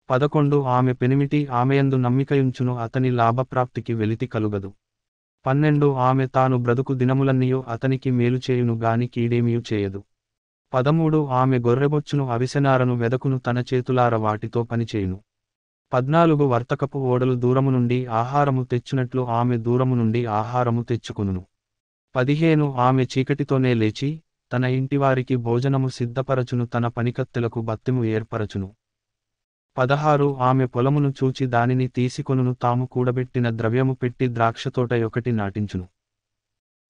11 ఆమె పెనిమిటి ఆమెయందు నమ్మికయుంచును అతని లాభప్రాప్తికి వెలితి కలుగదు 12 ఆమె తాను బ్రతుకు దినములన్నీయు అతనికి మేలు చేయును గాని కీడేమియు చేయదు 13 ఆమె గొర్రెబొచ్చును అవిసెనారను వెదకును తన చేతులార వాటితో పనిచేయును 14 వర్తకపు ఓడలు దూరము నుండి ఆహారము తెచ్చునట్లు ఆమె దూరము నుండి ఆహారము తెచ్చుకును 15 ఆమె చీకటితోనే లేచి తన ఇంటివారికి భోజనము సిద్ధపరచును తన పనికత్తెలకు బత్తెము ఏర్పరచును 16 ఆమె పొలమును చూచి దానిని తీసుకొనును తాము కూడబెట్టిన ద్రవ్యము పెట్టి ద్రాక్షతోట ఒకటి నాటించును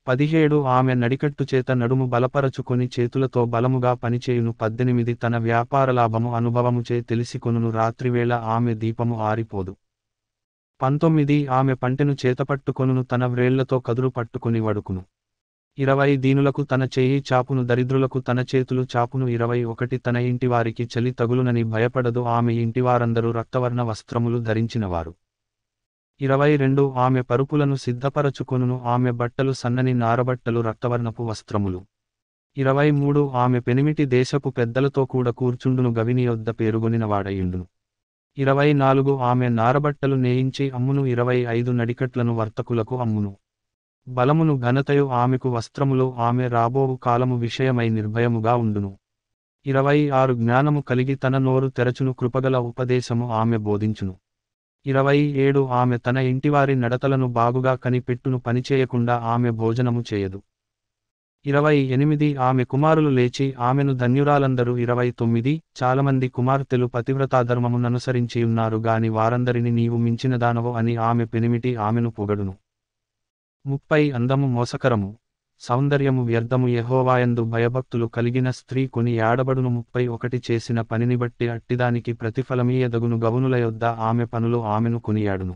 17 ఆమె నడికట్టు చేత నడుము బలపరచుకొని చేతులతో బలముగా పనిచేయును 18 తన వ్యాపార లాభము అనుభవముచే తెలిసికొనును రాత్రివేళ ఆమె దీపము ఆరిపోదు 19 ఆమె పంటెను చేతపట్టుకొనును తన వ్రేళ్లతో కదురు పట్టుకొని వడుకును 20 దీనులకు తన చేయి చాపును దరిద్రులకు తన చేతులు చాపును 21 తన ఇంటివారికి చలి తగులునని భయపడదు ఆమె ఇంటివారందరూ రక్తవర్ణ వస్త్రములు ధరించినవారు 22 ఆమె పరుపులను సిద్ధపరచుకొనును ఆమె బట్టలు సన్నని నారబట్టలు రక్తవర్ణపు వస్త్రములు 23 ఆమె పెనిమిటి దేశపు పెద్దలతో కూడా కూర్చుండును గవిని యొద్ద పేరుగొనినవాడయుండును 24 ఆమె నారబట్టలు నేయించి అమ్మును 25 నడికట్లను వర్తకులకు అమ్మును బలమును ఘనతయు ఆమెకు వస్త్రములు ఆమె రాబోవు కాలము విషయమై నిర్భయముగా ఉండును 26 జ్ఞానము కలిగి తన నోరు తెరచును కృపగల ఉపదేశము ఆమె బోధించును 27 ఆమె తన ఇంటివారి నడతలను బాగుగా కనిపెట్టును పనిచేయకుండా ఆమె భోజనము చేయదు 28 ఆమె కుమారులు లేచి ఆమెను ధన్యురాలందరూ 29 చాలామంది కుమార్తెలు పతివ్రతాధర్మముననుసరించియున్నారు గాని వారందరిని నీవు మించినదానవు అని ఆమె పెనిమిటి ఆమెను పొగడును 30 అందము మోసకరము సౌందర్యము వ్యర్థము యెహోవాయందు భయభక్తులు కలిగిన స్త్రీ కొని యాడబడును 31 చేసిన పనిని బట్టి అట్టిదానికి ప్రతిఫలమీయదగును గవునుల యొద్ద ఆమె పనులు ఆమెను కొనియాడును